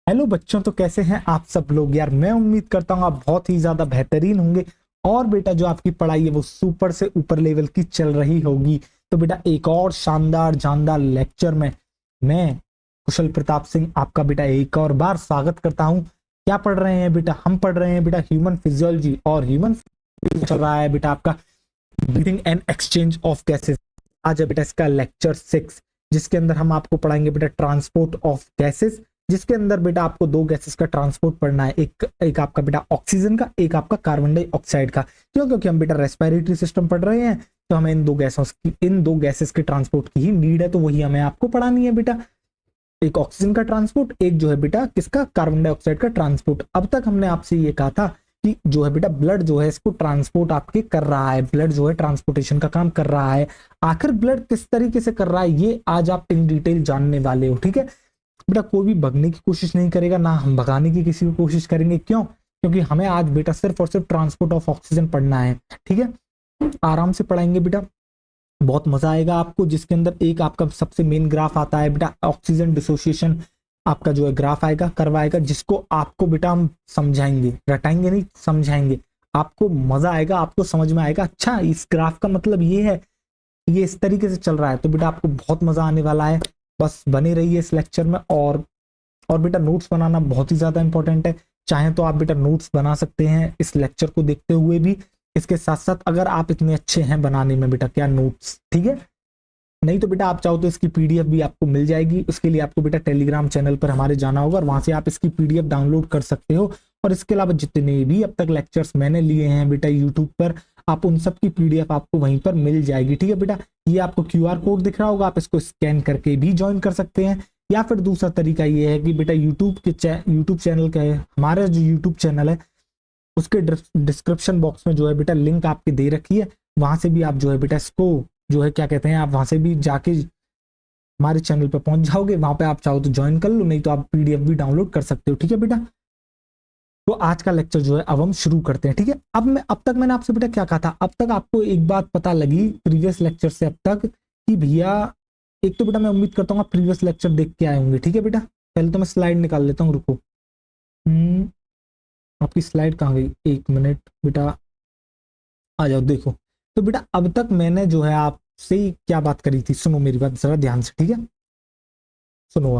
Hello बच्चों, तो कैसे हैं आप सब लोग। यार मैं उम्मीद करता हूँ आप बहुत ही ज्यादा बेहतरीन होंगे। और बेटा जो आपकी पढ़ाई है वो सुपर से ऊपर लेवल की चल रही होगी। तो बेटा एक और शानदार जानदार लेक्चर में मैं कुशल प्रताप सिंह आपका बेटा एक और बार स्वागत करता हूँ। क्या पढ़ रहे हैं बेटा? हम पढ़ रहे हैं बेटा ह्यूमन फिजियोलॉजी, और ह्यूमन चल रहा है बेटा आपका breathing and exchange of gases. आज है बेटा इसका लेक्चर 6, जिसके अंदर हम आपको पढ़ाएंगे बेटा ट्रांसपोर्ट ऑफ गैसेस, जिसके अंदर बेटा आपको दो गैसेस का ट्रांसपोर्ट पढ़ना है। एक आपका बेटा ऑक्सीजन का, एक आपका कार्बन डाइऑक्साइड का। क्यों? क्योंकि हम बेटा रेस्पिरेटरी सिस्टम पढ़ रहे हैं, तो हमें इन दो गैसेस के ट्रांसपोर्ट की ही नीड है, तो वही हमें आपको पढ़ानी है बेटा। एक ऑक्सीजन का ट्रांसपोर्ट, एक जो है बेटा किसका, कार्बन डाइऑक्साइड का ट्रांसपोर्ट। अब तक हमने आपसे ये कहा था कि जो है बेटा ब्लड जो है इसको ट्रांसपोर्ट आपके कर रहा है, ब्लड जो है ट्रांसपोर्टेशन का काम कर रहा है। आखिर ब्लड किस तरीके से कर रहा है ये आज आप इन डिटेल जानने वाले हो। ठीक है बेटा, कोई भी भगने की कोशिश नहीं करेगा, ना हम भगाने की किसी को कोशिश करेंगे। क्यों? क्योंकि हमें आज बेटा सिर्फ और सिर्फ ट्रांसपोर्ट ऑफ ऑक्सीजन पढ़ना है। ठीक है, आराम से पढ़ाएंगे बेटा, बहुत मजा आएगा आपको। जिसके अंदर एक आपका सबसे मेन ग्राफ आता है बेटा ऑक्सीजन डिसोसिएशन, आपका जो है ग्राफ आएगा, करवाएगा, जिसको आपको बेटा हम समझाएंगे, रटाएंगे नहीं, समझाएंगे। आपको मजा आएगा, आपको समझ में आएगा, अच्छा इस ग्राफ का मतलब ये है, ये इस तरीके से चल रहा है। तो बेटा आपको बहुत मजा आने वाला है, बस बने रहिए इस लेक्चर में। और बेटा नोट्स बनाना बहुत ही ज्यादा इंपॉर्टेंट है। चाहे तो आप बेटा नोट्स बना सकते हैं इस लेक्चर को देखते हुए भी, इसके साथ साथ अगर आप इतने अच्छे हैं बनाने में बेटा क्या नोट्स, ठीक है। नहीं तो बेटा आप चाहो तो इसकी पीडीएफ भी आपको मिल जाएगी। उसके लिए आपको बेटा टेलीग्राम चैनल पर हमारे जाना होगा, और वहां से आप इसकी पीडीएफ डाउनलोड कर सकते हो। और इसके अलावा जितने भी अब तक लेक्चर्स मैंने लिए हैं बेटा यूट्यूब पर, आप उन सब की पीडीएफ आपको वहीं पर मिल जाएगी। ठीक है बेटा, ये आपको क्यूआर कोड दिख रहा होगा, आप इसको स्कैन करके भी ज्वाइन कर सकते हैं। या फिर दूसरा तरीका ये है कि बेटा यूट्यूब चैनल का है, हमारा जो यूट्यूब चैनल है उसके डिस्क्रिप्शन बॉक्स में जो है बेटा लिंक आपके दे रखी है, वहां से भी आप जो है बेटा इसको जो है क्या कहते हैं, आप वहां से भी जाके हमारे चैनल पर पहुंच जाओगे। वहां पे आप चाहो तो ज्वाइन कर लो, नहीं तो आप पीडीएफ भी डाउनलोड कर सकते हो। ठीक है बेटा, तो आज का लेक्चर जो है अब हम शुरू करते हैं। ठीक है, अब तक मैंने आपसे बेटा क्या कहा था, अब तक आपको एक बात पता लगी प्रीवियस लेक्चर से अब तक कि भैया, एक तो बेटा मैं उम्मीद करता हूँ आप प्रीवियस लेक्चर देख के आए होंगे। ठीक है बेटा, पहले तो मैं स्लाइड निकाल लेता हूँ, रुको। आपकी स्लाइड कहाँ गई? एक मिनट बेटा, आ जाओ, देखो। तो बेटा अब तक मैंने जो है आपसे क्या बात करी थी, सुनो मेरी बात जरा ध्यान से। ठीक है, सुनो।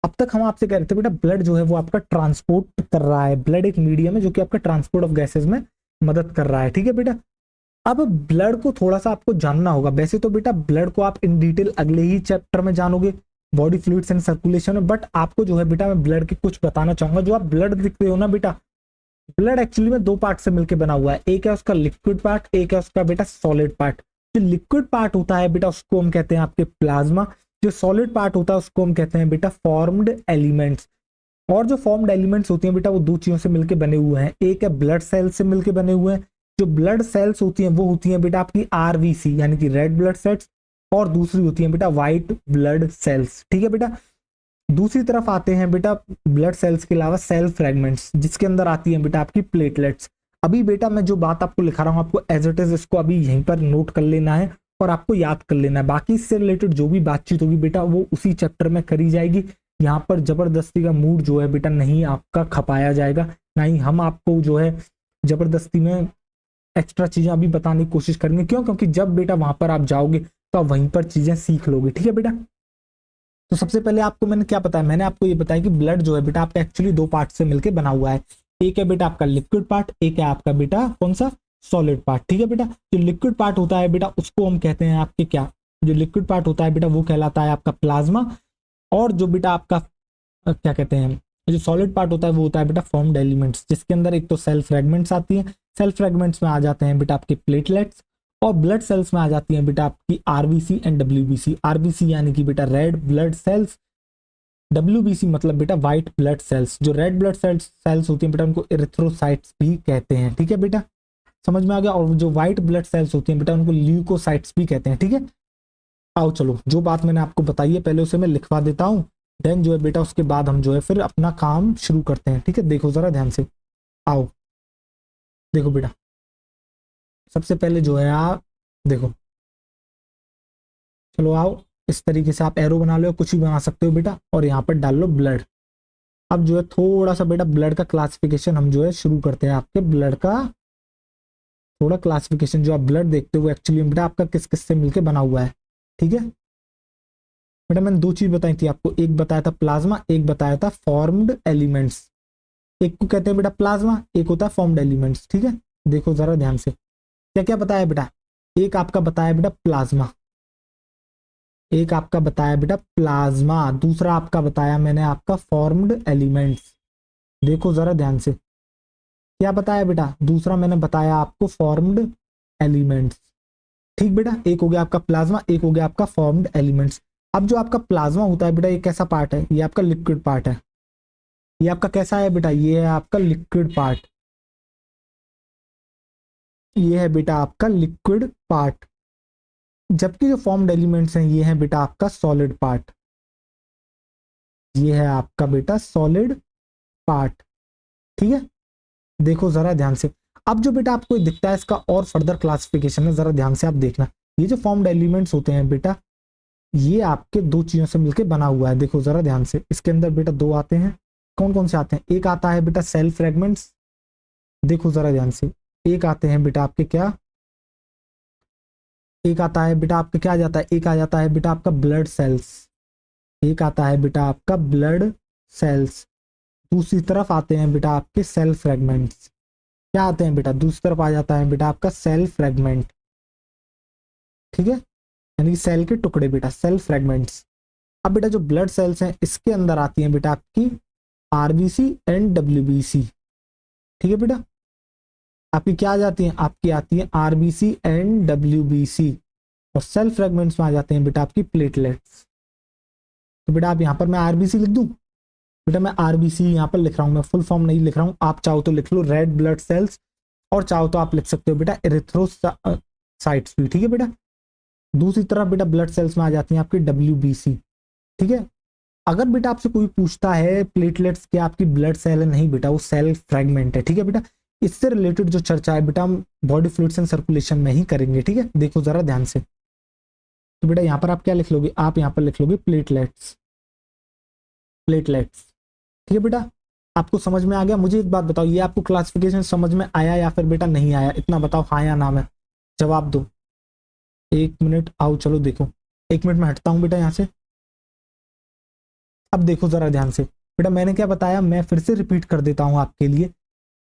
अब तक हम आपसे कह रहे थे बेटा ब्लड जो है वो आपका ट्रांसपोर्ट कर रहा है, ब्लड एक मीडियम है जो कि आपका ट्रांसपोर्ट ऑफ गैसेस में मदद कर रहा है। ठीक है बेटा, अब ब्लड को थोड़ा सा आपको जानना होगा। वैसे तो बेटा ब्लड को आप इन डिटेल अगले ही चैप्टर में जानोगे, बॉडी फ्लूइड्स एंड सर्कुलेशन में, बट आपको जो है बेटा मैं ब्लड के कुछ बताना चाहूंगा। जो आप ब्लड दिखते हो ना बेटा, ब्लड एक्चुअली में दो पार्ट से मिलकर बना हुआ है। एक है उसका लिक्विड पार्ट, एक है उसका बेटा सॉलिड पार्ट। जो लिक्विड पार्ट होता है बेटा उसको हम कहते हैं आपके प्लाज्मा, जो सॉलिड पार्ट होता है उसको हम कहते हैं बेटा फॉर्म्ड एलिमेंट्स। और जो फॉर्म्ड एलिमेंट्स होती हैं बेटा वो दो चीजों से मिलकर बने हुए हैं, एक है ब्लड सेल से मिलकर बने हुए हैं। जो ब्लड सेल्स होती हैं वो होती हैं बेटा आपकी आरबीसी यानी कि रेड ब्लड सेल्स, और दूसरी होती हैं बेटा व्हाइट ब्लड सेल्स। ठीक है बेटा, दूसरी तरफ आते हैं बेटा ब्लड सेल्स के अलावा सेल फ्रेगमेंट्स, जिसके अंदर आती हैं बेटा आपकी प्लेटलेट्स। अभी बेटा मैं जो बात आपको लिखा रहा हूँ आपको एज इट इज इसको अभी यहीं पर नोट कर लेना है और आपको याद कर लेना है। बाकी इससे रिलेटेड जो भी बातचीत होगी बेटा वो उसी चैप्टर में करी जाएगी। यहाँ पर जबरदस्ती का मूड जो है बेटा नहीं आपका खपाया जाएगा, ना ही हम आपको जो है जबरदस्ती में एक्स्ट्रा चीजें अभी बताने की कोशिश करेंगे। क्यों? क्योंकि जब बेटा वहां पर आप जाओगे तो आप वहीं पर चीजें सीख लोगे। ठीक है बेटा, तो सबसे पहले आपको मैंने क्या बताया, मैंने आपको ये बताया कि ब्लड जो है बेटा आपका एक्चुअली दो पार्ट से मिलकर बना हुआ है। एक है बेटा आपका लिक्विड पार्ट, एक है आपका बेटा कौन सा, सॉलिड पार्ट। ठीक है बेटा, जो लिक्विड पार्ट होता है बेटा उसको हम कहते हैं आपके क्या, जो लिक्विड पार्ट होता है बेटा वो कहलाता है आपका प्लाज्मा। और जो बेटा आपका क्या कहते हैं, जो सॉलिड पार्ट होता है वो होता है बेटा फॉर्म्ड एलिमेंट्स, जिसके अंदर एक तो सेल फ्रेगमेंट्स आती हैं, सेल फ्रेगमेंट्स में आ जाते हैं बेटा आपके प्लेटलेट्स, और ब्लड सेल्स में आ जाती हैं बेटा आपकी आरबीसी एंड डब्ल्यूबीसी। आरबीसी यानी कि बेटा रेड ब्लड सेल्स, डब्ल्यूबीसी मतलब बेटा व्हाइट ब्लड सेल्स। जो रेड ब्लड सेल्स होती हैं बेटा उनको इरिथ्रोसाइट्स भी कहते हैं। ठीक है बेटा, समझ में आ गया। और जो व्हाइट ब्लड सेल्स होती हैं बेटा उनको ल्यूकोसाइट्स भी कहते हैं। ठीक है, आओ चलो, जो बात मैंने आपको बताई है पहले उसे मैं लिखवा देता हूँ, देन जो है बेटा उसके बाद हम जो है फिर अपना काम शुरू करते हैं। ठीक है, देखो जरा ध्यान से, आओ देखो बेटा, सबसे पहले जो है आप देखो, चलो आओ, इस तरीके से आप एरो बना लो, कुछ भी बना सकते हो बेटा, और यहाँ पर डाल लो ब्लड। अब जो है थोड़ा सा बेटा ब्लड का क्लासिफिकेशन हम जो है शुरू करते हैं। आपके ब्लड का थोड़ा क्लासिफिकेशन, जो आप ब्लड देखते हो वो एक्चुअली बेटा आपका किस किस से मिलकर बना हुआ है। ठीक है बेटा, मैंने दो चीज बताई थी आपको, एक बताया था प्लाज्मा, एक बताया था फॉर्म्ड एलिमेंट्स। एक को कहते हैं बेटा प्लाज्मा, एक होता है फॉर्म्ड एलिमेंट्स। ठीक है, देखो जरा ध्यान से क्या क्या बताया बेटा। एक आपका बताया बेटा प्लाज्मा, एक आपका बताया बेटा प्लाज्मा, दूसरा आपका बताया मैंने आपका फॉर्म्ड एलिमेंट्स। देखो जरा ध्यान से क्या बताया बेटा, दूसरा मैंने बताया आपको फॉर्म्ड एलिमेंट्स। ठीक बेटा, एक हो गया आपका प्लाज्मा, एक हो गया आपका फॉर्म्ड एलिमेंट्स। अब जो आपका प्लाज्मा होता है बेटा, ये कैसा पार्ट है, ये आपका लिक्विड पार्ट है। ये आपका कैसा है बेटा, ये है आपका लिक्विड पार्ट। ये है बेटा आपका लिक्विड पार्ट। जबकि जो फॉर्म्ड एलिमेंट्स हैं ये है बेटा आपका सॉलिड पार्ट। ये है आपका बेटा सॉलिड पार्ट। ठीक है, देखो जरा ध्यान से। अब जो बेटा आपको दिखता है इसका और फर्दर क्लासिफिकेशन है, जरा ध्यान से आप देखना। ये जो फॉर्म्ड एलिमेंट्स होते हैं बेटा, ये आपके दो चीजों से मिलकर बना हुआ है। देखो जरा ध्यान से, इसके अंदर बेटा दो आते हैं। कौन कौन से आते हैं, एक आता है बेटा सेल फ्रेगमेंट्स। देखो जरा ध्यान से, एक आते हैं बेटा आपके क्या, एक आता है बेटा आपका क्या आ जाता है, एक आ जाता है बेटा आपका ब्लड सेल्स। एक आता है बेटा आपका ब्लड सेल्स। दूसरी तरफ आते हैं बेटा आपके सेल फ्रेगमेंट्स। क्या आते हैं बेटा, दूसरी तरफ आ जाता है बेटा आपका सेल फ्रेगमेंट। ठीक है, यानी कि सेल के टुकड़े बेटा, सेल फ्रेगमेंट्स। अब बेटा जो ब्लड सेल्स हैं इसके अंदर आती हैं बेटा आपकी आरबीसी एंड डब्ल्यूबीसी। ठीक है बेटा, आपकी क्या आ जाती है, आपकी आती है आरबीसी एंड डब्ल्यूबीसी। और सेल फ्रेगमेंट्स में आ जाते हैं बेटा आपकी प्लेटलेट्स। तो बेटा आप यहाँ पर मैं आरबीसी लिख दूं, बेटा मैं आरबीसी यहाँ पर लिख रहा हूँ, मैं फुल फॉर्म नहीं लिख रहा हूँ। आप चाहो तो लिख लो रेड ब्लड सेल्स, और चाहो तो आप लिख सकते हो बेटा एरिथ्रोसाइट्स भी। ठीक है बेटा, दूसरी तरफ बेटा ब्लड सेल्स में आ जाती हैं आपकी डब्ल्यूबीसी। ठीक है, अगर बेटा आपसे कोई पूछता है प्लेटलेट्स क्या आपकी ब्लड सेल है, नहीं बेटा वो सेल फ्रेगमेंट है। ठीक है बेटा, इससे रिलेटेड जो चर्चा है बेटा हम बॉडी फ्लूइड्स एंड सर्कुलेशन में ही करेंगे। ठीक है, देखो जरा ध्यान से। तो बेटा यहाँ पर आप क्या लिख लोगे, आप यहाँ पर लिख लोगे प्लेटलेट्स, प्लेटलेट्स। ठीक है बेटा, आपको समझ में आ गया। मुझे एक बात बताओ, ये आपको क्लासिफिकेशन समझ में आया या फिर बेटा नहीं आया, इतना बताओ, हाँ या ना में जवाब दो। एक मिनट आओ, चलो देखो, एक मिनट में हटता हूँ बेटा यहाँ से। अब देखो जरा ध्यान से बेटा, मैंने क्या बताया, मैं फिर से रिपीट कर देता हूँ आपके लिए।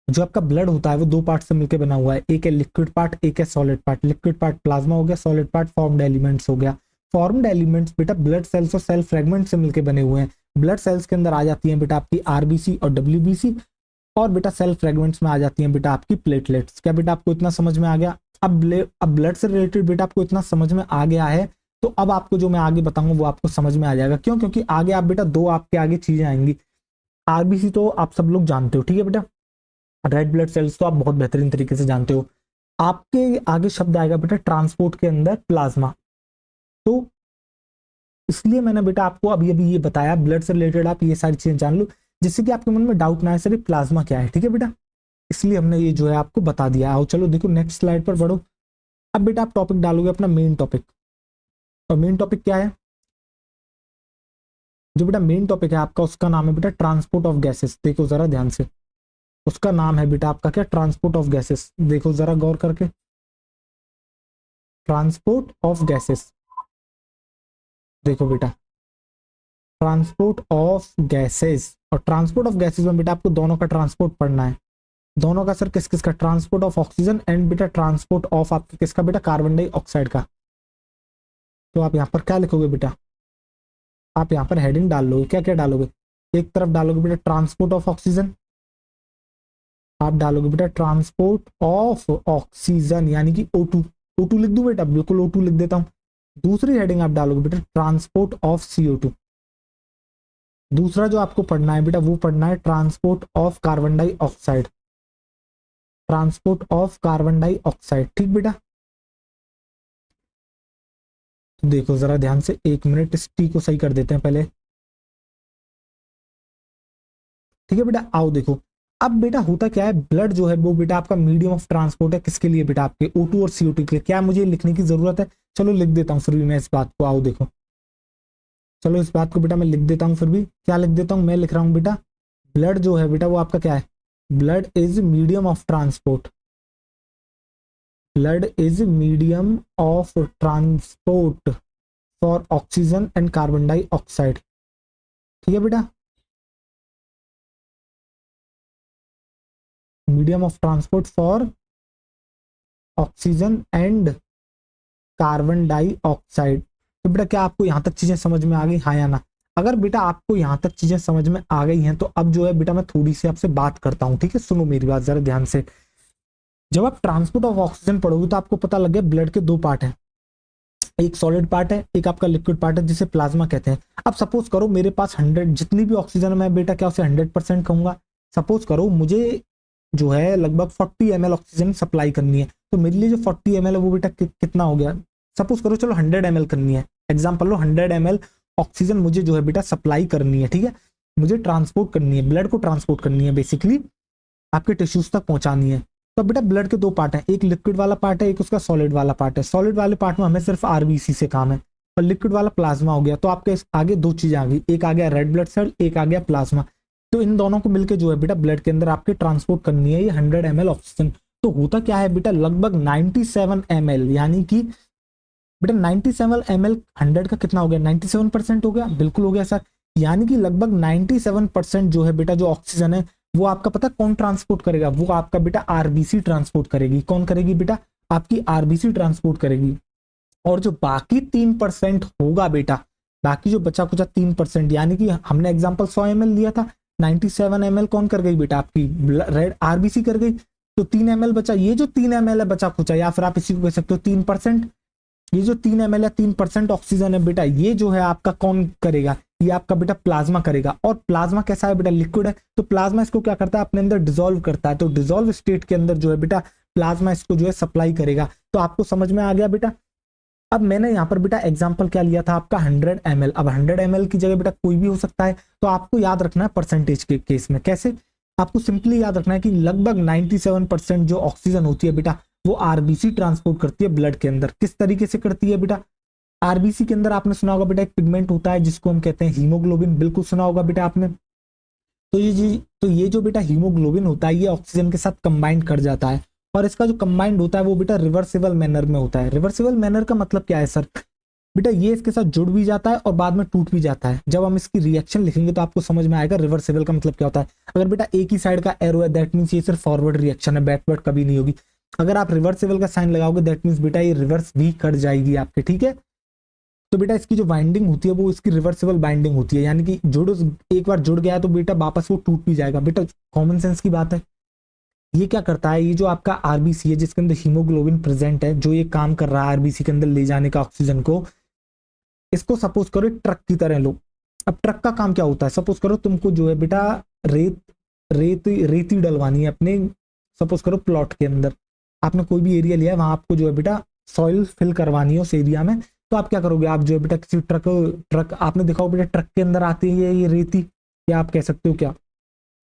जो आपका ब्लड होता है वो दो पार्ट से मिलकर बना हुआ है, एक है लिक्विड पार्ट, एक है solid part. Liquid part plasma हो गया, सॉलिड पार्ट फॉर्म्ड एलिमेंट्स हो गया। फॉर्म्ड एलिमेंट्स बेटा ब्लड सेल्स और सेल फ्रेगमेंट से मिलकर बने हुए हैं। ब्लड सेल्स के अंदर आ जाती है बेटा आपकी आरबीसी और डब्ल्यूबीसी, और बेटा सेल फ्रेगमेंट्स में आ जाती हैं बेटा आपकी प्लेटलेट्स। क्या बेटा आपको इतना समझ में आ गया। अब ब्लड से रिलेटेड बेटा आपको इतना समझ में आ गया है, तो अब आपको जो मैं आगे बताऊंगा वो आपको समझ में आ जाएगा। क्यों, क्योंकि आगे आप बेटा दो आपके आगे चीजें आएंगी। आरबीसी तो आप सब लोग जानते हो, ठीक है बेटा, रेड ब्लड सेल्स तो आप बहुत बेहतरीन तरीके से जानते हो। आपके आगे शब्द आएगा बेटा ट्रांसपोर्ट के अंदर प्लाज्मा। तो इसलिए मैंने बेटा आपको अभी अभी ये बताया, ब्लड से रिलेटेड आप ये सारी चीजें जान लो, जिससे कि आपके मन में डाउट ना आए सर प्लाज्मा क्या है। ठीक है बेटा, इसलिए हमने ये जो है आपको बता दिया। आओ चलो देखो नेक्स्ट स्लाइड पर बढ़ो। अब बेटा आप टॉपिक डालोगे अपना मेन टॉपिक, और मेन टॉपिक क्या है, जो बेटा मेन टॉपिक है आपका उसका नाम है बेटा ट्रांसपोर्ट ऑफ गैसेस। देखो जरा ध्यान से, उसका नाम है बेटा आपका क्या, ट्रांसपोर्ट ऑफ गैसेस। देखो जरा गौर करके, ट्रांसपोर्ट ऑफ गैसेस। देखो बेटा ट्रांसपोर्ट ऑफ गैसेस, और ट्रांसपोर्ट ऑफ गैसेस में बेटा आपको दोनों का ट्रांसपोर्ट पढ़ना है। दोनों का सर किस किस का, ट्रांसपोर्ट ऑफ ऑक्सीजन एंड बेटा ट्रांसपोर्ट ऑफ आपके किसका बेटा, कार्बन डाइऑक्साइड का। तो आप यहाँ पर क्या लिखोगे बेटा, आप यहाँ पर हेडिंग डाल लोगे, क्या क्या डालोगे, एक तरफ डालोगे बेटा ट्रांसपोर्ट ऑफ ऑक्सीजन, आप डालोगे बेटा ट्रांसपोर्ट ऑफ ऑक्सीजन यानी कि O2। O2 लिख दूं बेटा, बिल्कुल O2 लिख देता हूं। दूसरी हेडिंग आप डालोगे बेटा ट्रांसपोर्ट ऑफ CO2। दूसरा जो आपको पढ़ना है बेटा वो पढ़ना है transport of carbon dioxide, transport of carbon dioxide. ठीक बेटा, तो देखो जरा ध्यान से, एक मिनट इस टी को सही कर देते हैं पहले। ठीक है बेटा, आओ देखो। अब बेटा होता क्या है, ब्लड जो है वो बेटा आपका मीडियम ऑफ ट्रांसपोर्ट है, किसके लिए बेटा, आपके O2 और CO2 के लिए। क्या मुझे लिखने की जरूरत है, चलो लिख देता हूँ फिर भी मैं इस बात को। आओ देखो, चलो इस बात को बेटा मैं लिख देता हूँ, फिर भी क्या लिख देता हूँ, मैं लिख रहा हूँ बेटा ब्लड जो है बेटा वो आपका क्या है, blood is medium of transport, blood is medium of transport for oxygen and carbon dioxide. ठीक है बेटा, medium of transport for oxygen and carbon dioxide. तो बेटा क्या आपको यहां तक चीजें समझ में आ गई, हाँ या ना? अगर बेटा आपको यहां तक चीजें समझ में आ गई हैं तो अब जो है बेटा मैं थोड़ी सी आपसे बात करता हूं, ठीक है? सुनो मेरी बात जरा ध्यान से। जब आप ट्रांसपोर्ट ऑफ ऑक्सीजन पढ़ोगे तो आपको पता लग गया ब्लड के दो पार्ट हैं, एक सॉलिड पार्ट है, एक आपका लिक्विड पार्ट है जिसे प्लाज्मा कहते हैं। अब सपोज करो मेरे पास 100 जितनी भी ऑक्सीजन है, मैं बेटा क्या उसे 100% कहूंगा? सपोज करो मुझे जो है लगभग 40 ml ऑक्सीजन सप्लाई करनी है, तो मेरे लिए जो 40 ml है वो बेटा कितना हो गया? सपोज करो चलो 100 ml करनी है, एग्जाम्पल लो 100 ml ऑक्सीजन मुझे जो है बेटा सप्लाई करनी है, ठीक है? मुझे ट्रांसपोर्ट करनी है, ब्लड को ट्रांसपोर्ट करनी है, बेसिकली आपके टिश्यूज तक पहुंचानी है। तो बेटा ब्लड के दो पार्ट हैं, एक लिक्विड वाला पार्ट है, एक उसका सॉलिड वाला पार्ट है। सॉलिड वाले पार्ट में हमें सिर्फ आरबीसी से काम है, और लिक्विड वाला प्लाज्मा हो गया। तो आपके आगे दो चीजें आ गई, एक आ गया रेड ब्लड सेल, एक आ गया प्लाज्मा। तो इन दोनों को मिलकर जो है बेटा ब्लड के अंदर आपके ट्रांसपोर्ट करनी है ये 100 ml ऑक्सीजन। तो होता क्या है बेटा, लगभग 97 ml, यानी कि बेटा 97 ml 100 का कितना हो गया? 97% हो गया, बिल्कुल हो गया सर। यानी कि लगभग 97% जो है बेटा जो ऑक्सीजन है वो आपका पता कौन ट्रांसपोर्ट करेगा? वो आपका बेटा आरबीसी ट्रांसपोर्ट करेगी। कौन करेगी बेटा? आपकी आरबीसी ट्रांसपोर्ट करेगी। और जो बाकी 3% होगा बेटा, बाकी जो बचा कुचा 3%, यानी कि हमने एग्जांपल 100 ml लिया था, 97 ml कौन कर गई बेटा? आपकी रेड आरबीसी कर गई। तो 3 ml बचा, ये जो 3 ml है बचा कुचा, या फिर आप इसी को कह सकते हो 3%। ये जो 3 ml या 3% ऑक्सीजन है बेटा, ये जो है आपका कौन करेगा? ये आपका बेटा प्लाज्मा करेगा। और प्लाज्मा कैसा है बेटा? लिक्विड है। तो प्लाज्मा इसको क्या करता है? अपने अंदर डिसॉल्व करता है। तो डिसॉल्व स्टेट के अंदर जो है बेटा प्लाज्मा इसको जो है सप्लाई करेगा। तो आपको समझ में आ गया बेटा? अब मैंने यहाँ पर बेटा एग्जांपल क्या लिया था आपका 100 ml। अब 100 ml की जगह बेटा कोई भी हो सकता है, तो आपको याद रखना है परसेंटेज के केस में। कैसे? आपको सिंपली याद रखना है कि लगभग 97% जो ऑक्सीजन होती है बेटा वो आरबीसी ट्रांसपोर्ट करती है ब्लड के अंदर। किस तरीके से करती है बेटा? आरबीसी के अंदर आपने सुना होगा बेटा एक पिगमेंट होता है जिसको हम कहते हैं हीमोग्लोबिन, बिल्कुल सुना होगा बेटा आपने। तो ये जो बेटा हीमोग्लोबिन होता है ये ऑक्सीजन के साथ कंबाइन कर जाता है, और इसका जो कंबाइंड होता है वो बेटा रिवर्सिबल मैनर में होता है। रिवर्सिबल मैनर का मतलब क्या है सर? बेटा ये इसके साथ जुड़ भी जाता है और बाद में टूट भी जाता है। जब हम इसकी रिएक्शन लिखेंगे तो आपको समझ में आएगा रिवर्सिबल का मतलब क्या होता है। अगर बेटा एक ही साइड का एरो है दैट मींस ये सिर्फ फॉरवर्ड रिएक्शन है, बैकवर्ड कभी नहीं होगी। अगर आप रिवर्सिबल का साइन लगाओगे दैट मींस बेटा ये रिवर्स भी कर जाएगी आपके, ठीक है? तो बेटा इसकी जो बाइंडिंग होती है वो इसकी रिवर्सिबल बाइंडिंग होती है, यानी कि जुड़ एक बार जुड़ गया तो बेटा वापस वो टूट भी जाएगा। बेटा कॉमन सेंस की बात है। ये क्या करता है? ये जो आपका आरबीसी है जिसके अंदर हीमोग्लोबिन प्रेजेंट है, जो ये काम कर रहा है आरबीसी के अंदर ले जाने का ऑक्सीजन को, इसको सपोज करो ट्रक की तरह लो। अब ट्रक का काम क्या होता है? सपोज करो तुमको जो है बेटा रेती डलवानी है अपने, सपोज करो प्लॉट के अंदर आपने कोई भी एरिया लिया है, वहां आपको जो है बेटा सॉइल फिल करवानी है उस एरिया में। तो आप क्या करोगे? आप जो है बेटा किसी ट्रक आपने देखा हो बेटा ट्रक के अंदर आती है ये रेती, या आप कह सकते हो क्या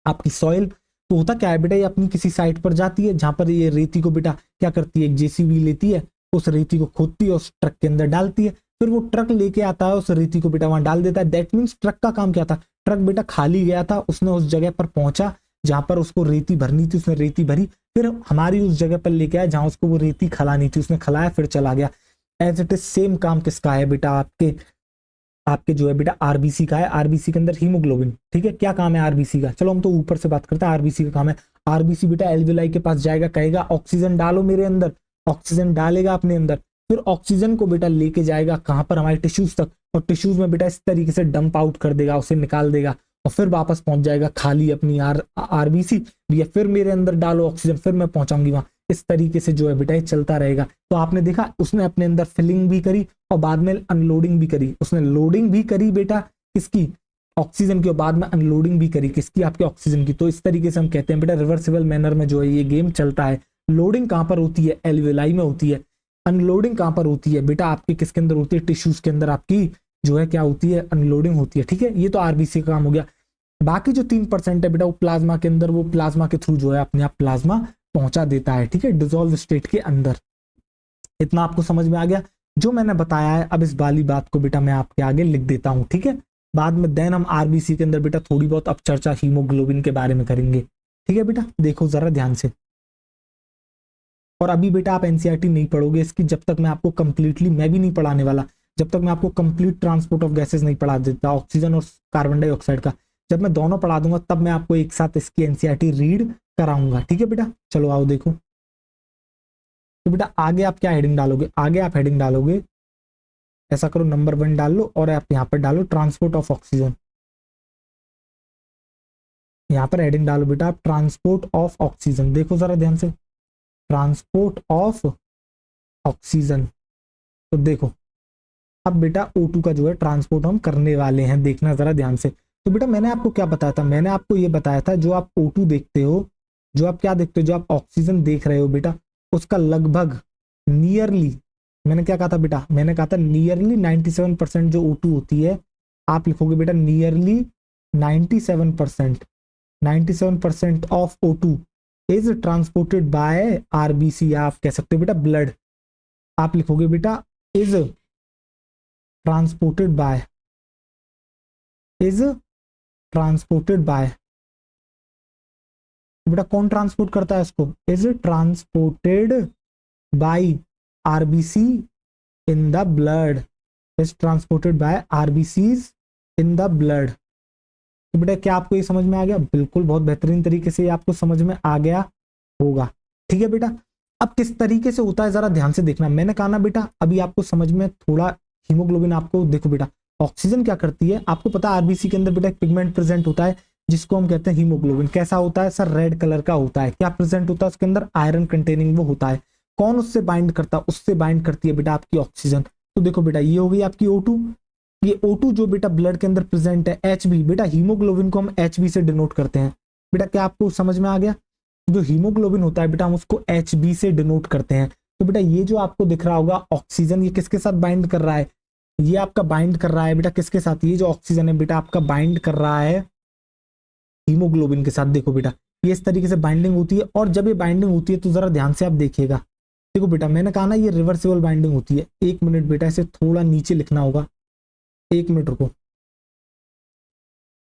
आपकी सॉइल। तो होता क्या है बेटा, ये अपनी किसी साइट पर जाती है जहां पर ये रेती को बेटा क्या करती है, एक जेसीबी लेती है, उस रेती को खोदती है, उस ट्रक के अंदर डालती है, फिर वो ट्रक लेके आता है उस रेती को बेटा वहां डाल देता है। दैट मीन्स ट्रक का काम क्या था? ट्रक बेटा खाली गया था, उसने उस जगह पर पहुंचा जहां पर उसको रेती भरनी थी, उसने रेती भरी, फिर हमारी उस जगह पर लेके आया जहां उसको वो रेती खलानी थी, उसने खलाया फिर चला गया। एज इट इज सेम काम किसका है बेटा? आपके आपके जो है बेटा आरबीसी का है। आरबीसी के अंदर हीमोग्लोबिन, ठीक है? क्या काम है आरबीसी का? चलो हम तो ऊपर से बात करते हैं। आरबीसी का काम है, आरबीसी बेटा एल्विलाई के पास जाएगा, कहेगा ऑक्सीजन डालो मेरे अंदर, ऑक्सीजन डालेगा अपने अंदर, फिर ऑक्सीजन को बेटा लेके जाएगा कहां पर? हमारे टिश्यूज तक, और टिश्यूज में बेटा इस तरीके से डंप आउट कर देगा, उसे निकाल देगा, और फिर वापस पहुंच जाएगा खाली अपनी आरबीसी भैया, फिर मेरे अंदर डालो ऑक्सीजन, फिर मैं पहुंचाऊंगी वहां। इस तरीके से जो है बेटा ये चलता रहेगा। तो आपने देखा उसने अपने अंदर फिलिंग भी करी और बाद में अनलोडिंग भी करी। उसने लोडिंग भी करी बेटा किसकी? ऑक्सीजन की, और बाद में अनलोडिंग भी करी किसकी? आपके ऑक्सीजन की। तो इस तरीके से हम कहते हैं बेटा रिवर्सिबल मैनर में जो है ये गेम चलता है। लोडिंग कहां पर होती है? एल्विलाई में होती है। अनलोडिंग कहां पर होती है बेटा? आपके किसके अंदर होती है? टिश्यूज के अंदर आपकी जो है क्या होती है? अनलोडिंग होती है, ठीक है? ये तो आरबीसी का काम हो गया। बाकी जो 3% है बेटा वो प्लाज्मा के अंदर, वो प्लाज्मा के थ्रू जो है अपने आप प्लाज्मा पहुंचा देता है, ठीक है? डिसॉल्व स्टेट के अंदर। इतना आपको समझ में आ गया जो मैंने बताया है? अब इस वाली बात को बेटा मैं आपके आगे लिख देता हूं, ठीक है? बाद में देन हम आरबीसी के अंदर बेटा थोड़ी बहुत अब चर्चा हीमोग्लोबिन के बारे में करेंगे। ठीक है बेटा, देखो जरा ध्यान से। और अभी बेटा आप एनसीईआरटी नहीं पढ़ोगे इसकी जब तक मैं आपको कंप्लीटली, मैं भी नहीं पढ़ाने वाला जब तक मैं आपको कंप्लीट ट्रांसपोर्ट ऑफ गैसेस नहीं पढ़ा देता, ऑक्सीजन और कार्बन डाइऑक्साइड का। जब मैं दोनों पढ़ा दूंगा तब मैं आपको एक साथ इसकी एनसीईआरटी रीड कराऊंगा। ठीक है बेटा, चलो आओ देखो। तो बेटा आगे आप क्या हेडिंग डालोगे, आगे आप हेडिंग डालोगे, ऐसा करो नंबर 1 डाल लो और आप यहाँ पर डालो ट्रांसपोर्ट ऑफ ऑक्सीजन। यहाँ पर हेडिंग डालो बेटा आप ट्रांसपोर्ट ऑफ ऑक्सीजन। देखो जरा ध्यान से, ट्रांसपोर्ट ऑफ ऑक्सीजन। तो देखो अब बेटा O2 का जो है ट्रांसपोर्ट हम करने वाले हैं, देखना जरा ध्यान से। तो बेटा मैंने आपको क्या बताया था, मैंने आपको ये बताया था जो आप O2 देखते हो, जो आप क्या देखते हो, जो आप ऑक्सीजन देख रहे हो बेटा, उसका लगभग नियरली, मैंने क्या कहा था बेटा, मैंने कहा था नियरली 97% जो O2 होती है, आप लिखोगे बेटा nearly 97%, 97% of O2 is transported by RBC, आप कह सकते हो बेटा ब्लड। आप लिखोगे बेटा is transported by, is transported by. बेटा कौन ट्रांसपोर्ट करता है इसको, is transported by RBC in the blood, is transported by RBCs in the blood. तो बेटा क्या आपको ये समझ में आ गया, बिल्कुल बहुत बेहतरीन तरीके से आपको समझ में आ गया होगा। ठीक है बेटा, अब किस तरीके से होता है जरा ध्यान से देखना। मैंने कहा ना बेटा अभी आपको समझ में थोड़ा, हीमोग्लोबिन आपको देखो बेटा, ऑक्सीजन क्या करती है आपको पता है, आरबीसी के अंदर बेटा एक पिगमेंट प्रेजेंट होता है जिसको हम कहते हैं हीमोग्लोबिन। कैसा होता है सर, रेड कलर का होता है। क्या प्रेजेंट होता है उसके अंदर, आयरन कंटेनिंग वो होता है। कौन उससे बाइंड करता है, उससे बाइंड करती है बेटा आपकी ऑक्सीजन। तो देखो बेटा ये हो गई आपकी O2, ये O2 जो बेटा ब्लड के अंदर प्रेजेंट है, HB बेटा हीमोग्लोबिन को हम HB से डिनोट करते हैं। बेटा क्या आपको समझ में आ गया, जो हीमोग्लोबिन होता है बेटा हम उसको HB से डिनोट करते हैं। तो बेटा ये जो आपको दिख रहा होगा ऑक्सीजन, ये किसके साथ बाइंड कर रहा है, ये आपका बाइंड कर रहा है बेटा किसके साथ, ये जो ऑक्सीजन है बेटा आपका बाइंड कर रहा है हीमोग्लोबिन के साथ। देखो बेटा ये इस तरीके से बाइंडिंग होती है, और जब ये बाइंडिंग होती है तो जरा ध्यान से आप देखिएगा। देखो बेटा मैंने कहा ना ये रिवर्सिबल बाइंडिंग होती है। एक मिनट बेटा इसे थोड़ा नीचे लिखना होगा, एक मिनट रुको,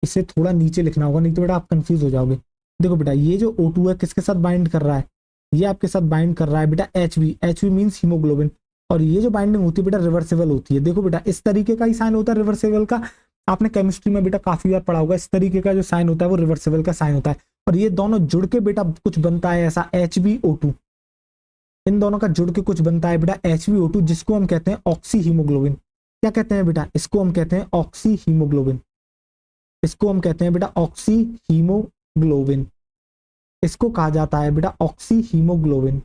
इसे थोड़ा नीचे लिखना होगा, नहीं तो बेटा आप कंफ्यूज हो जाओगे। देखो बेटा ये जो O2 है किसके साथ बाइंड कर रहा है, ये आपके साथ बाइंड कर रहा है बेटा HB, HB मींस हीमोग्लोबिन। और ये जो बाइंडिंग होती है बेटा रिवर्सिबल होती है। देखो बेटा इस तरीके का ही साइन होता है रिवर्सिबल का, आपने केमिस्ट्री में बेटा काफी बार पढ़ा होगा, इस तरीके का जो साइन होता है वो रिवर्सिबल का साइन होता है। और ये दोनों जुड़ के बेटा कुछ बनता है ऐसा HbO2, इन दोनों का जुड़ के कुछ बनता है बेटा HbO2, जिसको हम कहते हैं ऑक्सी हीमोग्लोबिन। क्या कहते हैं बेटा, इसको हम कहते हैं ऑक्सी हीमोग्लोबिन, इसको हम कहते हैं बेटा ऑक्सी हीमोग्लोबिन, इसको कहा जाता है बेटा ऑक्सी हीमोग्लोबिन।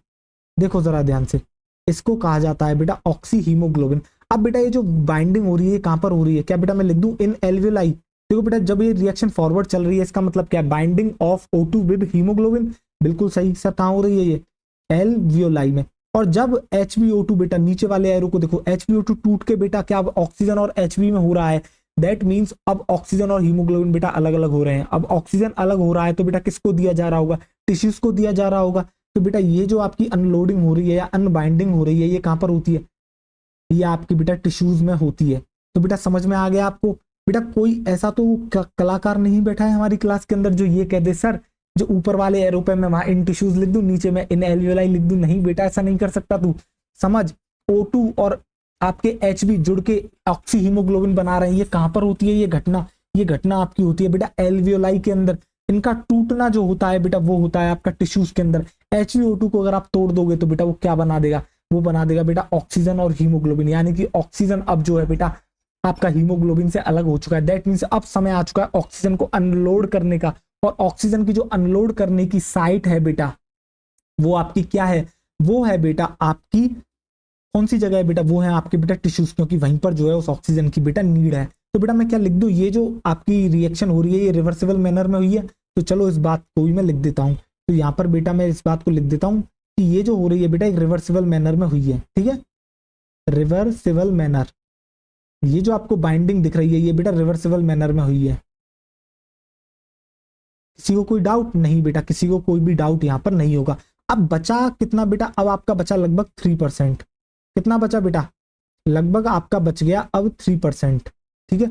देखो जरा ध्यान से, इसको कहा जाता है बेटा ऑक्सी हीमोग्लोबिन। अब बेटा ये जो बाइंडिंग हो रही है कहां पर हो रही है, क्या बेटा मैं लिख दूं इन एल्वियोलाई। देखो बेटा जब ये रिएक्शन फॉरवर्ड चल रही है इसका मतलब क्या, binding of O2 with haemoglobin. बिल्कुल सही सर, कहां हो रही है ये, एल्वियोलाई में। और जब HbO2 बेटा नीचे वाले एरो को देखो, HbO2 टूट के बेटा क्या अब ऑक्सीजन और HB में हो रहा है, दैट मीन्स अब ऑक्सीजन और हीमोग्लोबिन बेटा अलग अलग हो रहे हैं। अब ऑक्सीजन अलग हो रहा है तो बेटा किसको दिया जा रहा होगा, टिश्यूज को दिया जा रहा होगा। तो बेटा ये जो आपकी अनलोडिंग हो रही है या अनबाइंडिंग हो रही है, ये कहां पर होती है, ये आपकी बेटा टिश्यूज में होती है। तो बेटा समझ में आ गया आपको। बेटा कोई ऐसा तो कलाकार नहीं बैठा है हमारी क्लास के अंदर जो ये कह दे सर जो ऊपर वाले एरो पे मैं वहां इन टिश्यूज लिख दूं, नीचे में इन एल्वियोलाई लिख दूं। नहीं बेटा ऐसा नहीं कर सकता तू, समझ। O2 और आपके HB जुड़ के ऑक्सी हीमोग्लोबिन बना रहे हैं, ये कहां पर होती है ये घटना, ये घटना आपकी होती है बेटा एल्वियोलाई के अंदर। इनका टूटना जो होता है बेटा वो होता है आपका टिश्यूज के अंदर। HbO2 को अगर आप तोड़ दोगे तो बेटा वो क्या बना देगा, वो बना देगा बेटा ऑक्सीजन और हीमोग्लोबिन, यानी कि ऑक्सीजन अब जो है बेटा आपका हीमोग्लोबिन से अलग हो चुका है। दैट मीन्स अब समय आ चुका है ऑक्सीजन को अनलोड करने का। और ऑक्सीजन की जो अनलोड करने की साइट है बेटा वो आपकी क्या है, वो है बेटा आपकी कौन सी जगह है बेटा, वो है आपके बेटा टिश्यूज, क्योंकि वहीं पर जो है उस ऑक्सीजन की बेटा नीड है। तो बेटा मैं क्या लिख दूं, ये जो आपकी रिएक्शन हो रही है ये रिवर्सिबल मैनर में हुई है। तो चलो इस बात को भी मैं लिख देता हूं। तो यहाँ पर बेटा मैं इस बात को लिख देता हूं कि ये जो हो रही है बेटा एक रिवर्सिबल मैनर में हुई है। ठीक है, रिवर्सिबल मैनर, ये जो आपको बाइंडिंग दिख रही है ये बेटा रिवर्सिबल मैनर में हुई है। किसी को कोई डाउट नहीं बेटा, किसी को कोई भी डाउट यहाँ पर नहीं होगा। अब बचा कितना बेटा, अब आपका बचा लगभग 3%। कितना बचा बेटा, लगभग आपका बच गया अब 3%। ठीक है,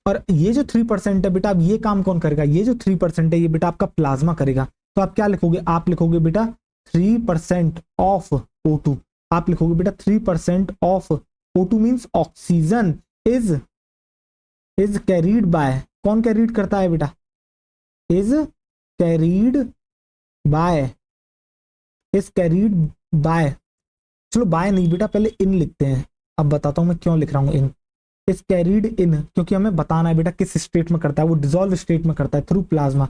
और ये जो 3% है बेटा, अब ये काम कौन करेगा, ये जो 3% है ये बेटा आपका प्लाज्मा करेगा। तो आप क्या लिखोगे, आप लिखोगे बेटा 3% ऑफ O2, आप लिखोगे बेटा 3% of O2 means oxygen is carried bye, कौन कैरीड करता है बेटा, is carried bye, is carried bye, चलो बाय नहीं बेटा पहले इन लिखते हैं, अब बताता हूं मैं क्यों लिख रहा हूं इन, इज कैरीड इन, क्योंकि हमें बताना है बेटा किस स्टेट में करता है, वो डिसॉल्व स्टेट में करता है थ्रू प्लाज्मा,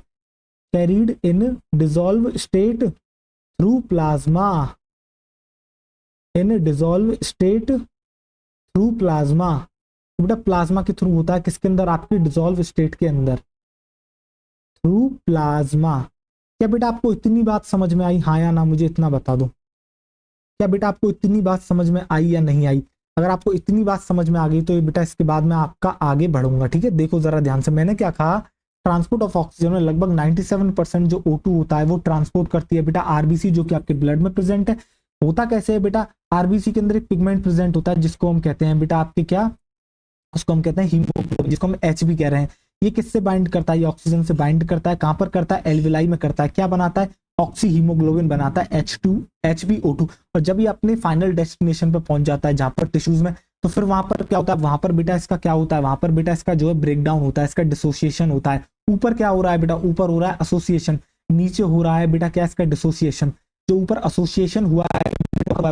कैरीड इन डिसॉल्व स्टेट थ्रू प्लाज्मा, इन डिसॉल्व स्टेट थ्रू प्लाज्मा। तो बेटा प्लाज्मा के थ्रू होता है, किसके अंदर, आपकी डिसॉल्व स्टेट के अंदर, थ्रू प्लाज्मा। क्या बेटा आपको इतनी बात समझ में आई, हाँ या ना, मुझे इतना बता दो, क्या बेटा आपको इतनी बात समझ में आई या नहीं आई। अगर आपको इतनी बात समझ में आ गई तो ये बेटा इसके बाद मैं आपका आगे बढ़ूंगा, ठीक है। देखो जरा ध्यान से, मैंने क्या कहा, ट्रांसपोर्ट ऑफ ऑक्सीजन में लगभग 97% जो O2 होता है वो ट्रांसपोर्ट करती है बेटा आरबीसी, जो कि आपके ब्लड में प्रेजेंट है। होता कैसे है बेटा, आरबीसी के अंदर एक पिगमेंट प्रेजेंट होता है जिसको हम कहते हैं बेटा आपके क्या, उसको हम कहते हैं हीमोग्लोबिन, जिसको हम एच भी कह रहे हैं। ये किससे बाइंड करता है, ये ऑक्सीजन से बाइंड करता है, कहां पर करता है, एल्विलाई में करता है। क्या बनाता है, ऑक्सी हीमोग्लोबिन बनाता है, HbO2। और जब ये अपने फाइनल डेस्टिनेशन पर पहुंच जाता है जहां पर टिश्यूज में, तो फिर वहां पर क्या होता है, वहां पर बेटा इसका क्या होता है, वहां पर बेटा इसका जो है ब्रेकडाउन होता है, इसका डिसोसिएशन होता है। ऊपर क्या हो रहा है बेटा, ऊपर हो रहा है एसोसिएशन, नीचे हो रहा है बेटा क्या, इसका डिसोसिएशन। जो ऊपर एसोसिएशन हुआ है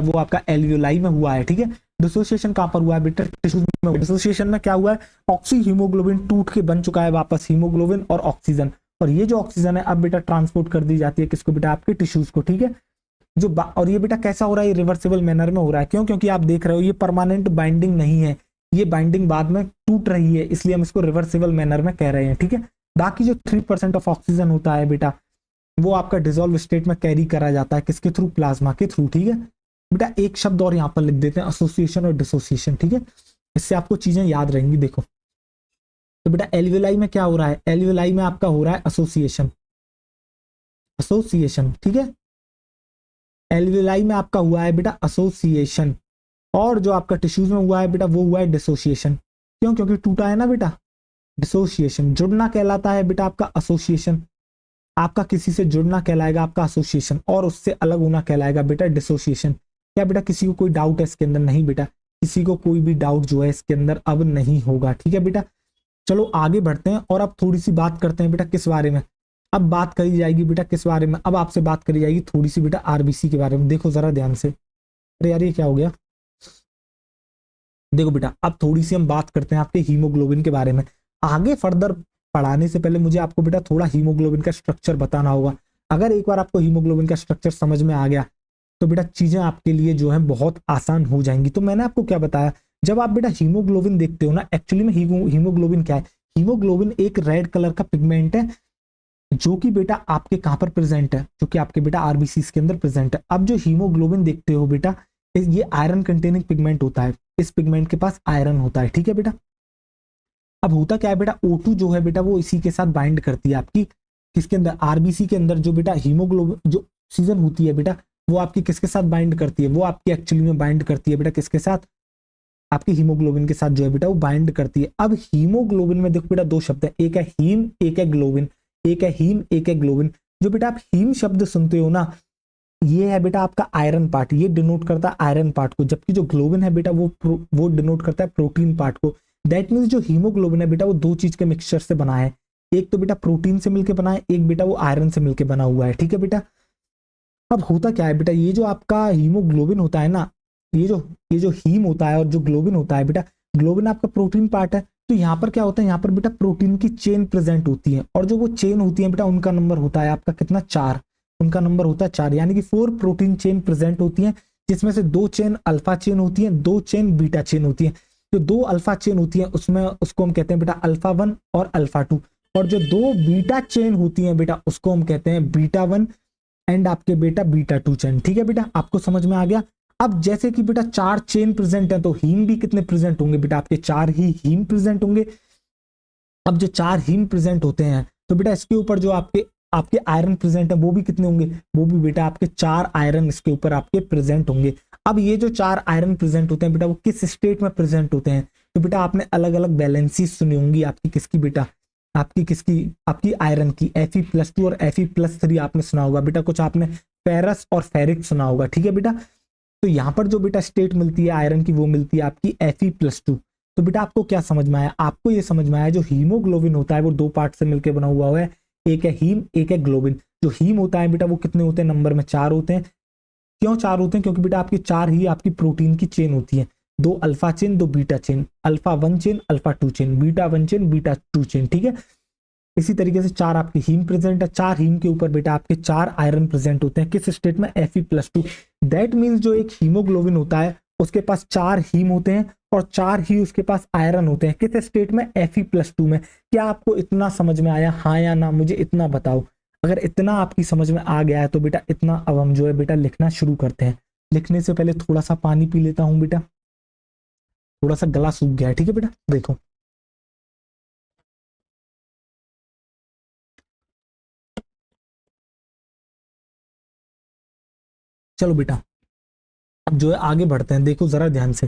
वो आपका एल्वियोलाई में हुआ है, ठीक है। डिसोसिएशन कहां पर हुआ है बेटा, टिश्यूज में। डिसोसिएशन में क्या हुआ है, ऑक्सी हीमोग्लोबिन टूट के बन चुका है वापस हीमोग्लोबिन और ऑक्सीजन, और ये जो ऑक्सीजन है अब बेटा ट्रांसपोर्ट कर दी जाती है किसको बेटा, आपके टिश्यूज को, ठीक है। जो और ये बेटा कैसा हो रहा है, ये रिवर्सिबल मैनर में हो रहा है। क्यों, क्योंकि आप देख रहे हो ये परमानेंट बाइंडिंग नहीं है, ये बाइंडिंग बाद में टूट रही है, इसलिए हम इसको रिवर्सिबल मैनर में कह रहे हैं, ठीक है। बाकी जो 3% ऑफ ऑक्सीजन होता है बेटा वो आपका डिसॉल्व स्टेट में कैरी करा जाता है किसके थ्रू, प्लाज्मा के थ्रू, ठीक है। बेटा एक शब्द और यहाँ पर लिख देते हैं, एसोसिएशन और डिसोसिएशन, ठीक है। इससे आपको चीजें याद रहेंगी। देखो तो बेटा एल्वियोलाई में क्या हो रहा है, एल्वियोलाई में आपका हो रहा है एसोसिएशन, एसोसिएशन, ठीक है। एल्वियोलाई में आपका हुआ है बेटा एसोसिएशन, और जो आपका टिश्यूज में हुआ है बेटा वो हुआ है डिसोसिएशन। क्यों, क्योंकि टूटा है ना बेटा, डिसोसिएशन। जुड़ना कहलाता है बेटा आपका एसोसिएशन, आपका किसी से जुड़ना कहलाएगा आपका एसोसिएशन, और उससे अलग होना कहलाएगा बेटा डिसोसिएशन। क्या बेटा किसी को कोई डाउट है इसके अंदर, नहीं बेटा किसी को कोई भी डाउट जो है इसके अंदर अब नहीं होगा, ठीक है बेटा। चलो आगे बढ़ते हैं और अब थोड़ी सी बात करते हैं बेटा किस बारे में, अब बात करी जाएगी बेटा किस बारे में, अब आपसे बात करी जाएगी थोड़ी सी बेटा आरबीसी के बारे में। देखो जरा ध्यान से, अरे यार ये क्या हो गया, देखो बेटा अब थोड़ी सी हम बात करते हैं आपके हीमोग्लोबिन के बारे में। आगे फर्दर पढ़ाने से पहले मुझे आपको बेटा थोड़ा हीमोग्लोबिन का स्ट्रक्चर बताना होगा। अगर एक बार आपको हीमोग्लोबिन का स्ट्रक्चर समझ में आ गया तो बेटा चीजें आपके लिए जो है बहुत आसान हो जाएंगी। तो मैंने आपको क्या बताया, जब आप बेटा हीमोग्लोबिन देखते हो ना, एक्चुअली में हीमोग्लोबिन क्या है, हीमोग्लोबिन एक रेड कलर का पिगमेंट है जो कि बेटा आपके कहां पर प्रेजेंट है, जो कि आपके बेटा आरबीसी के अंदर प्रेजेंट है। अब जो हीमोग्लोबिन देखते हो बेटा ये आयरन कंटेनिंग पिगमेंट होता है, इस पिगमेंट के पास आयरन होता है, ठीक है बेटा। अब होता क्या है बेटा, O2 जो है बेटा वो इसी के साथ बाइंड करती है आपकी किसके अंदर, आरबीसी के अंदर। जो बेटा हीमोग्लोबिन जो ऑक्सीजन होती है बेटा वो आपकी किसके साथ बाइंड करती है, वो आपकी एक्चुअली में बाइंड करती है बेटा किसके साथ, आपकी हीमोग्लोबिन के साथ जो है बेटा वो बाइंड करती है। अब हीमोग्लोबिन में देखो बेटा दो शब्द है, एक है हीम एक है ग्लोबिन, एक है हीम एक है ग्लोबिन। जो बेटा आप हीम शब्द सुनते हो ना, ये है बेटा आपका आयरन पार्ट, ये डिनोट करता है आयरन पार्ट को, जबकि जो ग्लोबिन है बेटा वो डिनोट करता है प्रोटीन पार्ट को। दैट मीन्स जो हीमोग्लोबिन है बेटा वो दो चीज के मिक्सचर से बना है, एक तो बेटा प्रोटीन से मिलकर बना है, एक बेटा वो आयरन से मिलकर बना हुआ है, ठीक है बेटा। अब होता क्या है बेटा, ये जो आपका हीमोग्लोबिन होता है ना, ये जो हीम होता है और जो ग्लोबिन होता है बेटा, ग्लोबिन आपका प्रोटीन पार्ट है। तो यहाँ पर क्या होता है, यहाँ पर बेटा प्रोटीन की चेन प्रेजेंट होती है, और जो वो चेन होती है बेटा उनका नंबर होता है आपका कितना, 4, उनका नंबर होता है 4, यानी कि 4 प्रोटीन चेन प्रेजेंट होती हैं, जिसमें से 2 चेन अल्फा चेन होती हैं, 2 चेन बीटा चेन होती हैं। जो 2 अल्फा चेन होती हैं उसमें उसको हम कहते हैं बेटा अल्फा 1 और अल्फा 2, और जो 2 बीटा चेन होती हैं बेटा उसको हम कहते हैं बीटा 1 एंड आपके बेटा बीटा 2 चेन, ठीक है बेटा। आपको समझ में आ गया। अब जैसे कि बेटा 4 चेन प्रेजेंट है तो हीम भी कितने प्रेजेंट होंगे बेटा, आपके 4 ही हीम प्रेजेंट होंगे। अब जो 4 हीम प्रेजेंट होते हैं तो बेटा इसके ऊपर जो आपके आयरन प्रेजेंट है वो भी कितने होंगे, वो भी बेटा आपके 4 आयरन इसके ऊपर आपके प्रेजेंट होंगे। अब ये जो 4 आयरन प्रेजेंट होते हैं बेटा वो किस स्टेट में प्रेजेंट होते हैं, तो बेटा आपने अलग अलग वैलेंसीज सुनी होंगी आपकी किसकी बेटा, आपकी आयरन की Fe+2 और Fe+3 आपने सुना होगा बेटा, कुछ आपने फेरस और फेरिक सुना होगा, ठीक है बेटा। तो यहाँ पर जो बेटा स्टेट मिलती है आयरन की वो मिलती है आपकी Fe+2। तो बेटा आपको क्या समझ में आया, आपको ये समझ में आया जो हीमोग्लोबिन होता है वो दो पार्ट से मिलकर बना हुआ है, एक है हीम एक है ग्लोबिन। जो हीम होता है बेटा वो कितने होते हैं, नंबर में 4 होते हैं। क्यों 4 होते हैं, क्योंकि बेटा आपकी 4 ही आपकी प्रोटीन की चेन होती है, 2 alpha chain 2 beta chain, alpha 1 chain alpha 2 chain, beta 1 chain beta 2 chain, ठीक है। इसी तरीके से 4 आपकी हीम प्रेजेंट है, 4 हीम के ऊपर बेटा आपके 4 आयरन प्रेजेंट होते हैं, किस स्टेट में, Fe+2। दैट मीन्स जो एक हीमोग्लोबिन होता है उसके पास 4 हीम होते हैं और 4 ही उसके पास आयरन होते हैं, किस स्टेट में, Fe+2 में। क्या आपको इतना समझ में आया, हाँ या ना, मुझे इतना बताओ। अगर इतना आपकी समझ में आ गया है तो बेटा इतना अब हम जो है बेटा लिखना शुरू करते हैं। लिखने से पहले थोड़ा सा पानी पी लेता हूं बेटा, थोड़ा सा गला सूख गया है, ठीक है बेटा। देखो चलो बेटा अब जो है आगे बढ़ते हैं, देखो जरा ध्यान से।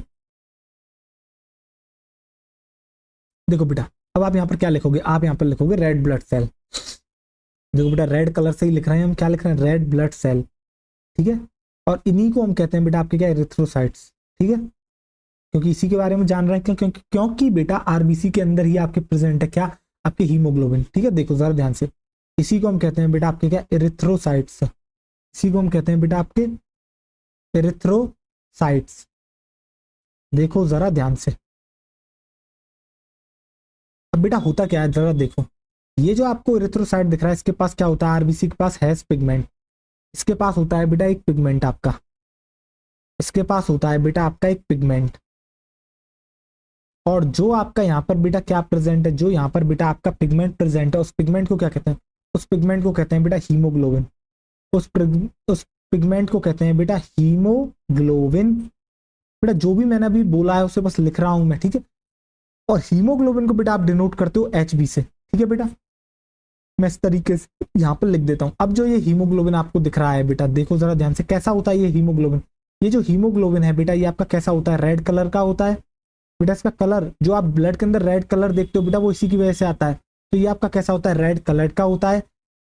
देखो बेटा अब आप यहाँ पर क्या लिखोगे, आप यहाँ पर लिखोगे रेड ब्लड सेल। देखो बेटा रेड कलर से ही लिख रहे हैं हम, क्या लिख रहे हैं, रेड ब्लड सेल, ठीक है। और इन्हीं को हम कहते हैं बेटा आपके क्या, एरिथ्रोसाइट्स, ठीक है। क्योंकि इसी के बारे में जान रहे हैं, क्योंकि बेटा आरबीसी के अंदर ही आपके प्रेजेंट है क्या, आपके हीमोग्लोबिन, ठीक है। देखो जरा ध्यान से, इसी को हम कहते हैं बेटा आपके क्या, एरिथ्रोसाइट्स। इसी को हम कहते हैं बेटा आपके एरिथ्रोसाइट्स। देखो जरा ध्यान से, अब बेटा होता क्या है जरा देखो, ये जो आपको एरिथ्रोसाइट दिख रहा है इसके पास क्या होता है, आरबीसी के पास हैज पिगमेंट। इसके पास होता है बेटा एक पिगमेंट आपका, इसके पास होता है बेटा आपका एक पिगमेंट। और जो आपका यहाँ पर बेटा क्या प्रेजेंट है, जो यहाँ पर बेटा आपका पिगमेंट प्रेजेंट है, उस पिगमेंट को क्या कहते हैं, उस पिगमेंट को कहते हैं बेटा हीमोग्लोबिन। उस पिगमेंट को कहते हैं बेटा हीमोग्लोबिन। बेटा जो भी मैंने अभी बोला है उसे बस लिख रहा हूं मैं, ठीक है। और हीमोग्लोबिन को बेटा आप डिनोट करते हो HB से, ठीक है बेटा। मैं इस तरीके से यहाँ पर लिख देता हूं। अब जो ये हीमोग्लोबिन आपको दिख रहा है बेटा, देखो जरा ध्यान से कैसा होता है ये हीमोग्लोबिन। ये जो हीमोग्लोबिन है बेटा ये आपका कैसा होता है, रेड कलर का होता है बेटा। इसका कलर जो आप ब्लड के अंदर रेड कलर देखते हो बेटा वो इसी की वजह से आता है। तो ये आपका कैसा होता है, रेड कलर का होता है।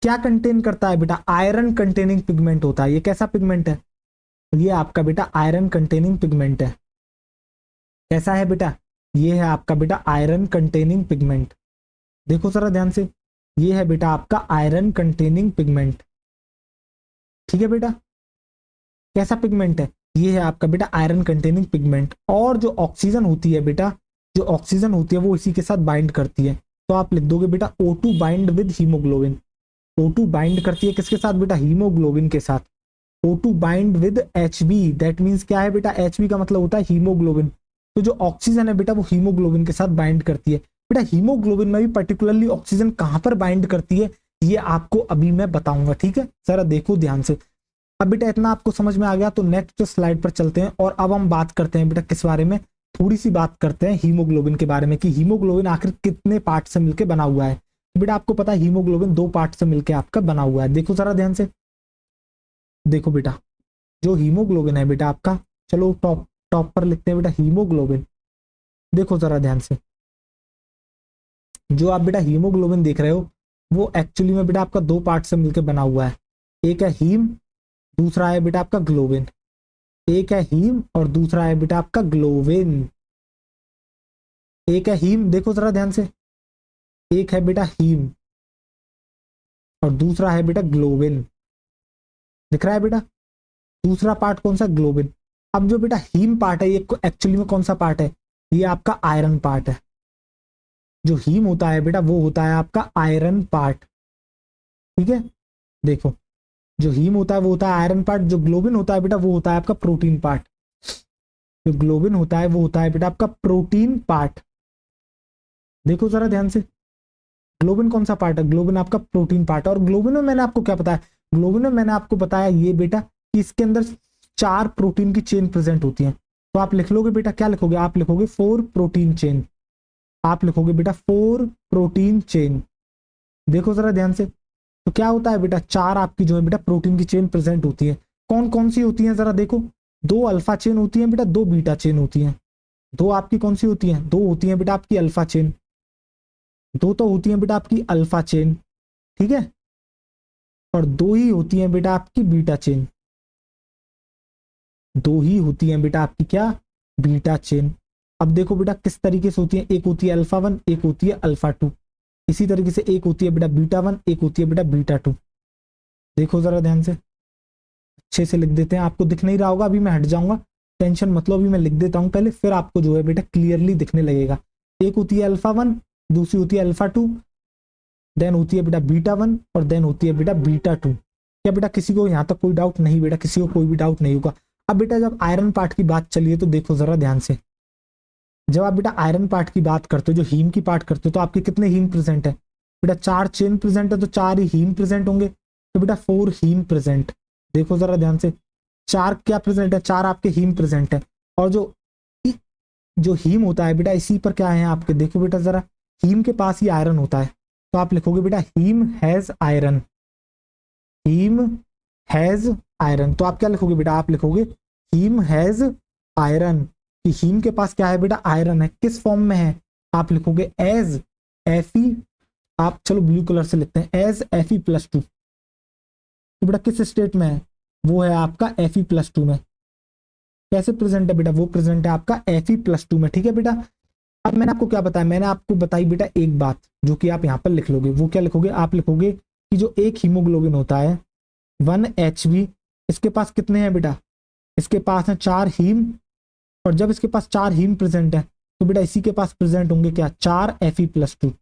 क्या कंटेन करता है बेटा, आयरन कंटेनिंग पिगमेंट होता है। ये कैसा पिगमेंट है, ये आपका बेटा आयरन कंटेनिंग पिगमेंट है। कैसा है बेटा, ये है आपका बेटा आयरन कंटेनिंग पिगमेंट। देखो जरा ध्यान से, ये है बेटा आपका आयरन कंटेनिंग पिगमेंट, ठीक है बेटा। कैसा पिगमेंट है, ये है आपका बेटा आयरन कंटेनिंग पिगमेंट। और जो ऑक्सीजन होती है बेटा, जो ऑक्सीजन होती है वो इसी के साथ बाइंड करती है। तो आप लिख दोगे बेटा O2 bind with haemoglobin. O2 bind करती है किसके साथ बेटा, हीमोग्लोबिन के साथ। O2 bind with HB, that means क्या है बेटा, HB का मतलब होता है हीमोग्लोबिन। तो जो ऑक्सीजन है बेटा वो हीमोग्लोबिन के साथ बाइंड करती है। बेटा हीमोग्लोबिन में भी पर्टिकुलरली ऑक्सीजन कहां पर बाइंड करती है ये आपको अभी मैं बताऊंगा, ठीक है। जरा देखो ध्यान से। अब बेटा इतना आपको समझ में आ गया तो नेक्स्ट स्लाइड पर चलते हैं और अब हम बात करते हैं बेटा किस बारे में, थोड़ी सी बात करते हैं हीमोग्लोबिन के बारे में कि हीमोग्लोबिन आखिर कितने पार्ट से मिलकर बना हुआ है। तो बेटा आपको पता है हीमोग्लोबिन 2 पार्ट से मिलकर आपका बना हुआ है। देखो जरा ध्यान से, देखो बेटा जो हीमोग्लोबिन है बेटा आपका, चलो टॉप टॉप पर लिखते हैं बेटा हीमोग्लोबिन। देखो जरा ध्यान से, जो आप बेटा हीमोग्लोबिन देख रहे हो वो एक्चुअली में बेटा आपका 2 पार्ट से मिलकर बना हुआ है। एक है हीम, दूसरा है बेटा आपका ग्लोबिन। एक है हीम और दूसरा है बेटा आपका ग्लोबिन। एक है हीम, देखो जरा ध्यान से, एक है बेटा हीम और दूसरा है बेटा ग्लोबिन। दिख रहा है बेटा, दूसरा पार्ट कौन सा, ग्लोबिन। अब जो बेटा हीम पार्ट है ये एक्चुअली में कौन सा पार्ट है, ये आपका आयरन पार्ट है। जो हीम होता है बेटा वो होता है आपका आयरन पार्ट, ठीक है। देखो जो हीम होता है वो होता है आयरन पार्ट, जो ग्लोबिन होता है बेटा वो होता है आपका प्रोटीन पार्ट। जो ग्लोबिन होता है वो होता है बेटा आपका प्रोटीन पार्ट। देखो जरा ध्यान से, ग्लोबिन कौन सा पार्ट है, ग्लोबिन आपका प्रोटीन पार्ट। और ग्लोबिन में मैंने आपको क्या बताया, ग्लोबिन में मैंने आपको बताया ये बेटा कि इसके अंदर 4 प्रोटीन की चेन प्रेजेंट होती है। तो आप लिख लोगे बेटा, क्या लिखोगे, आप लिखोगे 4 प्रोटीन चेन। आप लिखोगे बेटा 4 प्रोटीन चेन। देखो जरा ध्यान से, तो क्या होता है बेटा 4 आपकी जो है बेटा प्रोटीन की चेन प्रेजेंट होती है। कौन कौन सी होती है जरा देखो, 2 अल्फा चेन होती है बेटा, 2 बीटा चेन होती है। दो आपकी कौन सी होती हैं? दो होती हैं बेटा आपकी अल्फा चेन, दो तो होती हैं बेटा आपकी अल्फा चेन, ठीक है, और दो ही होती हैं बेटा आपकी बीटा चेन, दो ही होती हैं बेटा आपकी क्या? Beta chain. अब देखो बेटा किस तरीके से होती है, एक होती है अल्फा वन, एक होती है अल्फा टू, इसी तरीके से एक होती है बेटा बीटा वन, एक होती है बेटा बीटा टू। देखो जरा ध्यान से, अच्छे से लिख देते हैं, आपको दिख नहीं रहा होगा, अभी मैं हट जाऊंगा, टेंशन मत लो, अभी मैं लिख देता हूं पहले, फिर आपको जो है बेटा क्लियरली दिखने लगेगा। एक होती है अल्फा वन, दूसरी होती है अल्फा टू, देन होती है बेटा बीटा वन, और देन होती है बेटा बीटा टू। क्या बेटा किसी को यहाँ तक कोई डाउट नहीं? बेटा किसी को कोई भी डाउट नहीं होगा। अब बेटा जब आयरन पार्ट की बात चली है तो देखो जरा ध्यान से, जब आप बेटा आयरन पार्ट की बात करते हो, जो हीम की पार्ट करते हो, तो आपके कितने हीम प्रेजेंट है? बेटा चार चेन प्रेजेंट है, तो चार ही हीम प्रेजेंट होंगे, तो बेटा फोर हीम प्रेजेंट। देखो जरा ध्यान से, चार क्या प्रेजेंट है? चार आपके हीम प्रेजेंट है। और जो जो हीम होता है बेटा, इसी पर क्या है आपके, देखो बेटा जरा, हीम के पास ही आयरन होता है, तो आप लिखोगे बेटा haem has iron, haem has iron. तो आप क्या लिखोगे बेटा? आप लिखोगे हीम हैज आयरन, कि हीम के पास क्या है बेटा? आयरन है। किस फॉर्म में है? आप लिखोगे एज एफ आप चलो ब्लू कलर से लिखते हैं, एज Fe+2। तो बेटा किस स्टेट में है? वो है आपका Fe+2 में। कैसे प्रेजेंट है बेटा? वो प्रेजेंट है आपका Fe+2 में, ठीक है बेटा। अब मैंने आपको क्या बताया? मैंने आपको बताई बेटा एक बात, जो कि आप यहाँ पर लिख लोगे। वो क्या लिखोगे? आप लिखोगे कि जो एक हीमोग्लोबिन होता है 1Hb, इसके पास कितने हैं बेटा? इसके पास है चार हीम, और जब इसके पास चार हीम प्रेजेंट है तो बेटा इसी के पास प्रेजेंट होंगे क्या? चार Fe+2।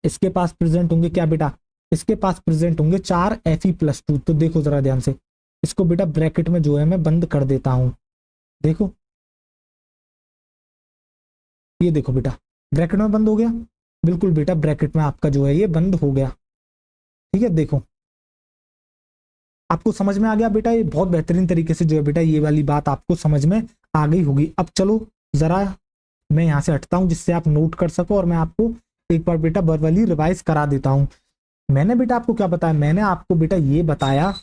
इसके पास प्रेजेंट होंगे क्या बेटा? इसके पास प्रेजेंट होंगे चार Fe+2। तो देखो जरा ध्यान से, इसको बेटा ब्रैकेट में जो है मैं बंद कर देता हूं। देखो, ये देखो बेटा, ब्रैकेट में बंद हो गया, बिल्कुल बेटा ब्रैकेट में आपका जो है ये बंद हो गया, ठीक है। देखो आपको समझ में आ गया बेटा, ये बहुत बेहतरीन तरीके से जो है बेटा ये वाली बात आपको समझ में आ गई होगी। अब चलो जरा मैं यहां से हटता हूं, जिससे आप नोट कर सको, और मैं आपको एक बार बेटा वर्बली रिवाइज करा देता हूं। मैंने बेटा आपको क्या बताया? मैंने आपको बेटा ये बताया,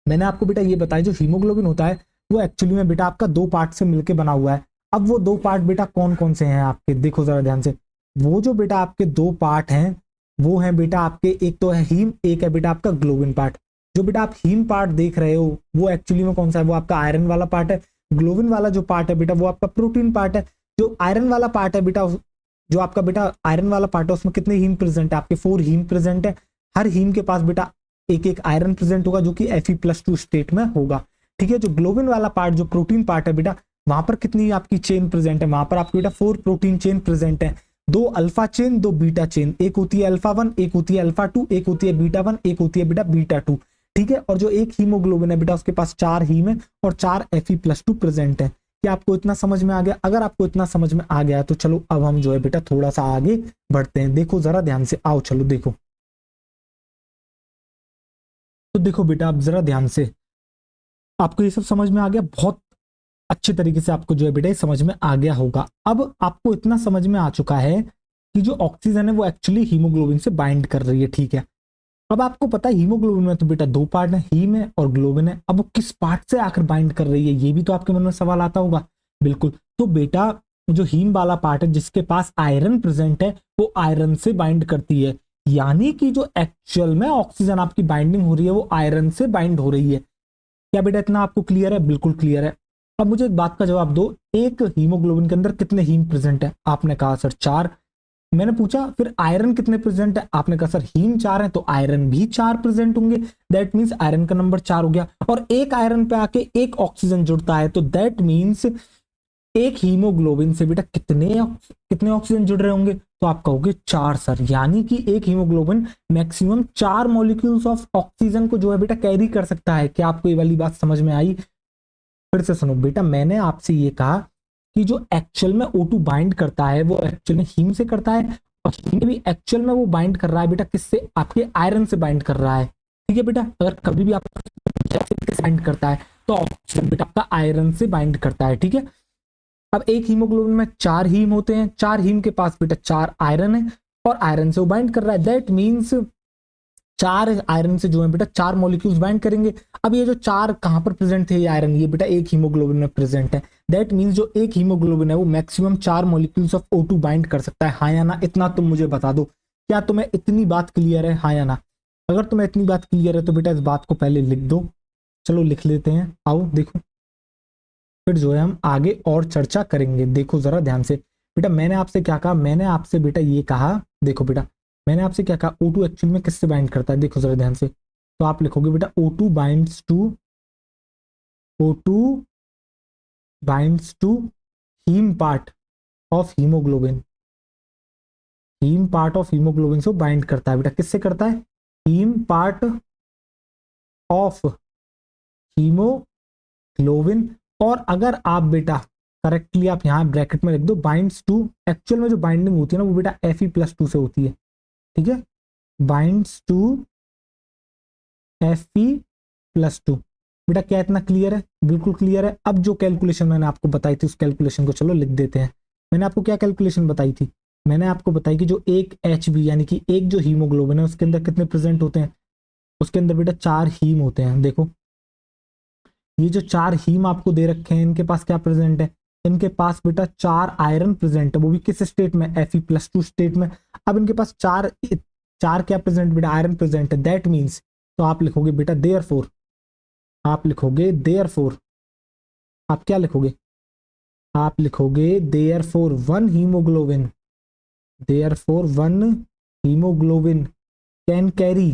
मैंने आपको बेटा ये बताया, जो हीमोग्लोबिन होता है वो एक्चुअली में बेटा आपका दो पार्ट से मिलकर बना हुआ है। अब वो दो पार्ट बेटा कौन कौन से हैं आपके? देखो जरा ध्यान से, वो जो बेटा आपके दो पार्ट हैं वो हैं बेटा आपके, एक तो है हीम, एक है बेटा आपका ग्लोबिन पार्ट। जो बेटा आप हीम पार्ट देख रहे हो वो एक्चुअली में कौन सा है? वो आपका आयरन वाला पार्ट है। ग्लोबिन वाला जो पार्ट है बेटा वो आपका प्रोटीन पार्ट है। जो आयरन वाला पार्ट है बेटा, जो आपका बेटा आयरन वाला पार्ट है, उसमें कितने हीम प्रेजेंट है? आपके फोर हीम प्रेजेंट है। हर हीम के पास बेटा एक एक आयरन प्रेजेंट होगा, जो कि Fe+2 स्टेट में होगा, ठीक है। जो ग्लोबिन वाला पार्ट, जो प्रोटीन पार्ट है बेटा, वहां पर कितनी आपकी चेन प्रेजेंट है? वहां पर आपकी बेटा फोर प्रोटीन चेन प्रेजेंट है, दो अल्फा चेन, दो बीटा चेन, एक होती है अल्फा वन, एक होती है अल्फा टू, एक होती है बीटा वन, एक होती है बेटा बीटा टू, ठीक है। और जो एक हीमोग्लोबिन है बेटा, उसके पास चार हीम है और चार Fe+2 प्रेजेंट है। क्या आपको इतना समझ में आ गया? अगर आपको इतना समझ में आ गया तो चलो अब हम जो है बेटा थोड़ा सा आगे बढ़ते हैं। देखो जरा ध्यान से, आओ चलो देखो। तो देखो बेटा अब जरा ध्यान से, आपको ये सब समझ में आ गया, बहुत अच्छे तरीके से आपको जो है बेटा समझ में आ गया होगा। अब आपको इतना समझ में आ चुका है कि जो ऑक्सीजन है वो एक्चुअली हीमोग्लोबिन से बाइंड कर रही है, ठीक है। अब आपको पता है हीमोग्लोबिन में तो बेटा दो पार्ट है, हीम है और ग्लोबिन है। अब वो किस पार्ट से आकर बाइंड कर रही है, ये भी तो आपके मन में सवाल आता होगा। बिल्कुल, तो बेटा जो हीम वाला पार्ट है जिसके पास आयरन प्रेजेंट है, वो आयरन से बाइंड करती है। यानी कि जो एक्चुअल में ऑक्सीजन आपकी बाइंडिंग हो रही है वो आयरन से बाइंड हो रही है। क्या बेटा इतना आपको क्लियर है? बिल्कुल क्लियर है। अब मुझे एक बात का जवाब दो, एक हीमोग्लोबिन के अंदर कितने हीम प्रेजेंट है? आपने कहा सर चार। मैंने पूछा फिर आयरन कितने प्रेजेंट है? आपने कहा सर हीम चार है, तो आयरन भी चार प्रेजेंट होंगे। दैट मींस आयरन का नंबर चार हो गया। और एक आयरन पे आके एक ऑक्सीजन जुड़ता है, तो दैट मींस एक हीमोग्लोबिन से बेटा कितने कितने ऑक्सीजन जुड़ रहे होंगे? तो आप कहोगे चार सर। यानी कि एक हीमोग्लोबिन मैक्सिमम चार मॉलिक्यूल्स ऑफ ऑक्सीजन को जो है बेटा कैरी कर सकता है। क्या आपको ये वाली बात समझ में आई? फिर से सुनो बेटा, मैंने आपसे ये कहा कि जो एक्चुअल में O2 बाइंड करता है वो एक्चुअल में हीम से करता है, और हीम भी एक्चुअल में वो बाइंड कर रहा है बेटा किससे? आपके आयरन से बाइंड कर रहा है, ठीक है बेटा। अगर कभी भी आप बाइंड करता है तो ऑक्सीजन बेटा आपका आयरन से बाइंड करता है, ठीक है। अब एक हीमोग्लोबिन में चार हीम होते हैं, चार हीम के पास बेटा चार आयरन है और आयरन से वो बाइंड कर रहा है। दैट मींस चार आयरन से जो है बेटा चार मॉलिक्यूल्स बाइंड करेंगे। अब ये जो चार कहाँ पर प्रेजेंट थे ये आयरन, ये बेटा एक हीमोग्लोबिन में प्रेजेंट है। दैट मीन्स जो एक हीमोग्लोबिन है वो मैक्सिमम चार मॉलिक्यूल्स ऑफ O2 बाइंड कर सकता है, हाँ या ना? इतना तुम मुझे बता दो, क्या तुम्हें इतनी बात क्लियर है, हाँ या ना? अगर तुम्हें इतनी बात क्लियर है तो बेटा इस बात को पहले लिख दो। चलो लिख लेते हैं, आओ देखो, फिर जो है हम आगे और चर्चा करेंगे। देखो जरा ध्यान से बेटा, मैंने आपसे क्या कहा, मैंने आपसे बेटा ये कहा, देखो बेटा मैंने आपसे क्या कहा, O2 एक्चुअल में किससे बाइंड करता है, देखो जरा ध्यान से। तो आप लिखोगे बेटा O2 binds to haem part of haemoglobin. Haem part of haemoglobin से बाइंड करता है बेटा, किससे करता है? Haem part of haemoglobin. और अगर आप बेटा करेक्टली आप यहाँ ब्रैकेट में लिख दो बाइंड्स टू, एक्चुअल में जो बाइंडिंग होती है ना वो बेटा Fe+2 से होती है, ठीक है? Binds to Fe+2। बेटा क्या इतना क्लियर है? बिल्कुल क्लियर है। अब जो कैलकुलेशन मैंने आपको बताई थी उस कैलकुलेशन को चलो लिख देते हैं। मैंने आपको क्या कैलकुलेशन बताई थी? मैंने आपको बताई कि जो एक Hb यानी कि एक जो हीमोग्लोबिन है उसके अंदर कितने प्रेजेंट होते हैं? उसके अंदर बेटा चार हीम होते हैं। देखो ये जो चार हीम आपको दे रखे हैं इनके पास क्या प्रेजेंट है? इनके पास बेटा चार आयरन प्रेजेंट है, वो भी किस स्टेट में? Fe+2 स्टेट में। अब इनके पास चार चार क्या प्रेजेंट बेटा? आयरन प्रेजेंट है। दैट मीन्स तो आप लिखोगे बेटा देयरफॉर, आप लिखोगे देयरफॉर, आप क्या लिखोगे? आप लिखोगे therefore one haemoglobin, therefore one haemoglobin can carry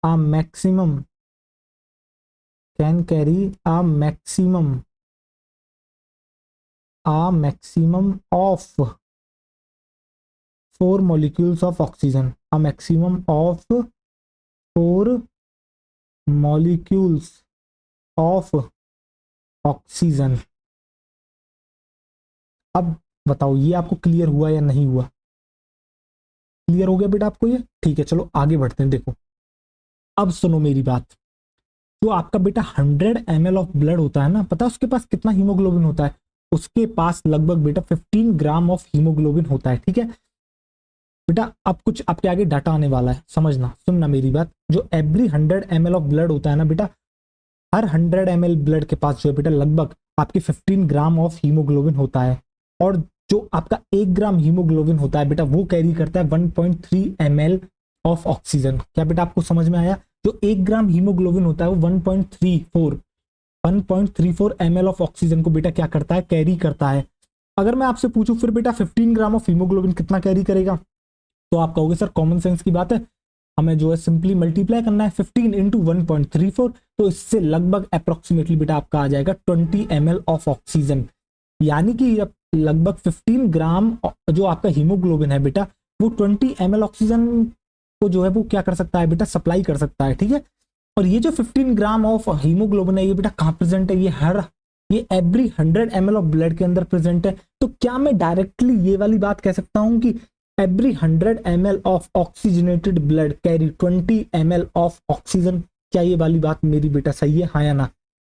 a maximum can carry a maximum of four molecules of oxygen, a maximum of four molecules of oxygen। अब बताओ ये आपको क्लियर हुआ या नहीं हुआ? क्लियर हो गया बेटा आपको ये? ठीक है चलो आगे बढ़ते हैं। देखो अब सुनो मेरी बात, जो आपका बेटा 100 ml ऑफ ब्लड होता है ना, पता है उसके पास कितना हीमोग्लोबिन होता है? उसके पास लगभग बेटा 15 ग्राम ऑफ हीमोग्लोबिन होता है, ठीक है बेटा? अब कुछ आपके आगे डाटा आने वाला है, समझना, सुनना मेरी बात। जो एवरी 100 ml ऑफ ब्लड होता है ना बेटा, हर 100 ml ब्लड के पास जो है बेटा लगभग आपके 15 ग्राम ऑफ हीमोग्लोबिन होता है। और जो आपका 1 ग्राम हीमोग्लोबिन होता है बेटा वो कैरी करता है 1.3 ml ऑफ ऑक्सीजन। क्या बेटा आपको समझ में आया? जो 1 ग्राम हीमोग्लोबिन होता है वो 1.34 ml ऑफ ऑक्सीजन को बेटा क्या करता है? कैरी करता है। अगर मैं आपसे पूछूं फिर बेटा 15 ग्राम ऑफ हीमोग्लोबिन कितना कैरी करेगा, तो आप कहोगे सर कॉमन सेंस की बात है, हमें जो है सिंपली मल्टीप्लाई करना है 15 इंटू 1.34, तो इससे लगभग अप्रोक्सीमेटली बेटा आपका आ जाएगा 20 ml ऑफ ऑक्सीजन। यानी कि लगभग 15 ग्राम जो आपका हीमोग्लोबिन है बेटा वो 20 ml ऑक्सीजन को जो है वो क्या कर सकता है बेटा? सप्लाई कर सकता है, ठीक है? और ये जो 15 ग्राम ऑफ हीमोग्लोबिन है ये बेटा कहाँ प्रेजेंट है? ये एवरी 100 ml ऑफ ब्लड के अंदर प्रेजेंट है। तो क्या मैं डायरेक्टली ये वाली बात कह सकता हूं कि every 100 ml of oxygenated blood carry 20 ml of oxygen? क्या ये वाली बात मेरी बेटा सही है, हाँ या ना?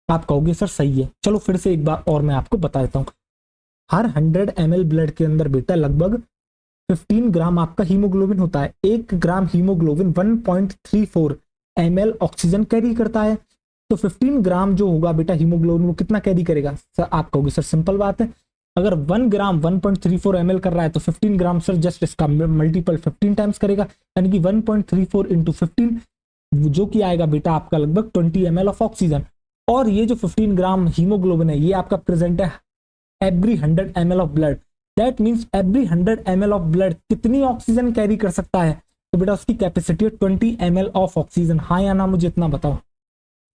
आप कहोगे सर सही है। चलो फिर से एक बार और मैं आपको बता देता हूँ। हर 100 ml ब्लड के अंदर बेटा लगभग 15 ग्राम आपका हीमोग्लोबिन होता है। 1 ग्राम हीमोग्लोबिन 1.34 ml ऑक्सीजन कैरी करता है। तो 15 ग्राम जो होगा बेटा हीमोग्लोबिन वो कितना कैरी करेगा? सर आप कहोगे सर सिंपल बात है, अगर 1 ग्राम 1.34 ml कर रहा है तो 15 ग्राम सर जस्ट इसका मल्टीपल 15 टाइम्स करेगा, यानी कि 1.34 इंटू 15 जो कि आएगा बेटा आपका लगभग 20 ml ऑफ ऑक्सीजन। और ये जो 15 ग्राम हीमोग्लोबिन है ये आपका प्रेजेंट है every 100 ml of blood. That means every 100 ml of blood कितनी ऑक्सीजन कैरी कर सकता है? तो बेटा उसकी कैपेसिटी है 20 ml ऑफ ऑक्सीजन, हाँ या ना? मुझे इतना बताओ,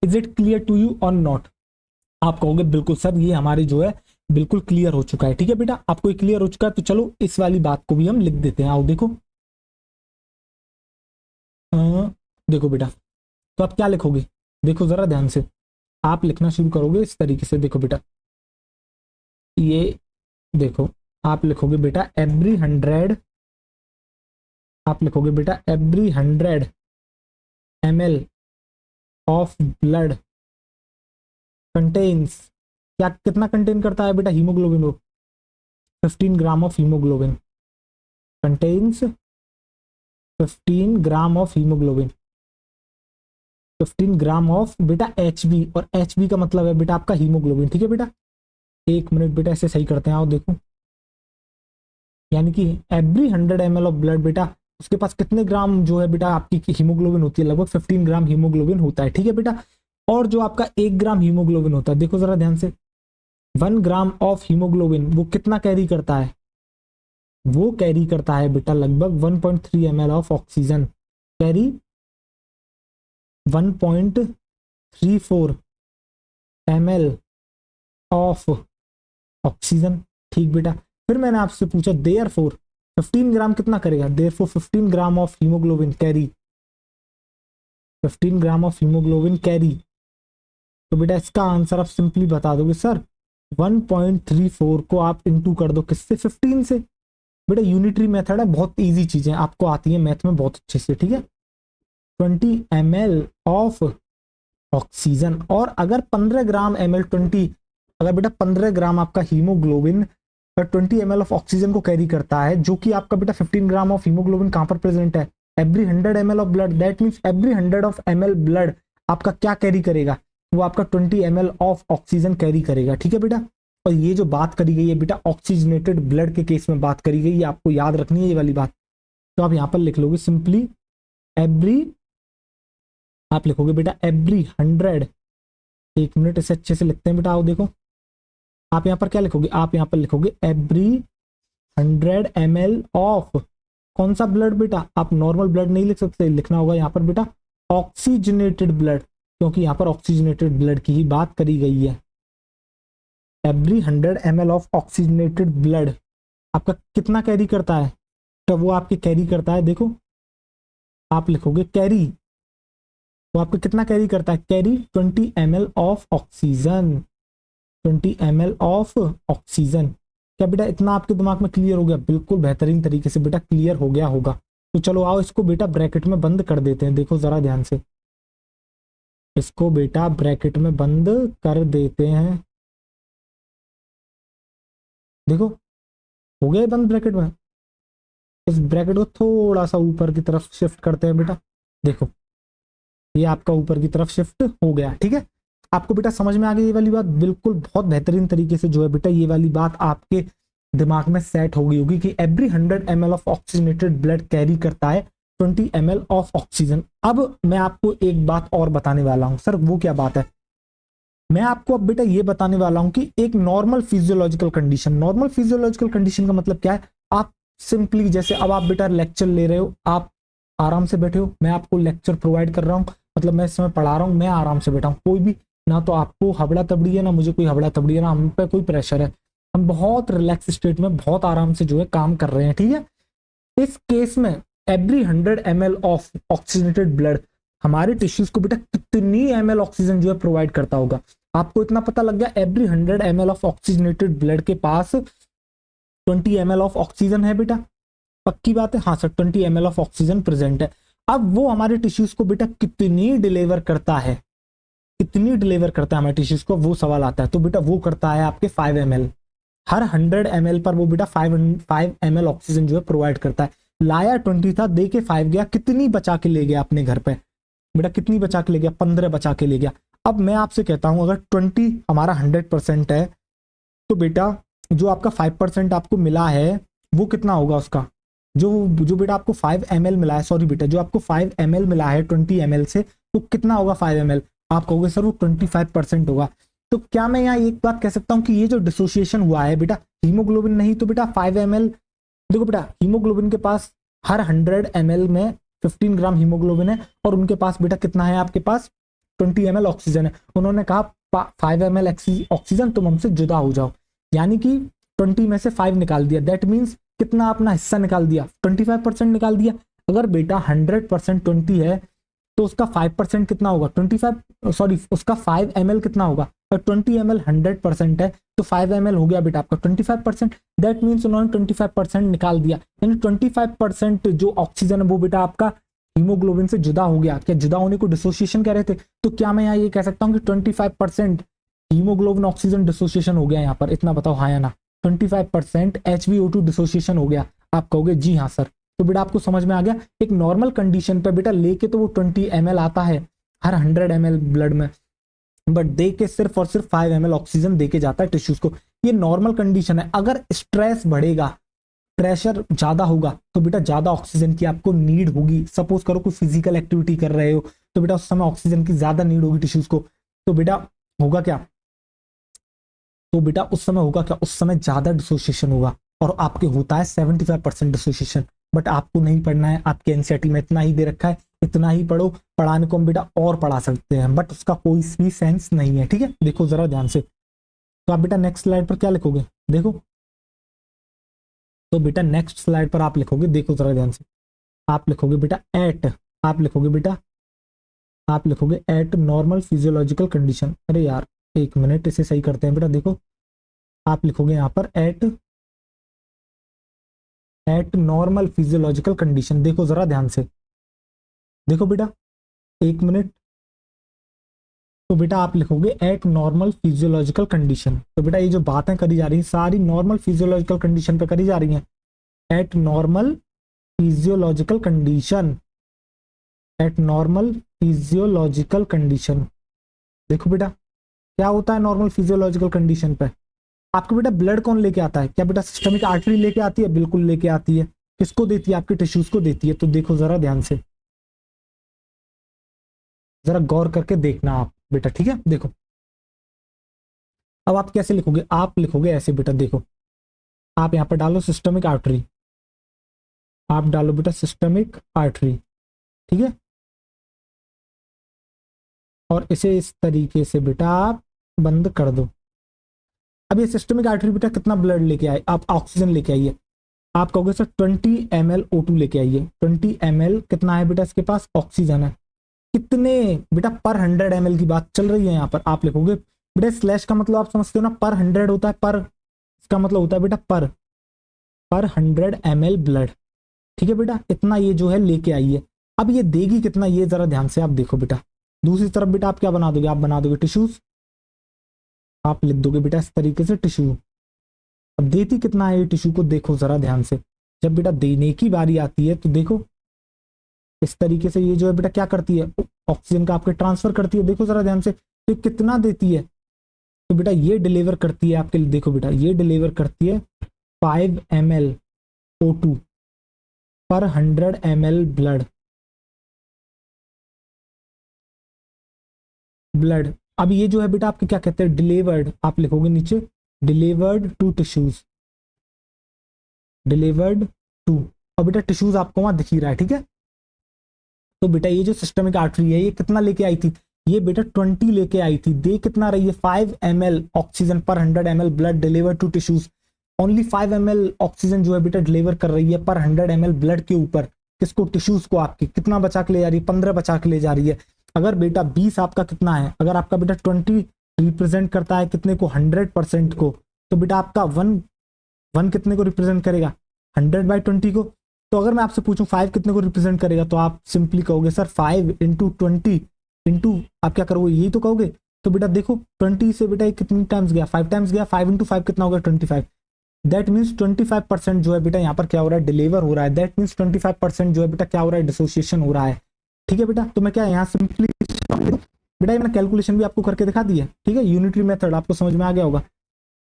is it clear to you और नॉट? आप कहोगे बिल्कुल सर ये हमारी जो है बिल्कुल क्लियर हो चुका है। ठीक है बेटा, आपको ये क्लियर हो चुका है तो चलो इस वाली बात को भी हम लिख देते हैं। आओ देखो, देखो बेटा, तो आप क्या लिखोगे? देखो जरा ध्यान से, आप लिखना शुरू करोगे इस तरीके से। देखो बेटा, ये देखो, आप लिखोगे बेटा एवरी 100, आप लिखोगे बेटा every 100 ml of blood contains, क्या कितना कंटेन करता है बेटा? Haemoglobin, 15 gram of haemoglobin. Contains 15 gram of haemoglobin, 15 gram of बेटा HB, और HB का मतलब है बेटा आपका हीमोग्लोबिन। ठीक है बेटा, एक मिनट बेटा ऐसे सही करते हैं, आओ देखो, यानी कि एवरी 100 ml ऑफ ब्लड बेटा उसके पास कितने ग्राम जो है बेटा आपकी हीमोग्लोबिन होती है, लगभग 15 ग्राम हीमोग्लोबिन होता है। ठीक है बेटा, और जो आपका 1 ग्राम हीमोग्लोबिन होता है, देखो जरा ध्यान से, 1 ग्राम ऑफ हीमोग्लोबिन वो कितना कैरी करता है, वो कैरी करता है बेटा लगभग 1.3 ml of oxygen, carry 1.34 ml of oxygen. ठीक बेटा, फिर मैंने आपसे पूछा देयरफॉर 15 ग्राम कितना करेगा, therefore 15 gram of haemoglobin carry, 15 gram of haemoglobin carry, तो बेटा इसका आंसर आप सिंपली बता दोगे सर 1.34 को आप इंटू कर दो किससे, 15 से। बेटा यूनिटरी मेथड है, बहुत इजी चीजें आपको आती है मैथ में बहुत अच्छे से। ठीक है, 20 ml ऑफ ऑक्सीजन, और अगर 15 ग्राम ml 20, अगर बेटा 15 ग्राम आपका हीमोग्लोबिन और 20 ml ऑफ ऑक्सीजन को कैरी करता है, जो कि आपका बेटा 15 ग्राम ऑफ हीमोग्लोबिन कहां पर प्रेजेंट है, every 100 ml of blood, that means every 100 of ml blood आपका क्या कैरी करेगा, वो आपका 20 ml ऑफ ऑक्सीजन कैरी करेगा। ठीक है बेटा, और ये जो बात करी गई है बेटा ऑक्सीजनेटेड ब्लड के केस में बात करी गई है, आपको याद रखनी है ये वाली बात। तो आप यहां पर लिख लोगे सिंपली एवरी, आप लिखोगे बेटा एवरी 100, एक मिनट इसे अच्छे से लिखते हैं बेटा, आओ देखो, आप यहां पर क्या लिखोगे, आप यहां पर लिखोगे एवरी 100 ml ऑफ कौन सा ब्लड बेटा, आप नॉर्मल ब्लड नहीं लिख सकते, लिखना होगा यहां पर बेटा ऑक्सीजनेटेड ब्लड, क्योंकि यहां पर ऑक्सीजनेटेड ब्लड की ही बात करी गई है। Every 100 ml of oxygenated blood आपका कितना कैरी करता है, तो वो आपके कैरी करता है, देखो आप लिखोगे कैरी, वो आपको कितना कैरी करता है, carry 20 ml of oxygen, 20 ml of oxygen. क्या बेटा इतना आपके दिमाग में क्लियर हो गया, बिल्कुल बेहतरीन तरीके से बेटा क्लियर हो गया होगा। तो चलो आओ इसको बेटा ब्रैकेट में बंद कर देते हैं, देखो जरा ध्यान से, इसको बेटा ब्रैकेट में बंद कर देते हैं, देखो हो गया बंद ब्रैकेट में। इस ब्रैकेट को थोड़ा सा ऊपर की तरफ शिफ्ट करते हैं बेटा, देखो ये आपका ऊपर की तरफ शिफ्ट हो गया। ठीक है, आपको बेटा समझ में आ गई ये वाली बात, बिल्कुल बहुत बेहतरीन तरीके से जो है बेटा ये वाली बात आपके दिमाग में सेट हो गई होगी कि every 100 ml of oxygenated blood carry करता है 20 ml ऑफ ऑक्सीजन। अब मैं आपको एक बात और बताने वाला हूं सर, वो क्या बात है, मैं आपको अब बेटा ये बताने वाला हूं कि एक normal physiological condition, normal physiological condition का मतलब क्या है, आप सिंपली जैसे अब आप बेटा लेक्चर ले रहे हो, आप आराम से बैठे हो, मैं आपको लेक्चर प्रोवाइड कर रहा हूं, मतलब मैं इस समय पढ़ा रहा हूं, मैं आराम से बैठा हूं, कोई भी ना तो आपको हबड़ा तबड़ी है ना मुझे कोई हबड़ा तबड़ी है, ना हम पे कोई प्रेशर है, हम बहुत रिलैक्स स्टेट में बहुत आराम से जो है काम कर रहे हैं। ठीक है, इस केस में every 100 ml of oxygenated blood हमारे टिश्यूज को बेटा कितनी ml ऑक्सीजन जो है प्रोवाइड करता होगा, आपको इतना पता लग गया, every 100 ml of oxygenated blood के पास 20 ml ऑफ ऑक्सीजन है बेटा, पक्की बात है, हाँ sir 20 ml of oxygen present है। अब वो हमारे टिश्यूज को बेटा कितनी डिलीवर करता है, कितनी डिलीवर करता है हमारे टिश्यूज को, वो सवाल आता है। तो बेटा वो करता है आपके 5 ml, हर 100 ml पर वो बेटा 5 ml ऑक्सीजन जो है प्रोवाइड करता है। लाया 20 था, दे के 5 गया, कितनी बचा के ले गया अपने घर पे बेटा, कितनी बचा के ले गया, 15 बचा के ले गया। अब मैं आपसे कहता हूं अगर 20 हमारा 100% है तो बेटा जो आपका 5% आपको मिला है वो कितना होगा उसका, जो बेटा आपको 5 ml मिला है, सॉरी बेटा जो आपको 5 ml मिला है 20 ml से, तो कितना होगा 5 ml, आप कहोगे सर वो 25% होगा। तो क्या मैं यहाँ एक बात कह सकता हूँ कि ये जो डिसोसिएशन हुआ है बेटा हीमोग्लोबिन नहीं तो बेटा 5 ml, देखो बेटा हीमोग्लोबिन के पास हर 100 ml में 15 ग्राम हीमोग्लोबिन है, और उनके पास बेटा कितना है, आपके पास 20 ml ऑक्सीजन है। उन्होंने कहा 5 ml ऑक्सीजन तुम हमसे जुदा हो जाओ, यानी कि 20 में से 5 निकाल दिया, दैट मीन्स कितना अपना हिस्सा निकाल दिया, 25% निकाल दिया। अगर बेटा 100% 20 है तो उसका 5% कितना होगा 25, सॉरी उसका 5 ml कितना होगा, और 20 ml 100% है तो 5 ml हो गया बेटा आपका 25%, दैट मीन्स उन्होंने 25% निकाल दिया, यानी 25% जो ऑक्सीजन है वो बेटा आपका हीमोग्लोबिन से जुदा हो गया। क्या जुदा होने को डिसोसिएशन कह रहे थे, तो क्या मैं यहाँ ये कह सकता हूँ कि 25% हीमोग्लोबिन ऑक्सीजन डिसोसिएशन हो गया यहाँ पर, इतना बताओ हाँ या ना, 25% HbO2 डिसोसिएशन हो गया। आप कहोगे जी हाँ सर। तो बेटा आपको समझ में आ गया, एक नॉर्मल कंडीशन पे बेटा लेके तो वो 20 ml आता है हर 100 ml ब्लड में, बट दे के सिर्फ और सिर्फ 5 ml ऑक्सीजन दे के जाता है टिश्यूज को। ये नॉर्मल कंडीशन है। अगर स्ट्रेस बढ़ेगा, प्रेशर ज्यादा होगा, तो बेटा ज्यादा ऑक्सीजन की आपको नीड होगी। सपोज करो कोई फिजिकल एक्टिविटी कर रहे हो, तो बेटा उस समय ऑक्सीजन की ज्यादा नीड होगी टिश्यूज को। तो बेटा होगा क्या, तो बेटा उस समय होगा क्या, उस समय ज्यादा डिसोसिएशन होगा। और आपके होता है 75% डिसोसिएशन। बट आपको नहीं पढ़ना है, आपके एनसीईआरटी में इतना ही दे रखा है, इतना ही पढ़ो। पढ़ाने को हम बेटा और पढ़ा सकते हैं, बट उसका कोई भी सेंस नहीं है। ठीक है, देखो जरा ध्यान से। तो आप बेटा नेक्स्ट स्लाइड पर क्या लिखोगे, देखो। तो बेटा नेक्स्ट स्लाइड पर आप लिखोगे, देखो जरा ध्यान से। आप लिखोगे बेटा एट, आप लिखोगे बेटा, आप लिखोगे एट नॉर्मल फिजियोलॉजिकल कंडीशन। अरे यार एक मिनट, इसे सही करते हैं बेटा। देखो आप लिखोगे यहाँ पर एट नॉर्मल फिजियोलॉजिकल कंडीशन। देखो जरा ध्यान से, देखो बेटा, एक मिनट। तो बेटा आप लिखोगे एट नॉर्मल फिजियोलॉजिकल कंडीशन। तो बेटा ये जो बातें करी जा रही हैं सारी नॉर्मल फिजियोलॉजिकल कंडीशन पे करी जा रही हैं। Eight normal physiological condition, eight normal physiological condition. देखो बेटा क्या होता है नॉर्मल फिजियोलॉजिकल कंडीशन पे। आपको बेटा ब्लड कौन लेके आता है, क्या बेटा सिस्टमिक आर्टरी लेके आती है, बिल्कुल लेके आती है। किसको देती है, आपके टिश्यूज को देती है। तो देखो जरा ध्यान से, जरा गौर करके देखना आप बेटा, ठीक है। देखो अब आप कैसे लिखोगे, आप लिखोगे ऐसे बेटा। देखो आप यहां पर डालो सिस्टमिक आर्टरी, आप डालो बेटा सिस्टमिक आर्टरी, ठीक है। और इसे इस तरीके से बेटा आप बंद कर दो। अब ये सिस्टमिक आर्टरी बेटा कितना ब्लड लेके आए, आप ऑक्सीजन लेके आइए। आप कहोगे सर 20 ml O2 लेके आइए। 20 ml कितना है बेटा, इसके पास ऑक्सीजन है। कितने बेटा, पर 100 ml की बात चल रही है यहाँ पर। आप लिखोगे बेटा, स्लैश का मतलब आप समझते हो ना, पर 100 होता है, पर इसका मतलब होता है बेटा पर 100 ml ब्लड। ठीक है बेटा, इतना ये जो है लेके आइए। अब ये देगी कितना, ये जरा ध्यान से आप देखो बेटा। दूसरी तरफ बेटा आप क्या बना दोगे, आप बना दोगे टिश्यूज। आप लिख दोगे बेटा इस तरीके से टिश्यू। अब देती कितना है ये टिश्यू को, देखो जरा ध्यान से। जब बेटा देने की बारी आती है तो देखो इस तरीके से ये जो है बेटा क्या करती है, ऑक्सीजन का आपके ट्रांसफर करती है। देखो जरा ध्यान से, तो कितना देती है। तो बेटा ये डिलीवर करती है आपके लिए, देखो बेटा ये डिलीवर करती है 5 ml O2 पर 100 ml ब्लड। अब ये जो है बेटा आपके क्या कहते हैं, डिलीवर्ड। आप लिखोगे नीचे delivered to tissues, delivered to. और बेटा टिश्यूज आपको वहां दिख ही रहा है, ठीक है। तो बेटा ये जो सिस्टमिक आर्टरी है ये कितना लेके आई थी, ये बेटा 20 लेके आई थी। दे कितना रही है, 5 ml ऑक्सीजन पर 100 ml blood deliver to tissues. Only 5 ml oxygen जो है बेटा डिलीवर कर रही है पर 100 ml ब्लड के ऊपर। किसको, टिश्यूज को। आपके कितना बचा के ले जा रही है, 15 बचा के ले जा रही है। अगर बेटा 20 आपका कितना है, अगर आपका बेटा 20 रिप्रेजेंट करता है कितने को, 100% को, तो बेटा आपका वन कितने को रिप्रेजेंट करेगा, 100/20 को। तो अगर मैं आपसे पूछूं 5 कितने को रिप्रेजेंट करेगा, तो आप सिंपली कहोगे सर 5 × 20 इंटू, आप क्या करोगे, यही तो कहोगे। तो बेटा देखो 20 से बेटा कितनी टाइम्स गया, 5 टाइम्स गया। 5 × 5 कितना होगा, 25। दैट मीन्स 25% जो है बेटा यहाँ पर क्या हो रहा है, डिलीवर हो रहा है। दैट मीन्स 25% जो है बेटा क्या हो रहा है, डिसोसिएशन हो रहा है। ठीक है बेटा, तो मैं क्या यहाँ सिंपली बेटा मैंने कैलकुलेशन भी आपको करके दिखा दी है, ठीक है। यूनिटरी मेथड आपको समझ में आ गया होगा।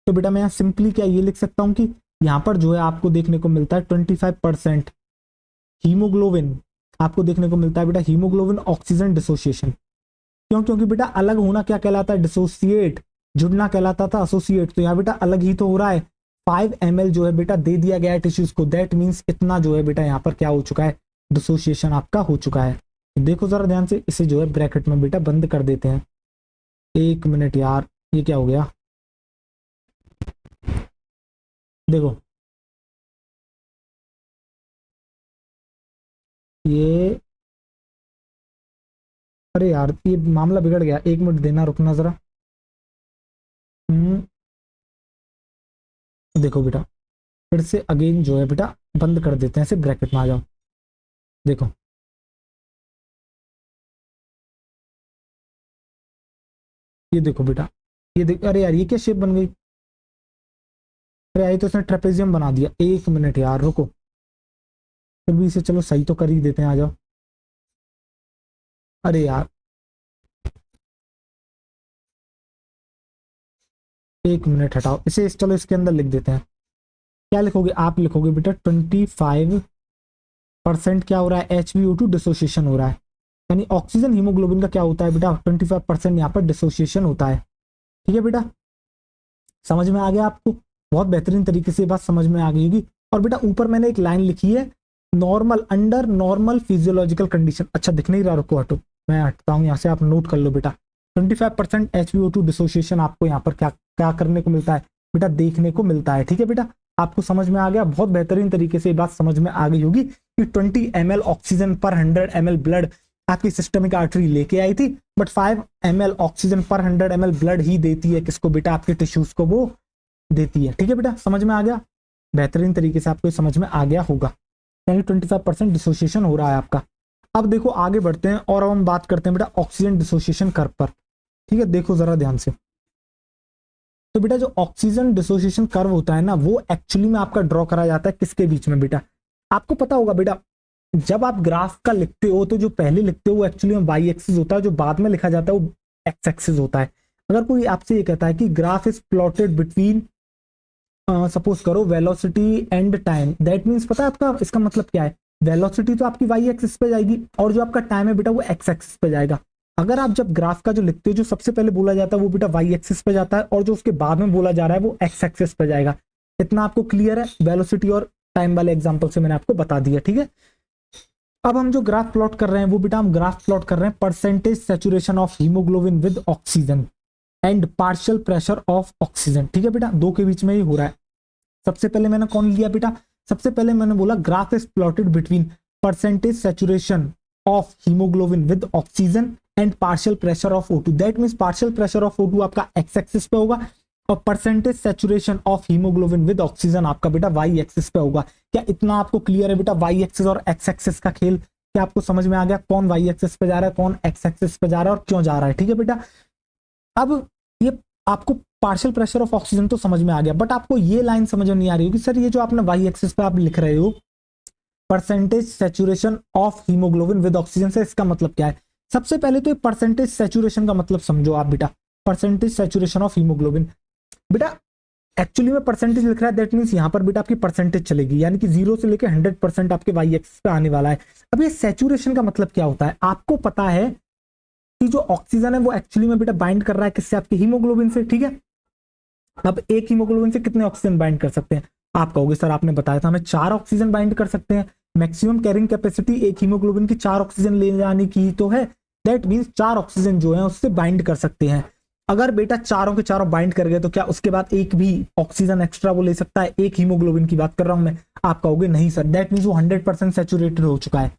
तो बेटा मैं यहाँ सिंपली क्या ये लिख सकता हूँ कि यहाँ पर जो है आपको देखने को मिलता है 25% हीमोग्लोबिन, आपको देखने को मिलता है बेटा हीमोग्लोबिन ऑक्सीजन डिसोसिएशन। क्यों, क्योंकि बेटा अलग होना क्या कहलाता है, डिसोसिएट। जुड़ना कहलाता था एसोसिएट। तो यहाँ बेटा अलग ही तो हो रहा है। 5 ml जो है बेटा दे दिया गया है टिश्यूज को। दैट मीन्स इतना जो है बेटा यहाँ पर क्या हो चुका है, डिसोसिएशन आपका हो चुका है। तो देखो जरा ध्यान से, इसे जो है ब्रैकेट में बेटा बंद कर देते हैं। एक मिनट यार, ये क्या हो गया, देखो ये, अरे यार ये मामला बिगड़ गया। एक मिनट देना, रुकना जरा। देखो बेटा फिर से अगेन जो है बेटा बंद कर देते हैं, ऐसे ब्रैकेट में आ जाओ। देखो ये देखो बेटा, ये देख, अरे यार ये क्या शेप बन गई, अरे यार ये तो इसने ट्रेपेजियम बना दिया। एक मिनट यार रुको, फिर भी इसे चलो सही तो कर ही देते हैं, आ जाओ। अरे यार, एक मिनट हटाओ इसे, चलो इसके अंदर लिख देते हैं। क्या लिखोगे आप? लिखोगे बेटा 25% क्या हो रहा है, HbO2 डिसोसिएशन हो रहा है। यानी ऑक्सीजन हीमोग्लोबिन का क्या होता है बेटा, 25% यहाँ पर डिसोसिएशन होता है। ठीक है बेटा, समझ में आ गया आपको? बहुत बेहतरीन तरीके से बात समझ में आ गई होगी। और बेटा ऊपर मैंने एक लाइन लिखी है, normal, under normal physiological condition. अच्छा दिख नहीं रहा, रुको हटो, मैं हटता हूँ यहाँ से, आप नोट कर लो बेटा। 25% HbO2 डिसोसिएशन आपको यहाँ पर क्या क्या करने को मिलता है बेटा, देखने को मिलता है। ठीक है बेटा, आपको समझ में आ गया? बहुत बेहतरीन तरीके से बात समझ में आ गई होगी कि 20 ml ऑक्सीजन पर 100 ml ब्लड आपकी सिस्टमिक आर्टरी लेके आई थी, बट 5 ml ऑक्सीजन पर 100 ml ब्लड ही देती है किसको बेटा, आपके टिश्यूज को वो देती है। ठीक है बेटा, समझ में आ गया? बेहतरीन तरीके से आपको समझ में आ गया होगा, यानी 25% डिसोसिएशन हो रहा है आपका। अब देखो आगे बढ़ते हैं और अब हम बात करते हैं बेटा ऑक्सीजन डिसोसिएशन कर्व पर। ठीक है, देखो जरा ध्यान से। तो बेटा जो ऑक्सीजन डिसोसिएशन कर्व होता है ना, वो एक्चुअली में आपका ड्रॉ करा जाता है किसके बीच में बेटा? आपको पता होगा बेटा, जब आप ग्राफ का लिखते हो तो जो पहले लिखते हो वो एक्चुअली में वाई एक्सिस होता है, जो बाद में लिखा जाता है वो एक्स एक्सिस होता है। अगर कोई आपसे ये कहता है कि graph is plotted between, suppose करो velocity and time, that means पता है आपका इसका मतलब क्या है? वेलोसिटी तो आपकी वाई एक्सिस पे जाएगी और जो आपका टाइम है बेटा वो एक्स एक्सिस पे जाएगा। अगर आप जब ग्राफ का जो लिखते हो, जो सबसे पहले बोला जाता है वो बेटा वाई एक्सिस पे जाता है, और जो उसके बाद में बोला जा रहा है वो एक्स एक्सिस पे जाएगा। इतना आपको क्लियर है? वेलोसिटी और टाइम वाले एग्जाम्पल से मैंने आपको बता दिया। ठीक है, अब हम जो ग्राफ प्लॉट कर रहे हैं वो बेटा हम ग्राफ प्लॉट कर रहे हैं percentage saturation of haemoglobin with oxygen and partial pressure of oxygen. ठीक है बेटा, दो के बीच में ही हो रहा है। सबसे पहले मैंने कौन लिया बेटा? सबसे पहले मैंने बोला graph is plotted between percentage saturation of haemoglobin with oxygen and partial pressure of O2। That means partial pressure of O2 आपका एक्स एक्सिस पे होगा और percentage saturation of haemoglobin with oxygen आपका बेटा वाई एक्सिस पे होगा। क्या इतना आपको क्लियर है बेटा? वाई एक्सिस और एक्स एक्सिस का खेल क्या आपको समझ में आ गया? कौन वाई एक्सिस पे जा रहा है, कौन एक्स एक्सिस पे जा रहा है और क्यों जा रहा है? ठीक है बेटा, अब ये आपको पार्शियल प्रेशर ऑफ ऑक्सीजन तो समझ में आ गया, बट आपको ये लाइन समझ में नहीं आ रही होगी, सर ये जो आपने वाई एक्सिस पे आप लिख रहे हो percentage saturation of haemoglobin with oxygen से इसका मतलब क्या है? सबसे पहले तो परसेंटेज सैचुरेशन का मतलब समझो आप बेटा। परसेंटेज सैचुरेशन ऑफ हीमोग्लोबिन बेटा एक्चुअली में परसेंटेज लिख रहा है, दैट मींस यहां पर बेटा आपकी परसेंटेज चलेगी, यानी कि 0 से लेकर 100% आपके वाई एक्सिस पे आने वाला है। अब ये सैचुरेशन का मतलब क्या होता है? आपको पता है कि जो ऑक्सीजन है वो एक्चुअली में बेटा बाइंड कर रहा है किससे? आपके हीमोग्लोबिन से। ठीक है, अब एक हीमोग्लोबिन से कितने ऑक्सीजन बाइंड कर सकते हैं? आप कहोगे सर आपने बताया था हमें 4 ऑक्सीजन बाइंड कर सकते हैं। मैक्सिमम कैरिंग कैपेसिटी एक हीमोग्लोबिन की 4 ऑक्सीजन ले जाने की तो है, दैट मींस 4 ऑक्सीजन जो है उससे बाइंड कर सकते हैं। अगर बेटा चारों के चारों बाइंड कर गए तो क्या उसके बाद एक भी ऑक्सीजन एक्स्ट्रा वो ले सकता है? एक हीमोग्लोबिन की बात कर रहा हूं मैं। आप कहोगे नहीं सर, दैट मींस वो 100% सैचुरेटेड हो चुका है।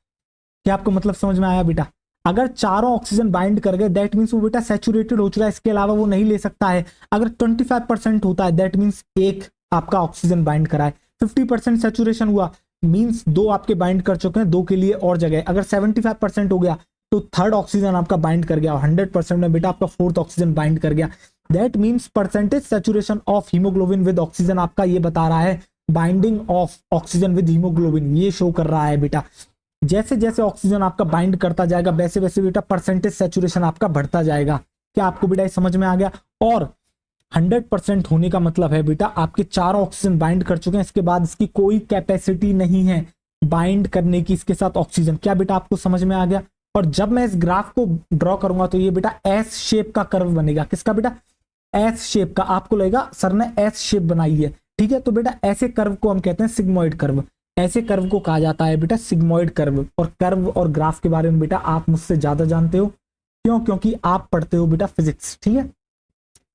क्या आपको मतलब समझ में आया बेटा? अगर चारों ऑक्सीजन बाइंड कर गए दैट मींस वो बेटा सैचुरेटेड हो चुका है, इसके अलावा वो नहीं ले सकता है। अगर 25% होता है दैट मींस एक आपका ऑक्सीजन बाइंड करा है। 50% सैचुरेशन हुआ मींस 2 आपके बाइंड कर चुके हैं, 2 के लिए और जगह। अगर 75% हो गया तो थर्ड ऑक्सीजन आपका बाइंड कर गया, 100% में बेटा आपका फोर्थ ऑक्सीजन बाइंड कर गया। That means percentage saturation of haemoglobin with oxygen आपका ये बता रहा है binding of oxygen with haemoglobin, ये शो कर रहा है बेटा। जैसे जैसे ऑक्सीजन आपका बाइंड करता जाएगा वैसे वैसे बेटा परसेंटेज सैचुरेशन आपका बढ़ता जाएगा। क्या आपको बेटा समझ में आ गया? और 100% होने का मतलब है बेटा आपके 4 ऑक्सीजन बाइंड कर चुके हैं, इसके बाद इसकी कोई कैपेसिटी नहीं है बाइंड करने की इसके साथ ऑक्सीजन। क्या बेटा आपको समझ में आ गया? और जब मैं इस ग्राफ को ड्रॉ करूंगा तो ये बेटा एस शेप का कर्व बनेगा। किसका बेटा? एस शेप का। आपको लगेगा सर ने एस शेप बनाई है, ठीक है, तो बेटा ऐसे कर्व को हम कहते हैं सिग्मोइड कर्व। ऐसे कर्व को कहा जाता है बेटा सिग्मोइड कर्व। और कर्व और ग्राफ के बारे में बेटा आप मुझसे ज्यादा जानते हो, क्यों? क्योंकि आप पढ़ते हो बेटा फिजिक्स, ठीक है,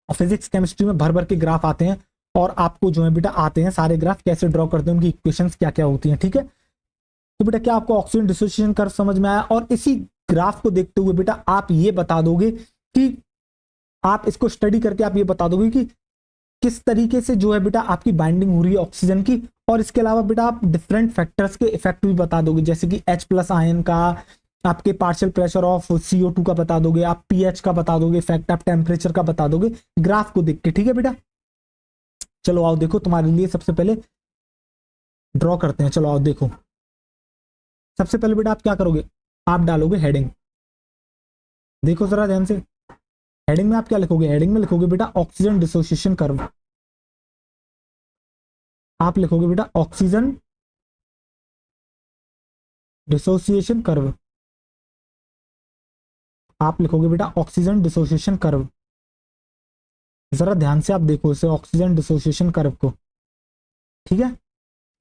और फिजिक्स केमिस्ट्री में भर भर के ग्राफ आते हैं और आपको जो है बेटा आते हैं सारे ग्राफ कैसे ड्रॉ करते हैं, उनकी इक्वेशंस क्या क्या होती हैं। ठीक है, तो बेटा क्या आपको ऑक्सीजन डिसोसिएशन कर्व समझ में आया? और इसी ग्राफ को देखते हुए बेटा आप ये बता दोगे कि आप इसको स्टडी करके आप ये बता दोगे कि किस तरीके से जो है बेटा आपकी बाइंडिंग हो रही है ऑक्सीजन की। और इसके अलावा बेटा आप डिफरेंट फैक्टर्स के इफेक्ट भी बता दोगे, जैसे कि H+ आयन का, आपके पार्शियल प्रेशर ऑफ CO2 का बता दोगे, आप pH का बता दोगे इफेक्ट, आप टेम्परेचर का बता दोगे ग्राफ को देख के। ठीक है बेटा, चलो आओ देखो तुम्हारे लिए सबसे पहले ड्रॉ करते हैं। चलो आओ देखो, सबसे पहले बेटा आप क्या करोगे, आप डालोगे हेडिंग। देखो जरा ध्यान से, हेडिंग में आप क्या लिखोगे, हेडिंग में लिखोगे बेटा ऑक्सीजन डिसोसिएशन कर्व। आप लिखोगे बेटा ऑक्सीजन डिसोसिएशन कर्व। आप लिखोगे बेटा ऑक्सीजन डिसोसिएशन कर्व। जरा ध्यान से आप देखो इसे, ऑक्सीजन डिसोसिएशन कर्व को, ठीक है।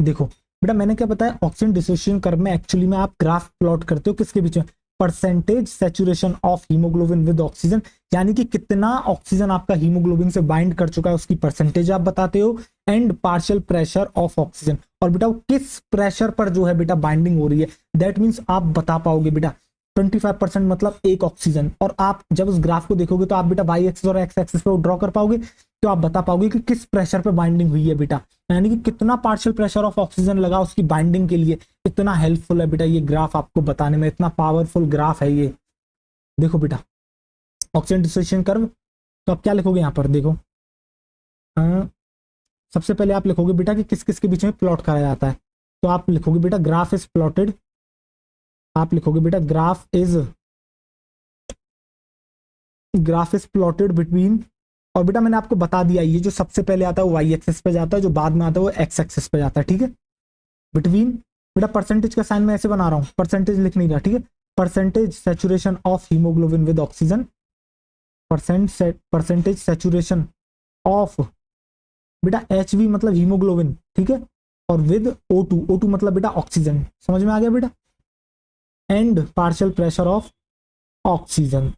देखो बेटा मैंने क्या बताया, ऑक्सीजन डिसोसिएशन कर्व में एक्चुअली में आप ग्राफ प्लॉट करते हो किसके बीच में, percentage saturation of haemoglobin with oxygen, यानी कि कितना ऑक्सीजन आपका हीमोग्लोबिन से बाइंड कर चुका है उसकी परसेंटेज आप बताते हो, and partial pressure of oxygen, और बेटा वो किस प्रेशर पर जो है बेटा बाइंडिंग हो रही है, दैट मींस आप बता पाओगे बेटा 25% मतलब एक ऑक्सीजन, और आप जब उस ग्राफ को देखोगे तो आप बेटा वाई एक्सिस और एक्स एक्सिस पे ड्रॉ कर पाओगे, तो आप बता पाओगे कि किस प्रेशर पे बाइंडिंग हुई है बेटा, यानी कि कितना पार्शियल प्रेशर ऑफ ऑक्सीजन लगा उसकी बाइंडिंग के लिए। इतना हेल्पफुल है बेटा ये ग्राफ आपको बताने में, इतना पावरफुल ग्राफ है ये। देखो बेटा ऑक्सीजन डिसोसिएशन कर्व, तो आप क्या लिखोगे यहाँ पर, देखो सबसे पहले आप लिखोगे बेटा कि किस किस के बीच में प्लॉट कराया जाता है, तो आप लिखोगे बेटा ग्राफ इज प्लॉटेड, आप लिखोगे बेटा ग्राफ इज प्लॉटेड बिटवीन, और बेटा मैंने आपको बता दिया ये जो सबसे पहले आता है वो वाई एक्सिस पे जाता है, जो बाद में आता है वो एक्स एक्सिस पे जाता है, ठीक है। बिटवीन बेटा परसेंटेज का साइन मैं ऐसे बना रहा हूं, परसेंटेज लिख नहीं रहा, ठीक है, percentage saturation of haemoglobin with oxygen, percentage saturation of बेटा HV मतलब हीमोग्लोबिन, ठीक है, और विद O2 मतलब बेटा ऑक्सीजन, समझ में आ गया बेटा, and partial pressure of oxygen,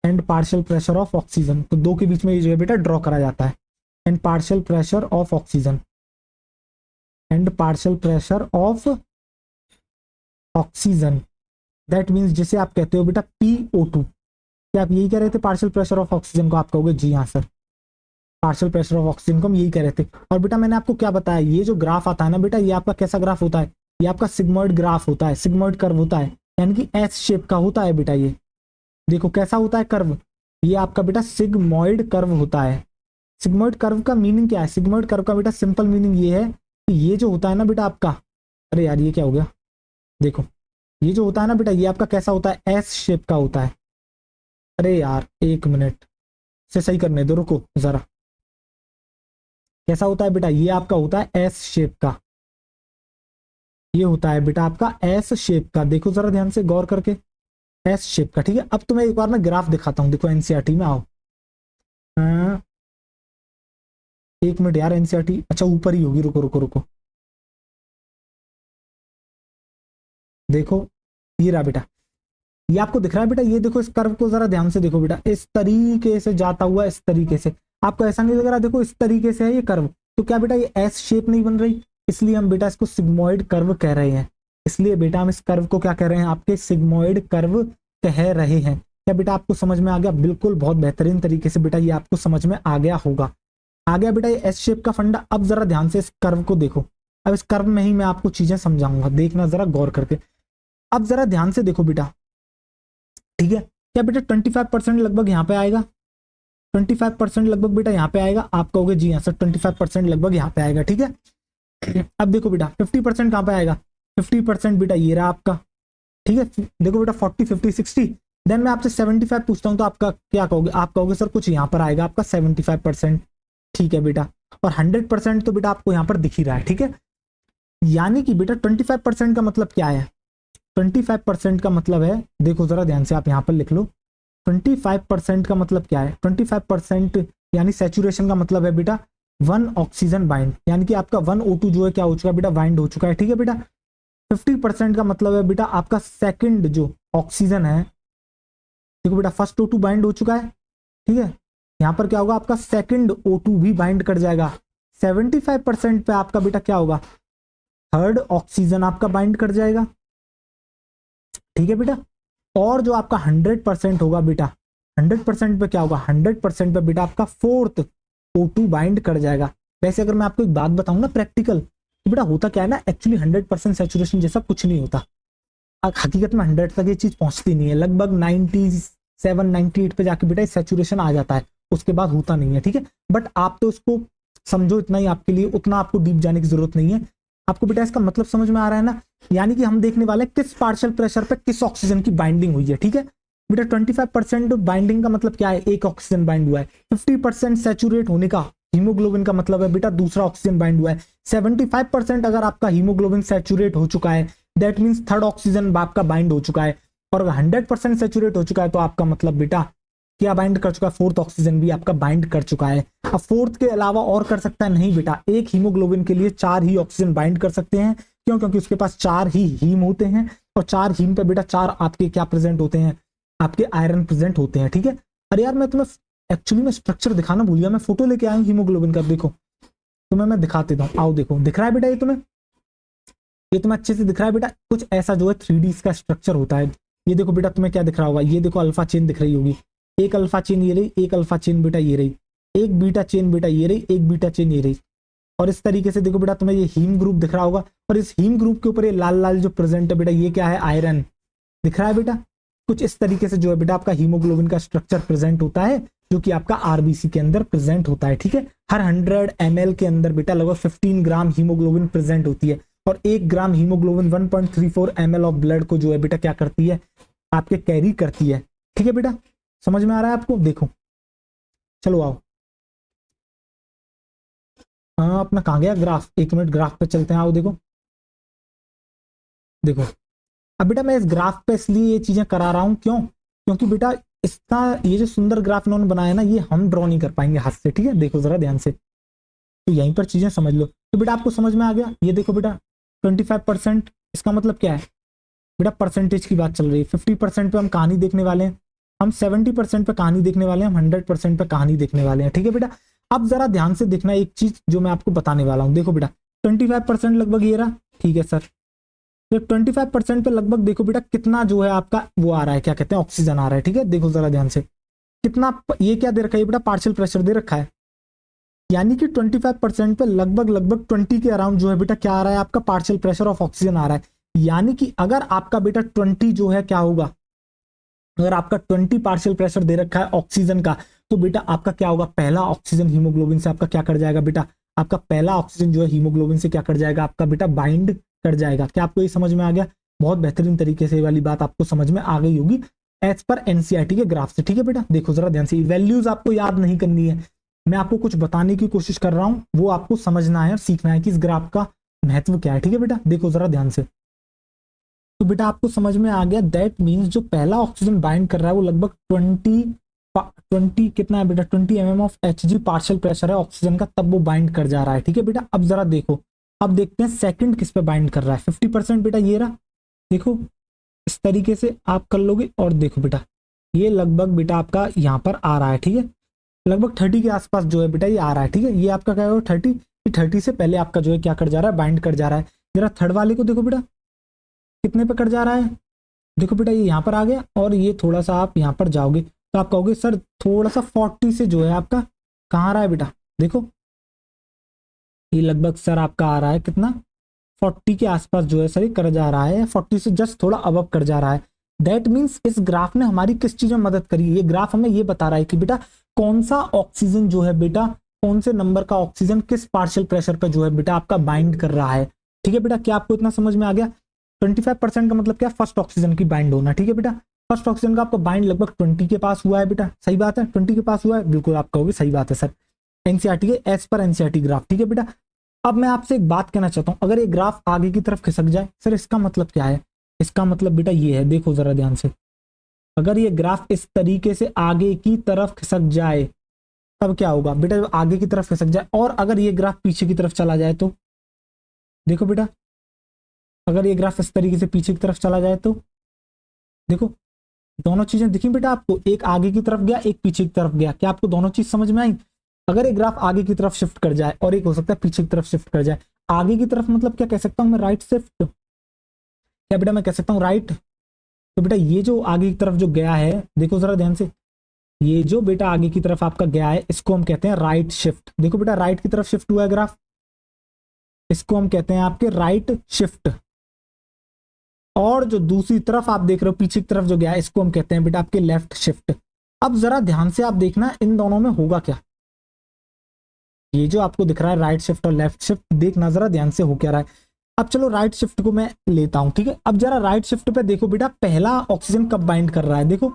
and partial pressure of oxygen, तो दो के बीच में ये जो है बेटा ड्रॉ करा जाता है, and partial pressure of oxygen, and partial pressure of oxygen, that means जिसे आप कहते हो बेटा PO2। क्या आप यही कह रहे थे पार्शियल प्रेशर ऑफ ऑक्सीजन को, आप कहोगे जी हाँ sir, partial pressure of oxygen को हम यही कह रहे थे। और बेटा मैंने आपको क्या बताया, ये जो ग्राफ आता है ना बेटा, ये आपका कैसा ग्राफ होता है, ये आपका सिग्मॉइड ग्राफ होता है, सिग्मॉइड कर्व होता है, यानी कि एस शेप का होता है बेटा ये। देखो कैसा होता है कर्व, ये आपका बेटा सिग्मॉइड कर्व होता है। सिग्मॉइड कर्व का मीनिंग क्या है, सिग्मॉइड कर्व का बेटा सिंपल मीनिंग ये है कि ये जो होता है ना बेटा आपका, अरे यार ये क्या हो गया, देखो ये जो होता है ना बेटा, ये आपका कैसा होता है, एस शेप का होता है। अरे यार एक मिनट से सही करने दो, रुको जरा, कैसा होता है बेटा, ये आपका होता है एस शेप का, ये होता है बेटा आपका एस शेप का, देखो जरा ध्यान से गौर करके, एस शेप का, ठीक है। अब तुम्हें एक बार मैं ग्राफ दिखाता हूं, देखो एनसीईआरटी में आओ, एक मिनट यार, एनसीईआरटी अच्छा ऊपर ही होगी, रुको रुको रुको, देखो ये रहा बेटा, ये आपको दिख रहा है बेटा, ये देखो इस कर्व को जरा ध्यान से देखो बेटा, इस तरीके से जाता हुआ, इस तरीके से, आपको ऐसा नहीं लग रहा, देखो इस तरीके से है ये कर्व, तो क्या बेटा ये एस शेप नहीं बन रही, इसलिए हम बेटा इसको सिग्मॉइड कर्व कह रहे हैं, इसलिए बेटा हम इस कर्व को क्या कह रहे हैं, आपके सिग्मॉइड कर्व कह रहे हैं। क्या बेटा आपको समझ में आ गया, बिल्कुल बहुत बेहतरीन तरीके से बेटा ये आपको समझ में आ गया होगा, आ गया बेटा ये एस शेप का फंडा। अब जरा ध्यान से इस कर्व को देखो, अब इस कर्व में ही मैं आपको चीजें समझाऊंगा, देखना जरा गौर करके, अब जरा ध्यान से देखो बेटा, ठीक है। क्या बेटा 25% लगभग यहाँ पे आएगा, 25% लगभग बेटा यहाँ पे आएगा, आप कहोगे जी हाँ सर 25% लगभग यहाँ पे आएगा, ठीक है। अब देखो बेटा 50% कहाँ पे आएगा, 50% बेटा ये रहा आपका, ठीक है। देखो बेटा 40 50 60, देन मैं आपसे 75 पूछता हूँ तो आपका क्या कहोगे, आप कहोगे सर कुछ यहाँ पर आएगा आपका 75%, ठीक है बेटा, और 100% तो बेटा आपको यहाँ पर दिख ही रहा है, ठीक है। यानी कि बेटा 25% का मतलब क्या है, 25% का मतलब है, देखो जरा ध्यान से आप यहां पर लिख लो, 25% का मतलब क्या है, 25% यानी सैचुरेशन का मतलब है बेटा 1 ऑक्सीजन बाइंड, यानी कि आपका 1 O2 जो है क्या हो चुका है बेटा, बाइंड हो चुका है, ठीक है बेटा। 50% का मतलब है बेटा आपका सेकंड जो ऑक्सीजन है, देखो बेटा फर्स्ट O2 बाइंड हो चुका है, ठीक है, यहां पर क्या होगा आपका सेकंड O2 भी बाइंड कर जाएगा। 75% पे आपका बेटा क्या होगा, थर्ड ऑक्सीजन आपका बाइंड कर जाएगा, ठीक है बेटा। और जो आपका 100% होगा बेटा, 100% पे क्या होगा, 100% पे बेटा आपका फोर्थ O2 बाइंड कर जाएगा। वैसे अगर मैं आपको एक बात बताऊं ना प्रैक्टिकल, तो बेटा होता क्या है ना, एक्चुअली 100% सैचुरेशन जैसा कुछ नहीं होता, हकीकत में 100 तक ये चीज पहुंचती नहीं है, लगभग 97 98 पे जाके बेटा सैचुरेशन आ जाता है, उसके बाद होता नहीं है, ठीक है। बट आप तो इसको समझो इतना ही आपके लिए, उतना आपको डीप जाने की जरूरत नहीं है, आपको बेटा इसका मतलब समझ में आ रहा है ना? यानी कि हम देखने वाले हैं किस पार्शियल प्रेशर पे किस ऑक्सीजन की बाइंडिंग हुई है, ठीक है बेटा। 25% बाइंडिंग का मतलब क्या है? एक ऑक्सीजन बाइंड हुआ है। 50% सैचुरेट होने का हीमोग्लोबिन का मतलब है बेटा दूसरा ऑक्सीजन बाइंड हुआ है। 75% अगर आपका हीमोग्लोबिन सैचुरेट हो चुका है, दैट मीन्स थर्ड ऑक्सीजन आपका बाइंड हो चुका है। और 100% सैचुरेट हो चुका है तो आपका मतलब बेटा क्या बाइंड कर चुका है? फोर्थ ऑक्सीजन भी आपका बाइंड कर चुका है। अब फोर्थ के अलावा और कर सकता है? नहीं बेटा, एक हीमोग्लोबिन के लिए 4 ही ऑक्सीजन बाइंड कर सकते हैं। क्यों? क्योंकि उसके पास 4 ही हीम होते हैं और 4 हीम पे बेटा 4 आपके क्या प्रेजेंट होते हैं? आपके आयरन प्रेजेंट होते हैं, ठीक है। अरे यार मैं तुम्हें एक्चुअली में स्ट्रक्चर दिखाना भूल गया, मैं फोटो लेके आया हूँ हीमोग्लोबिन का, देखो तुम्हें मैं दिखा देता हूँ। आओ देखो, दिख रहा है बेटा ये तुम्हें? ये तुम्हें अच्छे से दिख रहा है बेटा? कुछ ऐसा जो है 3D का स्ट्रक्चर होता है। ये देखो बेटा तुम्हें क्या दिख रहा होगा, ये देखो अल्फा चेन दिख रही होगी। एक अल्फा चेन ये रही, एक अल्फा चेन बेटा ये रही, एक बीटा चेन बेटा ये रही, एक बीटा चेन ये रही। और इस तरीके से देखो बेटा तुम्हें ये हीम ग्रुप दिख रहा होगा और इस हीम ग्रुप के ऊपर ये लाल लाल जो प्रेजेंट है बेटा ये क्या है? आयरन दिख रहा है बेटा। कुछ इस तरीके से जो है बेटा आपका हीमोग्लोबिन का स्ट्रक्चर प्रेजेंट होता है जो कि आपका आरबीसी के अंदर प्रेजेंट होता है, ठीक है। हर 100 ml के अंदर बेटा लगभग 15 ग्राम हीमोग्लोबिन प्रेजेंट होती है और 1 ग्राम हीमोग्लोबिन 1.34 ml ऑफ ब्लड को जो है बेटा क्या करती है? आपके कैरी करती है, ठीक है बेटा। समझ में आ रहा है आपको? देखो चलो आओ। हाँ अपना कहाँ गया ग्राफ? 1 मिनट ग्राफ पे चलते हैं। आओ देखो, देखो अब बेटा मैं इस ग्राफ पे इसलिए ये चीजें करा रहा हूं, क्यों? क्योंकि बेटा इसका ये जो सुंदर ग्राफ इन्होंने बनाया ना ये हम ड्रॉ नहीं कर पाएंगे हाथ से, ठीक है। देखो जरा ध्यान से, तो यहीं पर चीजें समझ लो। तो बेटा आपको समझ में आ गया? ये देखो बेटा 25%, इसका मतलब क्या है बेटा? परसेंटेज की बात चल रही है। 50% पे हम कहानी देखने वाले हैं, हम 70% पे कहानी देखने वाले हैं, हम 100% पे कहानी देखने वाले हैं, ठीक है बेटा। अब जरा ध्यान से देखना एक चीज जो मैं आपको बताने वाला हूँ। देखो बेटा 25% लगभग ये रहा, ठीक है सर। तो 25% पे लगभग देखो बेटा कितना जो है आपका वो आ रहा है, क्या कहते हैं? ऑक्सीजन आ रहा है, ठीक है। देखो जरा ध्यान से कितना, ये क्या दे रखा है बेटा? पार्शियल प्रेशर दे रखा है। यानी कि 25% पे लगभग लगभग 20 के अराउंड जो है बेटा क्या आ रहा है? आपका पार्शियल प्रेशर ऑफ ऑक्सीजन आ रहा है। यानी कि अगर आपका बेटा 20 जो है क्या होगा? अगर आपका 20 पार्शियल प्रेशर दे रखा है ऑक्सीजन का, तो बेटा आपका क्या होगा? पहला ऑक्सीजन हीमोग्लोबिन से आपका क्या कर जाएगा बेटा? आपका पहला ऑक्सीजन जो है हीमोग्लोबिन से क्या कर जाएगा? आपका बेटा बाइंड कर जाएगा। क्या आपको ये समझ में आ गया? बहुत बेहतरीन तरीके से ये वाली बात आपको समझ में आ गई होगी एज पर एनसीईआरटी के ग्राफ से, ठीक है बेटा। देखो जरा ध्यान से, वैल्यूज आपको याद नहीं करनी है, मैं आपको कुछ बताने की कोशिश कर रहा हूं, वो आपको समझना है और सीखना है कि इस ग्राफ का महत्व क्या है, ठीक है बेटा। देखो जरा ध्यान से, तो बेटा आपको समझ में आ गया दैट मीन्स जो पहला ऑक्सीजन बाइंड कर रहा है वो लगभग 20 कितना है बेटा? 20 mm of Hg partial pressure है ऑक्सीजन का, तब वो बाइंड कर जा रहा है, ठीक है बेटा। अब जरा देखो, अब देखते हैं सेकंड किस पे बाइंड कर रहा है। 50% बेटा ये रहा, देखो इस तरीके से आप कर लोगे। और देखो बेटा ये लगभग बेटा आपका यहाँ पर आ रहा है, ठीक है। लगभग 30 के आसपास जो है बेटा ये आ रहा है, ठीक है। ये आपका क्या होगा? 30 से पहले आपका जो है क्या कर जा रहा है? बाइंड कर जा रहा है। जरा थर्ड वाले को देखो बेटा कितने पे कट जा रहा है? देखो बेटा ये यहाँ पर आ गया और ये थोड़ा सा आप यहाँ पर जाओगे तो आप कहोगे सर थोड़ा सा 40 से जो है आपका कहाँ आ रहा है बेटा? देखो ये लगभग सर आपका आ रहा है कितना? 40 के आसपास जो है सर ये कर जा रहा है, 40 से जस्ट थोड़ा अबव कर जा रहा है। दैट मीन्स इस ग्राफ ने हमारी किस चीज में मदद करी? ये ग्राफ हमें ये बता रहा है कि बेटा कौन सा ऑक्सीजन जो है बेटा, कौन से नंबर का ऑक्सीजन किस पार्शियल प्रेशर पर जो है बेटा आपका बाइंड कर रहा है, ठीक है बेटा। क्या आपको इतना समझ में आ गया? 25% का मतलब क्या? फर्स्ट ऑक्सीजन की बाइंड होना, ठीक है बेटा। फर्स्ट ऑक्सीजन का आपका बाइंड लगभग 20 के पास हुआ है बेटा, सही बात है। 20 के पास हुआ है, बिल्कुल आप कहोगे सही बात है सर, एनसीईआरटी के एज पर एनसीईआरटी ग्राफ, ठीक है बेटा। अब मैं आपसे एक बात कहना चाहता हूं, अगर ये ग्राफ आगे की तरफ खिसक जाए सर इसका मतलब क्या है? इसका मतलब बेटा ये है, देखो जरा ध्यान से, अगर ये ग्राफ इस तरीके से आगे की तरफ खिसक जाए तब क्या होगा बेटा? जब आगे की तरफ खिसक जाए और अगर ये ग्राफ पीछे की तरफ चला जाए तो देखो बेटा, अगर ये ग्राफ इस तरीके से पीछे की तरफ चला जाए तो देखो दोनों चीजें दिखी बेटा आपको, एक आगे की तरफ गया एक पीछे की तरफ गया। क्या आपको दोनों चीज समझ में आई? अगर एक ग्राफ आगे की तरफ शिफ्ट कर जाए और एक हो सकता है पीछे की तरफ शिफ्ट कर जाए। आगे की तरफ मतलब क्या कह सकता हूं मैं? राइट शिफ्ट, क्या बेटा मैं कह सकता हूँ राइट? तो बेटा ये जो आगे की तरफ जो गया है, देखो जरा ध्यान से, ये जो बेटा आगे की तरफ आपका गया है इसको हम कहते हैं राइट शिफ्ट। देखो बेटा राइट की तरफ शिफ्ट हुआ है ग्राफ, इसको हम कहते हैं आपके राइट शिफ्ट। और जो दूसरी तरफ आप देख रहे हो पीछे की तरफ जो गया है इसको हम कहते हैं बेटा आपके लेफ्ट शिफ्ट। अब जरा ध्यान से आप देखना इन दोनों में होगा क्या। ये जो आपको दिख रहा है राइट शिफ्ट और लेफ्ट शिफ्ट, देखना जरा ध्यान से हो क्या रहा है। अब चलो राइट शिफ्ट को मैं लेता हूं, ठीक है। अब जरा राइट शिफ्ट पे देखो बेटा, पहला ऑक्सीजन कब बाइंड कर रहा है, देखो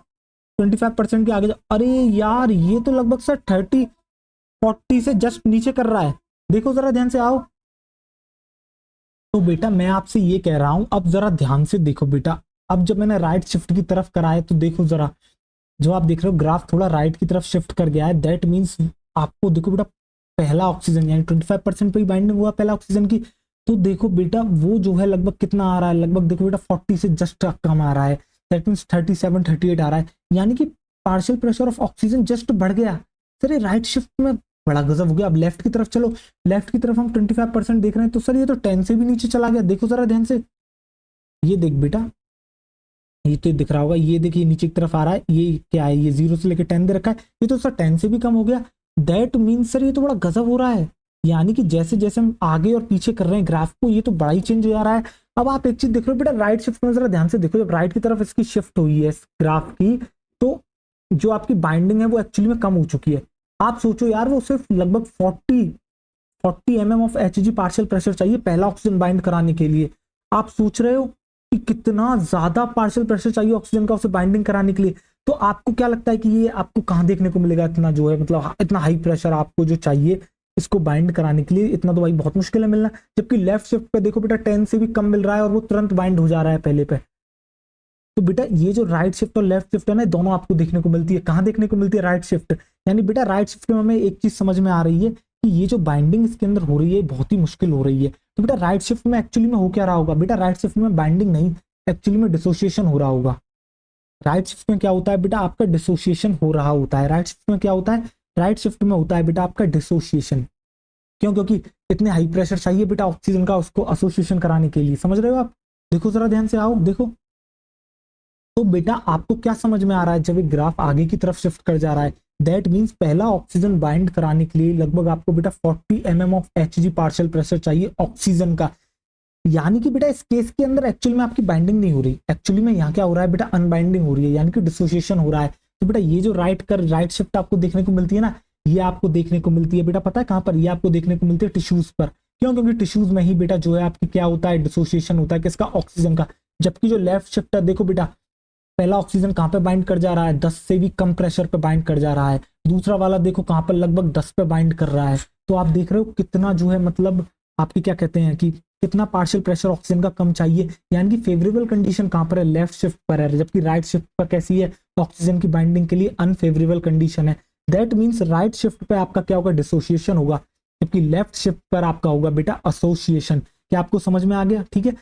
25% के आगे अरे यार ये तो लगभग सर 30-40 से जस्ट नीचे कर रहा है, देखो जरा ध्यान से आओ। तो बेटा मैं आपसे ये कह रहा हूं, अब जरा ध्यान से देखो बेटा, अब जब मैंने राइट शिफ्ट की तरफ करा है तो देखो जरा, जो आप देख रहे हो ग्राफ थोड़ा राइट की तरफ शिफ्ट कर गया है, दैट मीन्स आपको देखो बेटा पहला ऑक्सीजन यानी 25% पे ही बाइंडिंग हुआ पहला ऑक्सीजन की, तो देखो बेटा वो जो है लगभग कितना आ रहा है, लगभग देखो बेटा 40 से जस्ट कम आ रहा है, दैट मीन्स 37-38 आ रहा है, यानी कि partial pressure of oxygen just बढ़ गया। सर ये राइट शिफ्ट में बड़ा गजब हो गया। अब लेफ्ट की तरफ चलो, लेफ्ट की तरफ हम 25% देख रहे हैं, तो सर ये तो 10 से भी नीचे चला गया, देखो जरा ध्यान से, ये देख बेटा, ये तो दिख रहा होगा, ये देखिए नीचे की तरफ आ रहा है, ये क्या है, ये 0 से लेकर 10 दे रखा है, ये तो सर 10 से भी कम हो गया, दैट मीन्स सर ये तो बड़ा गजब हो रहा है। यानी कि जैसे जैसे हम आगे और पीछे कर रहे हैं ग्राफ को, ये तो बड़ा ही चेंज हो जा रहा है। अब आप एक चीज देख रहे हो बेटा, राइट शिफ्ट में जरा ध्यान से देखो, जब राइट की तरफ इसकी शिफ्ट हुई है इस ग्राफ की, तो जो आपकी बाइंडिंग है वो एक्चुअली में कम हो चुकी है। आप सोचो यार, वो सिर्फ लगभग 40 mm of Hg partial pressure चाहिए पहला ऑक्सीजन बाइंड कराने के लिए। आप सोच रहे हो कि कितना ज्यादा पार्शियल प्रेशर चाहिए ऑक्सीजन का उसे बाइंडिंग कराने के लिए। तो आपको क्या लगता है कि ये आपको कहाँ देखने को मिलेगा, इतना जो है मतलब इतना हाई प्रेशर आपको जो चाहिए इसको बाइंड कराने के लिए, इतना तो भाई बहुत मुश्किल है मिलना। जबकि लेफ्ट शिफ्ट पे देखो बेटा 10 से भी कम मिल रहा है और वो तुरंत बाइंड हो जा रहा है पहले पे। तो बेटा ये जो राइट शिफ्ट और लेफ्ट शिफ्ट है ना, दोनों आपको देखने को मिलती है। कहाँ देखने को मिलती है, राइट शिफ्ट। यानी बेटा राइट शिफ्ट में हमें एक चीज समझ में आ रही है कि ये जो बाइंडिंग इसके अंदर हो रही है बहुत ही मुश्किल हो रही है। तो बेटा राइट शिफ्ट में एक्चुअली में हो क्या रहा होगा, बेटा राइट शिफ्ट में बाइंडिंग नहीं, एक्चुअली में डिसोसिएशन हो रहा होगा। राइट शिफ्ट में क्या होता है बेटा, आपका डिसोसिएशन हो रहा होता है। राइट शिफ्ट में क्या होता है, राइट शिफ्ट में होता है बेटा आपका डिसोसिएशन। क्यों, क्योंकि इतने हाई प्रेशर चाहिए बेटा ऑक्सीजन का उसको एसोसिएशन कराने के लिए, समझ रहे हो आप। देखो जरा ध्यान से आओ, देखो तो बेटा आपको क्या समझ में आ रहा है, जब एक ग्राफ आगे की तरफ शिफ्ट कर जा रहा है, दैट मींस पहला ऑक्सीजन बाइंड कराने के लिए लगभग आपको बेटा 40 mm of Hg partial pressure चाहिए ऑक्सीजन का। यानी कि बेटा इस केस के अंदर एक्चुअली में आपकी बाइंडिंग नहीं हो रही, एक्चुअली में यहाँ क्या हो रहा है बेटा, अनबाइंडिंग हो रही है, यानी कि डिसोसिएशन हो रहा है। तो बेटा ये जो राइट शिफ्ट आपको देखने को मिलती है ना, ये आपको देखने को मिलती है बेटा पता है कहाँ पर, ये आपको देखने को मिलती है टिश्यूज पर। क्यों, क्योंकि टिश्यूज में ही बेटा जो है आपकी क्या होता है, डिसोसिएशन होता है किसका, ऑक्सीजन का। जबकि जो लेफ्ट शिफ्ट है देखो बेटा, पहला ऑक्सीजन कहाँ पे बाइंड कर जा रहा है, 10 से भी कम प्रेशर पे बाइंड कर जा रहा है। दूसरा वाला देखो कहाँ पर लगभग 10 पे बाइंड कर रहा है। तो आप देख रहे हो कितना जो है मतलब आपकी क्या कहते हैं कि कितना पार्शियल प्रेशर ऑक्सीजन का कम चाहिए। यानी कि फेवरेबल कंडीशन कहाँ पर है, लेफ्ट शिफ्ट पर है, जबकि राइट शिफ्ट पर कैसी है, ऑक्सीजन की बाइंडिंग के लिए अनफेवरेबल कंडीशन है। दैट मीन्स राइट शिफ्ट पे आपका क्या होगा, डिसोसिएशन होगा, जबकि लेफ्ट शिफ्ट पर आपका होगा बेटा एसोसिएशन। क्या आपको समझ में आ गया, ठीक है।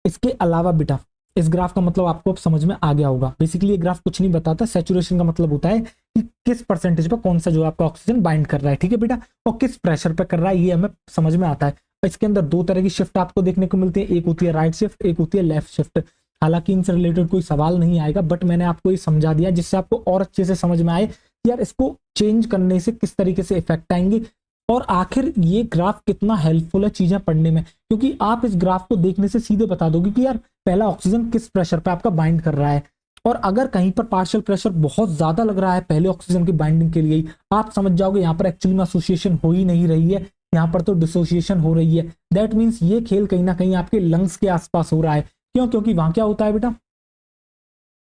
इसके अलावा बेटा इस ग्राफ का मतलब आपको अब समझ में आ गया होगा। बेसिकली ये ग्राफ कुछ नहीं बताता, सैचुरेशन का मतलब होता है कि किस परसेंटेज पर कौन सा जो आपका ऑक्सीजन बाइंड कर रहा है, ठीक है बेटा, और किस प्रेशर पे कर रहा है, ये हमें समझ में आता है। इसके अंदर दो तरह की शिफ्ट आपको देखने को मिलती है, एक होती है राइट शिफ्ट, एक होती है लेफ्ट शिफ्ट। हालांकि इनसे रिलेटेड कोई सवाल नहीं आएगा, बट मैंने आपको ये समझा दिया जिससे आपको और अच्छे से समझ में आए कि यार इसको चेंज करने से किस तरीके से इफेक्ट आएंगे, और आखिर ये ग्राफ कितना हेल्पफुल है चीजें पढ़ने में। क्योंकि आप इस ग्राफ को देखने से सीधे बता दोगे कि यार पहला ऑक्सीजन किस प्रेशर पे आपका बाइंड कर रहा है, और अगर कहीं पर पार्शियल प्रेशर बहुत ज्यादा लग रहा है पहले ऑक्सीजन की बाइंडिंग के लिए, आप समझ जाओगे यहाँ पर एक्चुअली में एसोसिएशन हो ही नहीं रही है, यहाँ पर तो डिसोसिएशन हो रही है। दैट मीन्स ये खेल कहीं ना कहीं आपके लंग्स के आसपास हो रहा है। क्यों, क्योंकि वहां क्या होता है बेटा,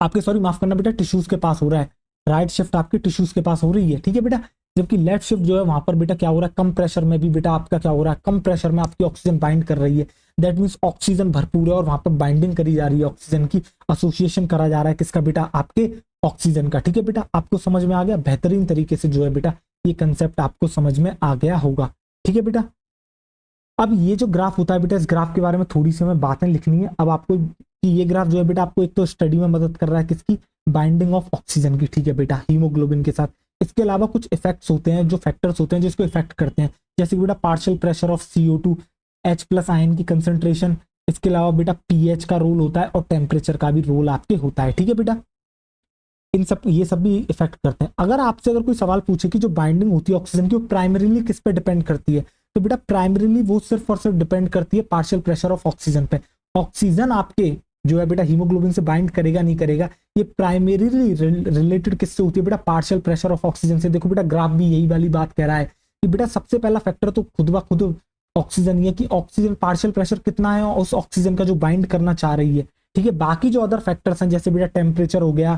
आपके सॉरी माफ करना बेटा, टिश्यूज के पास हो रहा है। राइट शिफ्ट आपके टिश्यूज के पास हो रही है, ठीक है बेटा। जबकि लेफ्ट शिफ्ट जो है वहां पर बेटा क्या हो रहा है, कम प्रेशर में भी बेटा आपका क्या हो रहा है, कम प्रेशर में आपकी ऑक्सीजन बाइंड कर रही है। दैट मीन्स ऑक्सीजन भरपूर है और वहां पर बाइंडिंग करी जा रही है ऑक्सीजन की, एसोसिएशन करा जा रहा है किसका बेटा, आपके ऑक्सीजन का, ठीक है बेटा। आपको समझ में आ गया बेहतरीन तरीके से जो है बेटा, ये कंसेप्ट आपको समझ में आ गया होगा, ठीक है बेटा। अब ये जो ग्राफ होता है बेटा, इस ग्राफ के बारे में थोड़ी सी हमें बातें लिखनी है अब आपको, कि ये ग्राफ जो है बेटा आपको एक तो स्टडी में मदद कर रहा है किसकी, बाइंडिंग ऑफ ऑक्सीजन की, ठीक है बेटा, हीमोग्लोबिन के साथ। इसके अलावा कुछ इफेक्ट्स होते हैं, जो फैक्टर्स होते हैं जिसको इफेक्ट करते हैं, जैसे कि बेटा partial pressure of CO2, H+ ion की कंसेंट्रेशन, इसके अलावा बेटा pH का रोल होता है और टेम्परेचर का भी रोल आपके होता है, ठीक है बेटा। इन सब ये सब भी इफेक्ट करते हैं। अगर कोई सवाल पूछे कि जो बाइंडिंग होती है ऑक्सीजन की वो प्राइमरीली किस पे डिपेंड करती है, तो बेटा प्राइमरीली वो सिर्फ और सिर्फ डिपेंड करती है पार्शियल प्रेशर ऑफ ऑक्सीजन पे। ऑक्सीजन आपके जो है बेटा हीमोग्लोबिन से बाइंड करेगा नहीं करेगा, ये प्राइमरीली रिलेटेड किससे होती है बेटा, पार्शियल प्रेशर ऑफ ऑक्सीजन से। देखो बेटा ग्राफ भी यही वाली बात कह रहा है कि बेटा सबसे पहला फैक्टर तो खुद ब खुद ऑक्सीजन, ये कि ऑक्सीजन पार्शियल प्रेशर कितना है और उस ऑक्सीजन का जो बाइंड करना चाह रही है, ठीक है। बाकी जो अदर फैक्टर्स हैं जैसे बेटा टेम्परेचर हो गया,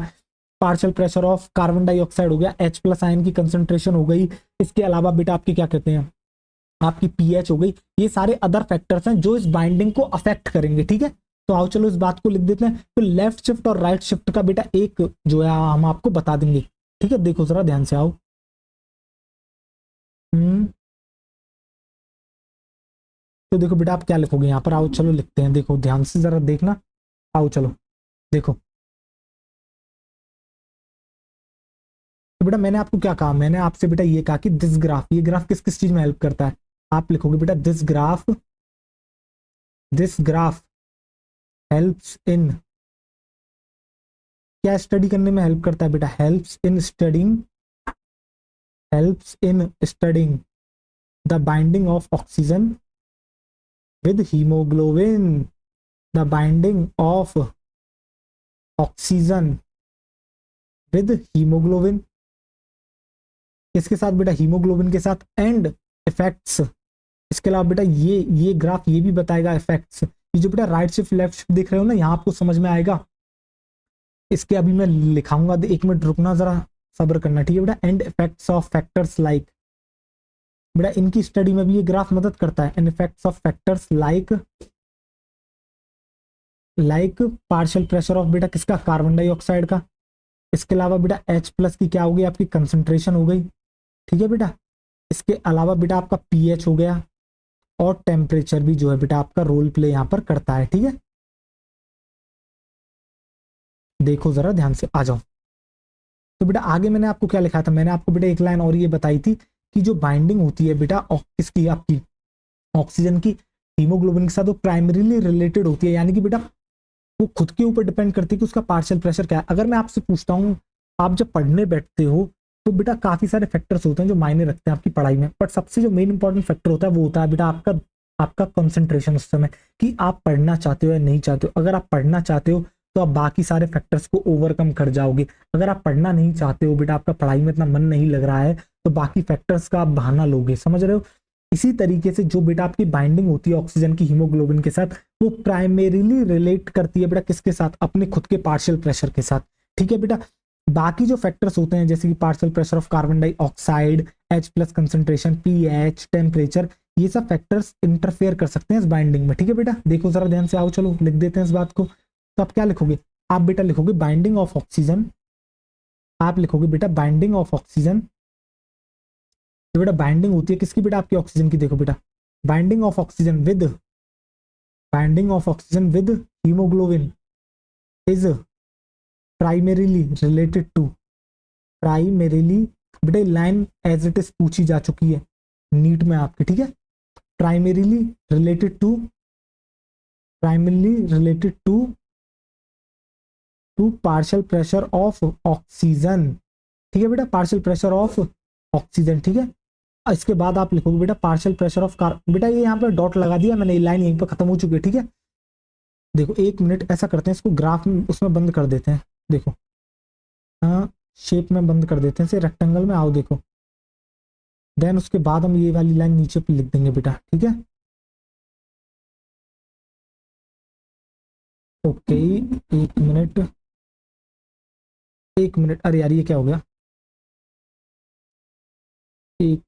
partial pressure of carbon dioxide हो गया, H प्लस आयन की कंसंट्रेशन हो गई, इसके अलावा बेटा आपकी क्या कहते हैं आपकी पीएच हो गई, ये सारे अदर फैक्टर्स हैं जो इस बाइंडिंग को अफेक्ट करेंगे, ठीक है। तो आओ चलो इस बात को लिख देते हैं। तो लेफ्ट शिफ्ट और राइट शिफ्ट का बेटा एक जो है हम आपको बता देंगे, ठीक है। देखो जरा ध्यान से आओ। हम्म तो देखो बेटा आप क्या लिखोगे यहाँ पर, आओ चलो लिखते हैं, देखो ध्यान से जरा देखना, आओ चलो देखो। तो बेटा मैंने आपको क्या कहा, मैंने आपसे बेटा ये कहा कि दिस ग्राफ, ये ग्राफ किस किस चीज में हेल्प करता है, आप लिखोगे बेटा दिस ग्राफ हेल्प्स इन, क्या स्टडी करने में हेल्प करता है बेटा, helps in studying the binding of oxygen with haemoglobin, the binding of oxygen with haemoglobin, इसके साथ बेटा हीमोग्लोबिन के साथ, एंड इफेक्ट्स, इसके अलावा बेटा ये ग्राफ ये भी बताएगा इफेक्ट्स। ये जो बेटा राइट शिफ्ट लेफ्ट शिफ्ट देख रहे हो ना, यहाँ आपको समझ में आएगा, इसके अभी मैं लिखाऊंगा, 1 मिनट रुकना जरा, सब्र करना, ठीक है बेटा। And effects of factors like, बेटा इनकी स्टडी में भी ये ग्राफ मदद करता है। And effects of factors like partial pressure of बेटा किसका, कार्बन डाइऑक्साइड का, इसके अलावा बेटा H प्लस की क्या हो गई आपकी कंसंट्रेशन हो गई, ठीक है बेटा। इसके अलावा बेटा आपका पीएच हो गया, और टेम्परेचर भी जो है बेटा आपका रोल प्ले यहाँ पर करता है, ठीक है। देखो जरा ध्यान से आ जाओ। तो बेटा आगे मैंने आपको क्या लिखा था, मैंने आपको बेटा एक लाइन और ये बताई थी कि जो बाइंडिंग होती है बेटा किसकी, आपकी ऑक्सीजन की हीमोग्लोबिन के साथ, वो प्राइमरीली रिलेटेड होती है, यानी कि बेटा वो खुद के ऊपर डिपेंड करती है कि उसका पार्शियल प्रेशर क्या है। अगर मैं आपसे पूछता हूँ, आप जब पढ़ने बैठते हो तो बेटा काफी सारे फैक्टर्स होते हैं जो मायने रखते हैं आपकी पढ़ाई में, बट सबसे जो मेन इंपॉर्टेंट फैक्टर होता है वो होता है बेटा आपका आपका कंसंट्रेशन उस समय, कि आप पढ़ना चाहते हो या नहीं चाहते हो। अगर आप पढ़ना चाहते हो तो आप बाकी सारे फैक्टर्स को ओवरकम कर जाओगे, अगर आप पढ़ना नहीं चाहते हो, बेटा आपका पढ़ाई में इतना मन नहीं लग रहा है, तो बाकी फैक्टर्स का आप बहाना लोगे, समझ रहे हो। इसी तरीके से जो बेटा आपकी बाइंडिंग होती है ऑक्सीजन की हीमोग्लोबिन के साथ, वो प्राइमरीली रिलेट करती है बेटा किसके साथ, अपने खुद के पार्शियल प्रेशर के साथ, ठीक है बेटा। बाकी जो फैक्टर्स होते हैं जैसे कि partial pressure of carbon dioxide, H plus concentration, pH, temperature, ये सब फैक्टर्स इंटरफेयर कर सकते हैं इस बाइंडिंग में, ठीक है बेटा। देखो जरा ध्यान से आओ, चलो लिख देते हैं इस बात को। तो आप क्या लिखोगे, आप बेटा लिखोगे बाइंडिंग ऑफ ऑक्सीजन, आप लिखोगे बेटा बाइंडिंग ऑफ ऑक्सीजन। तो बेटा बाइंडिंग होती है किसकी बेटा, आपकी ऑक्सीजन की, देखो बेटा binding of oxygen with haemoglobin is primarily related to, primarily बेटा लाइन एज इट इज पूछी जा चुकी है नीट में आपके, ठीक है। Primarily related to partial pressure of oxygen, ठीक है बेटा, पार्शियल प्रेशर ऑफ ऑक्सीजन, ठीक है। इसके बाद आप लिखोगे बेटा पार्शियल प्रेशर ऑफ बेटा ये यहाँ पर डॉट लगा दिया मैंने, लाइन यहीं पर खत्म हो चुकी है, ठीक है। देखो 1 मिनट ऐसा करते हैं, इसको ग्राफ में उसमें बंद कर देते हैं, देखो हाँ शेप में बंद कर देते हैं इसे, रेक्टेंगल में आओ देखो, देन उसके बाद हम ये वाली लाइन नीचे पे लिख देंगे बेटा, ठीक है। ओके 1 मिनट, अरे यार ये क्या हो गया, एक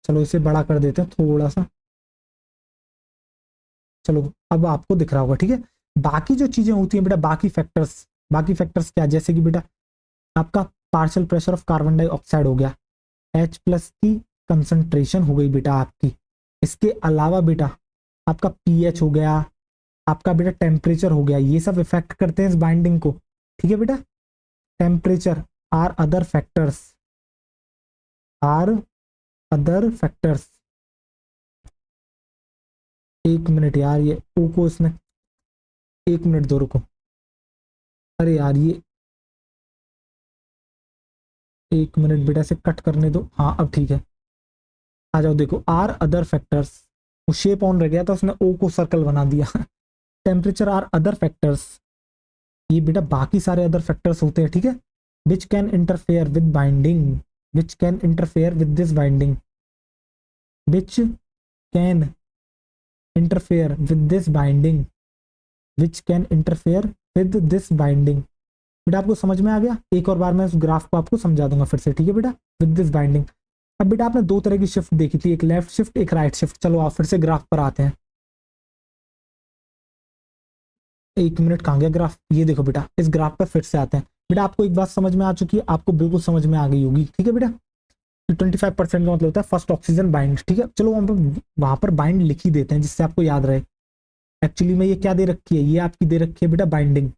चलो इसे बड़ा कर देते हैं थोड़ा सा, चलो अब आपको दिख रहा होगा, ठीक है। बाकी जो चीजें होती हैं बेटा, बाकी फैक्टर्स क्या, जैसे कि बेटा आपका partial pressure of carbon dioxide हो गया, H प्लस की कंसंट्रेशन हो गई बेटा आपकी, इसके अलावा बेटा आपका पीएच हो गया, आपका बेटा टेम्परेचर हो गया, ये सब इफेक्ट करते हैं इस बाइंडिंग को, ठीक है बेटा। Temperature are other factors, 1 minute यार, ये ओ को इसने 1 मिनट दो रुको, अरे यार ये 1 मिनट बेटा से कट करने दो, हाँ अब ठीक है, आ जाओ देखो आर अदर फैक्टर्स, वो शेप ऑन रह गया था उसने ओ को सर्कल बना दिया टेम्परेचर आर अदर फैक्टर्स, ये बेटा बाकी सारे अदर फैक्टर्स होते हैं, ठीक है। Which can interfere with binding, which can interfere with this binding, which can interfere with this binding, which can interfere with this binding. बेटा आपको समझ में आ गया? एक और बार मैं उस ग्राफ को आपको समझा दूंगा फिर से, ठीक है बेटा, विद दिस बाइंडिंग। अब बेटा आपने दो तरह की शिफ्ट देखी थी, एक लेफ्ट शिफ्ट एक राइट शिफ्ट। चलो आप फिर से ग्राफ पर आते हैं। एक मिनट, कहाँ गया ग्राफ? ये देखो बेटा, इस ग्राफ पर फिर से आते हैं। बेटा आपको एक बात समझ में आ चुकी है, आपको बिल्कुल समझ में आ गई होगी, ठीक है बेटा। 25% का मतलब होता है फर्स्ट ऑक्सीजन बाइंड, ठीक है। चलो वहां पर बाइंड लिख ही देते हैं जिससे आपको याद रहे। एक्चुअली में ये क्या दे रखी है, ये आपकी दे रखी है बेटा बाइंडिंग,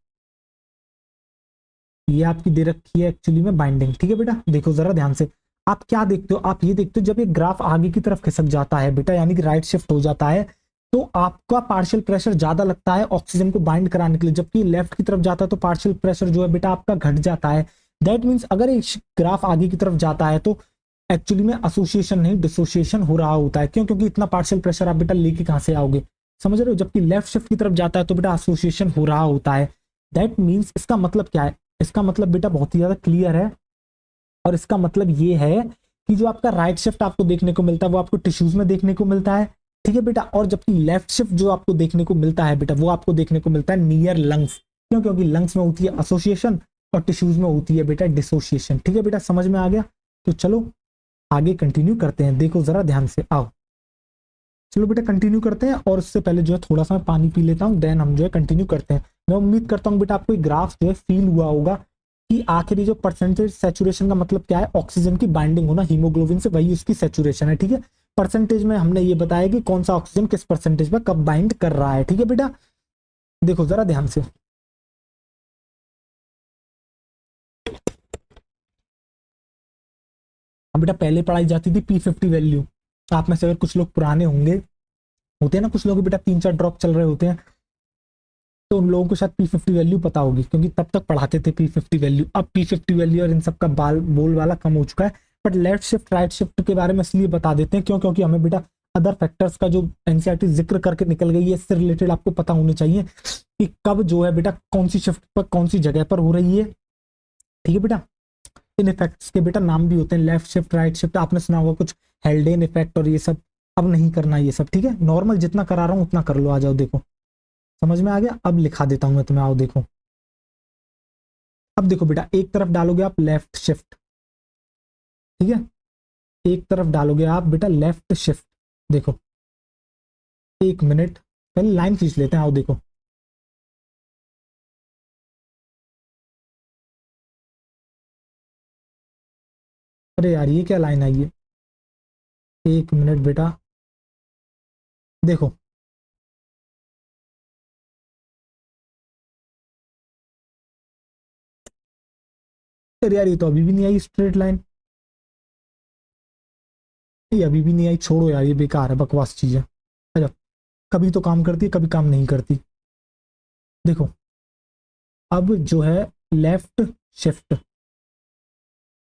ये आपकी दे रखी है एक्चुअली में बाइंडिंग, ठीक है बेटा। देखो जरा ध्यान से, आप क्या देखते हो, आप ये देखते हो जब ये ग्राफ आगे की तरफ खिसक जाता है बेटा, यानी कि राइट शिफ्ट हो जाता है, तो आपका पार्शियल प्रेशर ज्यादा लगता है ऑक्सीजन को बाइंड कराने के लिए, जबकि लेफ्ट की तरफ जाता है तो पार्शियल प्रेशर जो है बेटा आपका घट जाता है। दैट मीन्स अगर एक ग्राफ आगे की तरफ जाता है तो एक्चुअली में एसोसिएशन नहीं डिसोसिएशन हो रहा होता है। क्यों? क्योंकि इतना पार्शियल प्रेशर आप बेटा लेके कहां से आओगे, समझ रहे हो। जबकि लेफ्ट शिफ्ट की तरफ जाता है तो बेटा एसोसिएशन हो रहा होता है। दैट मीन्स इसका मतलब क्या है, इसका मतलब बेटा बहुत ही ज्यादा क्लियर है, और इसका मतलब ये है कि जो आपका राइट शिफ्ट आपको देखने को मिलता है वो आपको टिश्यूज में देखने को मिलता है, ठीक है बेटा। और जबकि लेफ्ट शिफ्ट जो आपको देखने को मिलता है बेटा वो आपको देखने को मिलता है नियर लंग्स। क्यों? क्योंकि लंग्स में होती है एसोसिएशन और टिश्यूज में होती है बेटा डिसोसिएशन, ठीक है बेटा, समझ में आ गया। तो चलो आगे कंटिन्यू करते हैं, देखो जरा ध्यान से, आओ चलो बेटा कंटिन्यू करते हैं। और उससे पहले जो है थोड़ा सा मैं पानी पी लेता हूँ, देन हम जो है कंटिन्यू करते हैं। मैं उम्मीद करता हूँ बेटा आपको एक ग्राफ जो है फील हुआ होगा कि आखिरी जो परसेंटेज सैचुरेशन का मतलब क्या है, ऑक्सीजन की बाइंडिंग होना हीमोग्लोबिन से, वही उसकी सैचुरेशन है, ठीक है। परसेंटेज में हमने ये बताया कि कौन सा ऑक्सीजन किस परसेंटेज पर कब बाइंड कर रहा है, ठीक है बेटा। देखो जरा ध्यान से, अब बेटा पहले पढ़ाई जाती थी P50 वैल्यू। आप में से अगर कुछ लोग पुराने होंगे, होते हैं ना कुछ लोग बेटा 3-4 ड्रॉप चल रहे होते हैं, तो उन लोगों को शायद P50 वैल्यू पता होगी, क्योंकि तब तक पढ़ाते थे P50 वैल्यू। अब P50 वैल्यू और इन सब का बाल बोल वाला कम हो चुका है। But left shift right shift के बारे में इसलिए बता देते हैं क्यों, क्योंकि हमें बेटा अदर फैक्टर्स का जो एनसीईआरटी जिक्र करके निकल गई है, इससे रिलेटेड आपको पता होने चाहिए कि कब जो है बेटा कौन सी शिफ्ट पर कौन सी जगह पर हो रही है, ठीक है बेटा। इन इफेक्ट्स के बेटा नाम भी होते हैं, लेफ्ट शिफ्ट राइट शिफ्ट, आपने सुना होगा कुछ हेल्डेन इफेक्ट और ये सब। अब नहीं करना ये सब, ठीक है, नॉर्मल जितना करा रहा हूँ उतना कर लो। आ जाओ, देखो समझ में आ गया। अब लिखा देता हूं मैं तुम्हें, आओ देखो। अब देखो बेटा, एक तरफ डालोगे आप लेफ्ट शिफ्ट, ठीक है, एक तरफ डालोगे आप बेटा लेफ्ट शिफ्ट। देखो एक मिनट, पहले लाइन खींच लेते हैं, आओ देखो। अरे यार ये क्या लाइन आई है, एक मिनट बेटा, देखो अरे यार ये तो अभी भी नहीं आई स्ट्रेट लाइन, ये अभी भी नहीं आई। छोड़ो यार, ये बेकार है, बकवास चीज है। अच्छा, कभी तो काम करती है कभी काम नहीं करती। देखो अब जो है लेफ्ट शिफ्ट,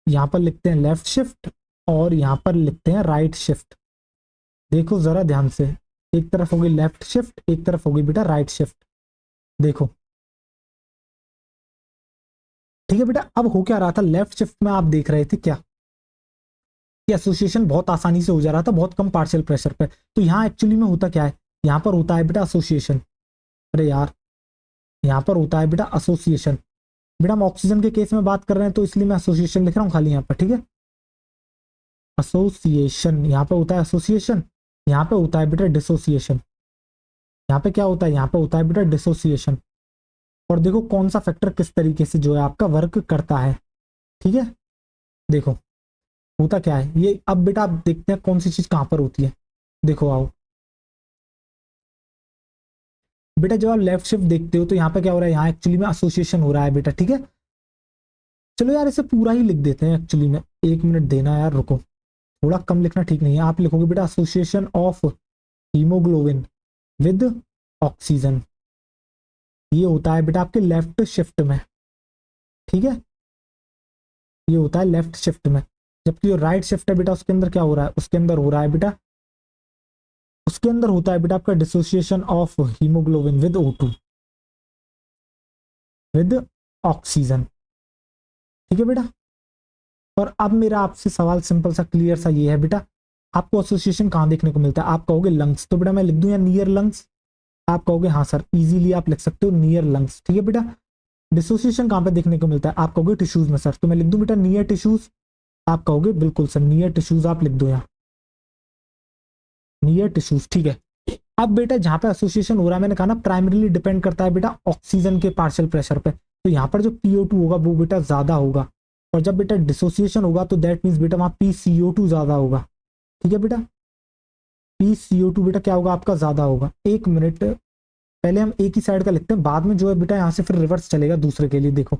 यहां पर लिखते हैं लेफ्ट शिफ्ट और यहां पर लिखते हैं राइट शिफ्ट। देखो जरा ध्यान से, एक तरफ होगी लेफ्ट शिफ्ट, एक तरफ होगी बेटा राइट शिफ्ट। देखो ठीक है बेटा। अब हो क्या रहा था, लेफ्ट शिफ्ट में आप देख रहे थे क्या कि एसोसिएशन बहुत आसानी से हो जा रहा था, बहुत कम पार्शियल प्रेशर पे। तो यहाँ एक्चुअली में होता क्या है, यहाँ पर होता है बेटा एसोसिएशन। अरे यार, यहाँ पर होता है बेटा एसोसिएशन। बेटा हम ऑक्सीजन के केस में बात कर रहे हैं तो इसलिए मैं एसोसिएशन लिख रहा हूँ खाली यहाँ पर, ठीक है। एसोसिएशन, यहाँ पे होता है एसोसिएशन, यहाँ पे होता है बेटा डिसोसिएशन। यहाँ पे क्या होता है, यहाँ पे होता है बेटा डिसोसिएशन। और देखो कौन सा फैक्टर किस तरीके से जो है आपका वर्क करता है, ठीक है। देखो होता क्या है ये, अब बेटा आप देखते हैं कौन सी चीज कहां पर होती है। देखो आओ बेटा, जब आप लेफ्ट शिफ्ट देखते हो तो यहाँ पे क्या हो रहा है, यहाँ एक्चुअली में एसोसिएशन हो रहा है बेटा, ठीक है। चलो यार इसे पूरा ही लिख देते हैं एक्चुअली में, एक मिनट देना यार, रुको, थोड़ा कम लिखना ठीक नहीं है। आप लिखोगे बेटा association of haemoglobin with oxygen, ये होता है बेटा आपके लेफ्ट शिफ्ट में, ठीक है, ये होता है लेफ्ट शिफ्ट में। जबकि जो राइट शिफ्ट है बेटा उसके अंदर क्या हो रहा है, उसके अंदर हो रहा है बेटा, उसके अंदर होता है बेटा आपका dissociation of haemoglobin with O2 with oxygen. ठीक है बेटा। और अब मेरा आपसे सवाल सिंपल सा क्लियर सा ये है बेटा, आपको एसोसिएशन कहाँ देखने को मिलता है? आप कहोगे लंग्स, तो बेटा मैं लिख दूं या नियर लंग्स? आप कहोगे हाँ सर, इजीली आप लिख सकते हो नियर लंग्स, ठीक है बेटा। डिसोसिएशन कहाँ पे देखने को मिलता है? आप कहोगे टिश्यूज में सर, तो मैं लिख दूं बेटा नियर टिश्यूज? आप कहोगे बिल्कुल सर नियर टिश्यूज, आप लिख दो यहाँ नियर टिश्यूज, ठीक है। अब बेटा जहां पे एसोसिएशन हो रहा है, मैंने कहा ना प्राइमरीली डिपेंड करता है बेटा ऑक्सीजन के पार्शियल प्रेशर पे, तो यहाँ पर जो PO2 होगा वो बेटा ज्यादा होगा, और जब बेटा डिसोसिएशन होगा तो दैट मीन्स बेटा वहां PCO2 ज्यादा होगा, ठीक है बेटा। PCO2 बेटा क्या होगा आपका, ज्यादा होगा। एक मिनट, पहले हम एक ही साइड का लिखते हैं, बाद में जो है बेटा यहाँ से फिर रिवर्स चलेगा दूसरे के लिए। देखो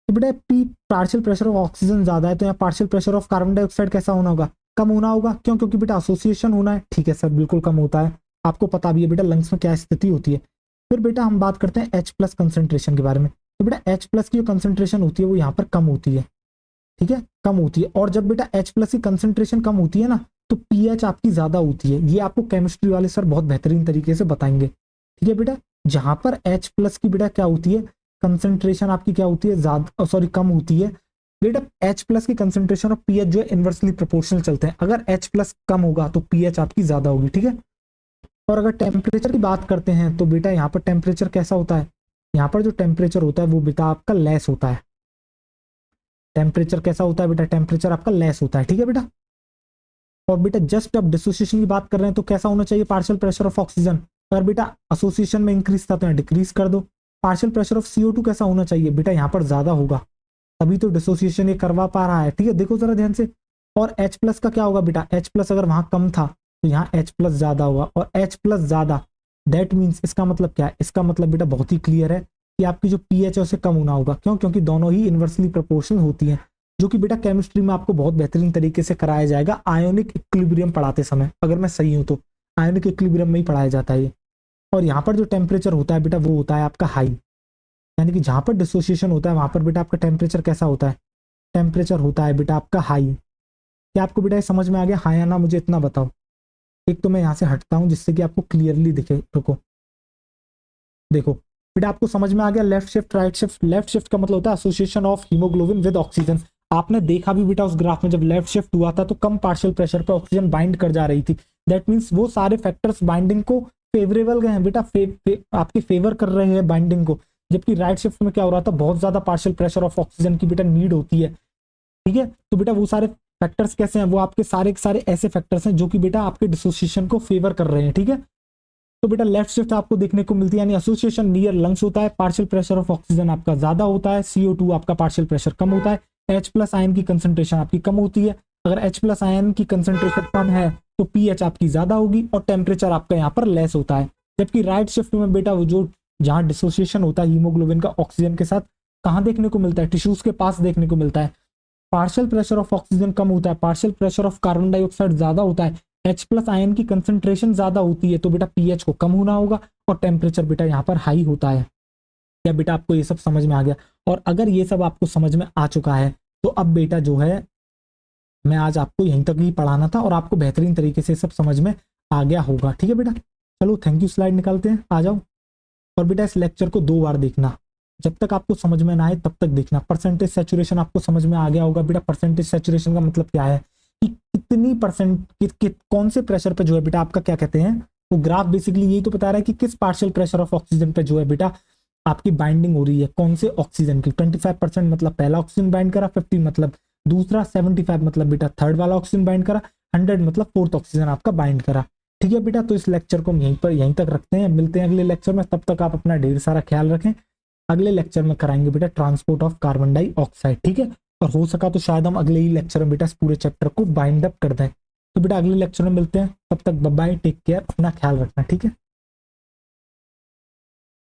तो बेटा P partial pressure of oxygen ज्यादा है, तो यहाँ partial pressure of carbon dioxide कैसा होना होगा, कम होना होगा। क्यों? क्योंकि बेटा एसोसिएशन होना है, ठीक है सर बिल्कुल कम होता है। आपको पता भी है बेटा लंग्स में क्या स्थिति होती है। फिर बेटा हम बात करते हैं H+ कंसेंट्रेशन के बारे में, तो बेटा H+ की जो कंसेंट्रेशन होती है वो यहाँ पर कम होती है, ठीक है, कम होती है। और जब बेटा H+ की कंसेंट्रेशन कम होती है ना, तो pH आपकी ज्यादा होती है। ये आपको केमिस्ट्री वाले सर बहुत बेहतरीन तरीके से बताएंगे, ठीक है बेटा। जहां पर H+ की बेटा क्या होती है, कंसेंट्रेशन आपकी क्या होती है, ज्यादा सॉरी कम होती है बेटा। H+ की कंसेंट्रेशन और pH जो है इनवर्सली प्रोपोर्शनल चलते हैं। अगर H+ कम होगा तो pH आपकी ज्यादा होगी, ठीक है। और अगर टेम्परेचर की बात करते हैं तो बेटा यहाँ पर टेम्परेचर कैसा होता है, यहाँ पर जो टेम्परेचर होता है वो बेटा आपका लेस होता है। टेम्परेचर कैसा होता है बेटा, टेम्परेचर आपका लेस होता है, ठीक है बेटा। और बेटा जस्ट अब डिसोसिएशन की बात कर रहे हैं तो कैसा होना चाहिए पार्शियल प्रेशर ऑफ ऑक्सीजन, अगर बेटा एसोसिएशन में इंक्रीज था तो यहाँ डिक्रीज कर दो। पार्शियल प्रेशर ऑफ CO2 कैसा होना चाहिए बेटा, यहाँ पर ज्यादा होगा, तभी तो डिसोसिएशन ये करवा पा रहा है, ठीक है। देखो जरा ध्यान से। और H+ का क्या होगा बेटा, H+ अगर वहां कम था तो यहाँ H+ ज्यादा होगा, और H+ ज्यादा दैट मीन्स इसका मतलब क्या है, इसका मतलब बेटा बहुत ही क्लियर है कि आपकी जो pH है उसे कम होना होगा। क्यों? क्योंकि दोनों ही इनवर्सली प्रोपोर्शनल होती हैं, जो कि बेटा केमिस्ट्री में आपको बहुत बेहतरीन तरीके से कराया जाएगा आयोनिक इक्विलिब्रियम पढ़ाते समय। अगर मैं सही हूं तो आयोनिक इक्विलिब्रियम में ही पढ़ाया जाता है ये। और यहाँ पर जो टेम्परेचर होता है बेटा वो होता है आपका हाई, यानी कि जहां पर डिसोसिएशन होता है वहां पर बेटा आपका टेम्परेचर कैसा होता है, टेम्परेचर होता है बेटा आपका हाई। क्या आपको बेटा ये समझ में आ गया, हाँ या ना, मुझे इतना बताओ। एक तो मैं यहाँ से हटता हूँ जिससे कि आपको क्लियरली दिखे, रुको। देखो बेटा आपको समझ में आ गया left shift right shift. Left shift का मतलब होता है association of haemoglobin with oxygen. आपने देखा भी बेटा उस ग्राफ में जब लेफ्ट शिफ्ट हुआ था तो कम पार्शियल प्रेशर पर ऑक्सीजन बाइंड कर जा रही थी। दैट मीन्स वो सारे फैक्टर्स बाइंडिंग को फेवरेबल गए हैं बेटा, आपके फेवर कर रहे हैं बाइंडिंग को। जबकि राइट शिफ्ट में क्या हो रहा था, बहुत ज्यादा पार्शियल प्रेशर ऑफ ऑक्सीजन की बेटा नीड होती है, ठीक है। तो बेटा वो सारे फैक्टर्स कैसे हैं, वो आपके सारे के सारे ऐसे फैक्टर्स हैं जो कि बेटा आपके डिसोसिएशन को फेवर कर रहे हैं, ठीक है। तो बेटा लेफ्ट शिफ्ट आपको देखने को मिलती है, यानी एसोसिएशन नियर लंग्स होता है, पार्शियल प्रेशर ऑफ ऑक्सीजन आपका ज्यादा होता है, CO2 आपका पार्शियल प्रेशर कम होता है, H+ आयन की कंसेंट्रेशन आपकी कम होती है। अगर H+ आयन की कंसेंट्रेशन कम है तो pH आपकी ज्यादा होगी और टेम्परेचर आपका यहाँ पर लेस होता है। जबकि राइट शिफ्ट में बेटा वो जो जहां डिसोसिएशन होता है हीमोग्लोबिन का ऑक्सीजन के साथ, कहाँ देखने को मिलता है, टिश्यूज के पास देखने को मिलता है। पार्शियल प्रेशर ऑफ ऑक्सीजन कम होता है, partial pressure of carbon dioxide ज्यादा होता है, H+ आयन की कंसेंट्रेशन ज्यादा होती है, तो बेटा pH को कम होना होगा और टेम्परेचर बेटा यहाँ पर हाई होता है। क्या बेटा आपको ये सब समझ में आ गया? और अगर ये सब आपको समझ में आ चुका है तो अब बेटा जो है मैं आज आपको यहीं तक ही पढ़ाना था और आपको बेहतरीन तरीके से सब समझ में आ गया होगा, ठीक है बेटा। चलो थैंक यू, स्लाइड निकालते हैं, आ जाओ। और बेटा इस लेक्चर को 2 बार देखना, जब तक आपको समझ में ना आए तब तक देखना। परसेंटेज सैचुरेशन आपको समझ में आ गया होगा बेटा। परसेंटेज सैचुरेशन का मतलब क्या है कि कितनी परसेंट कौन से प्रेशर पे जो है बेटा आपका क्या कहते हैं, वो ग्राफ बेसिकली यही तो बता रहा है कि किस पार्शियल प्रेशर ऑफ ऑक्सीजन पे जो है बेटा आपकी बाइंडिंग हो रही है, कौन से ऑक्सीजन की। 25% मतलब पहला ऑक्सीजन बाइंड करा, 50 मतलब दूसरा, 75 मतलब बेटा थर्ड वाला ऑक्सीजन बाइंड करा, 100 मतलब फोर्थ ऑक्सीजन आपका बाइंड करा, ठीक है बेटा। तो इस लेक्चर को हम यहीं तक रखते हैं, मिलते हैं अगले लेक्चर में। तब तक आप अपना ढेर सारा ख्याल रखें। अगले लेक्चर में कराएंगे बेटा ट्रांसपोर्ट ऑफ कार्बन डाइऑक्साइड, ठीक है। और हो सका तो शायद हम अगले ही लेक्चर में बेटा इस पूरे चैप्टर को बाइंड अप कर दें। तो बेटा अगले लेक्चर में मिलते हैं, तब तक बाय बाय, टेक केयर, अपना ख्याल रखना, ठीक है।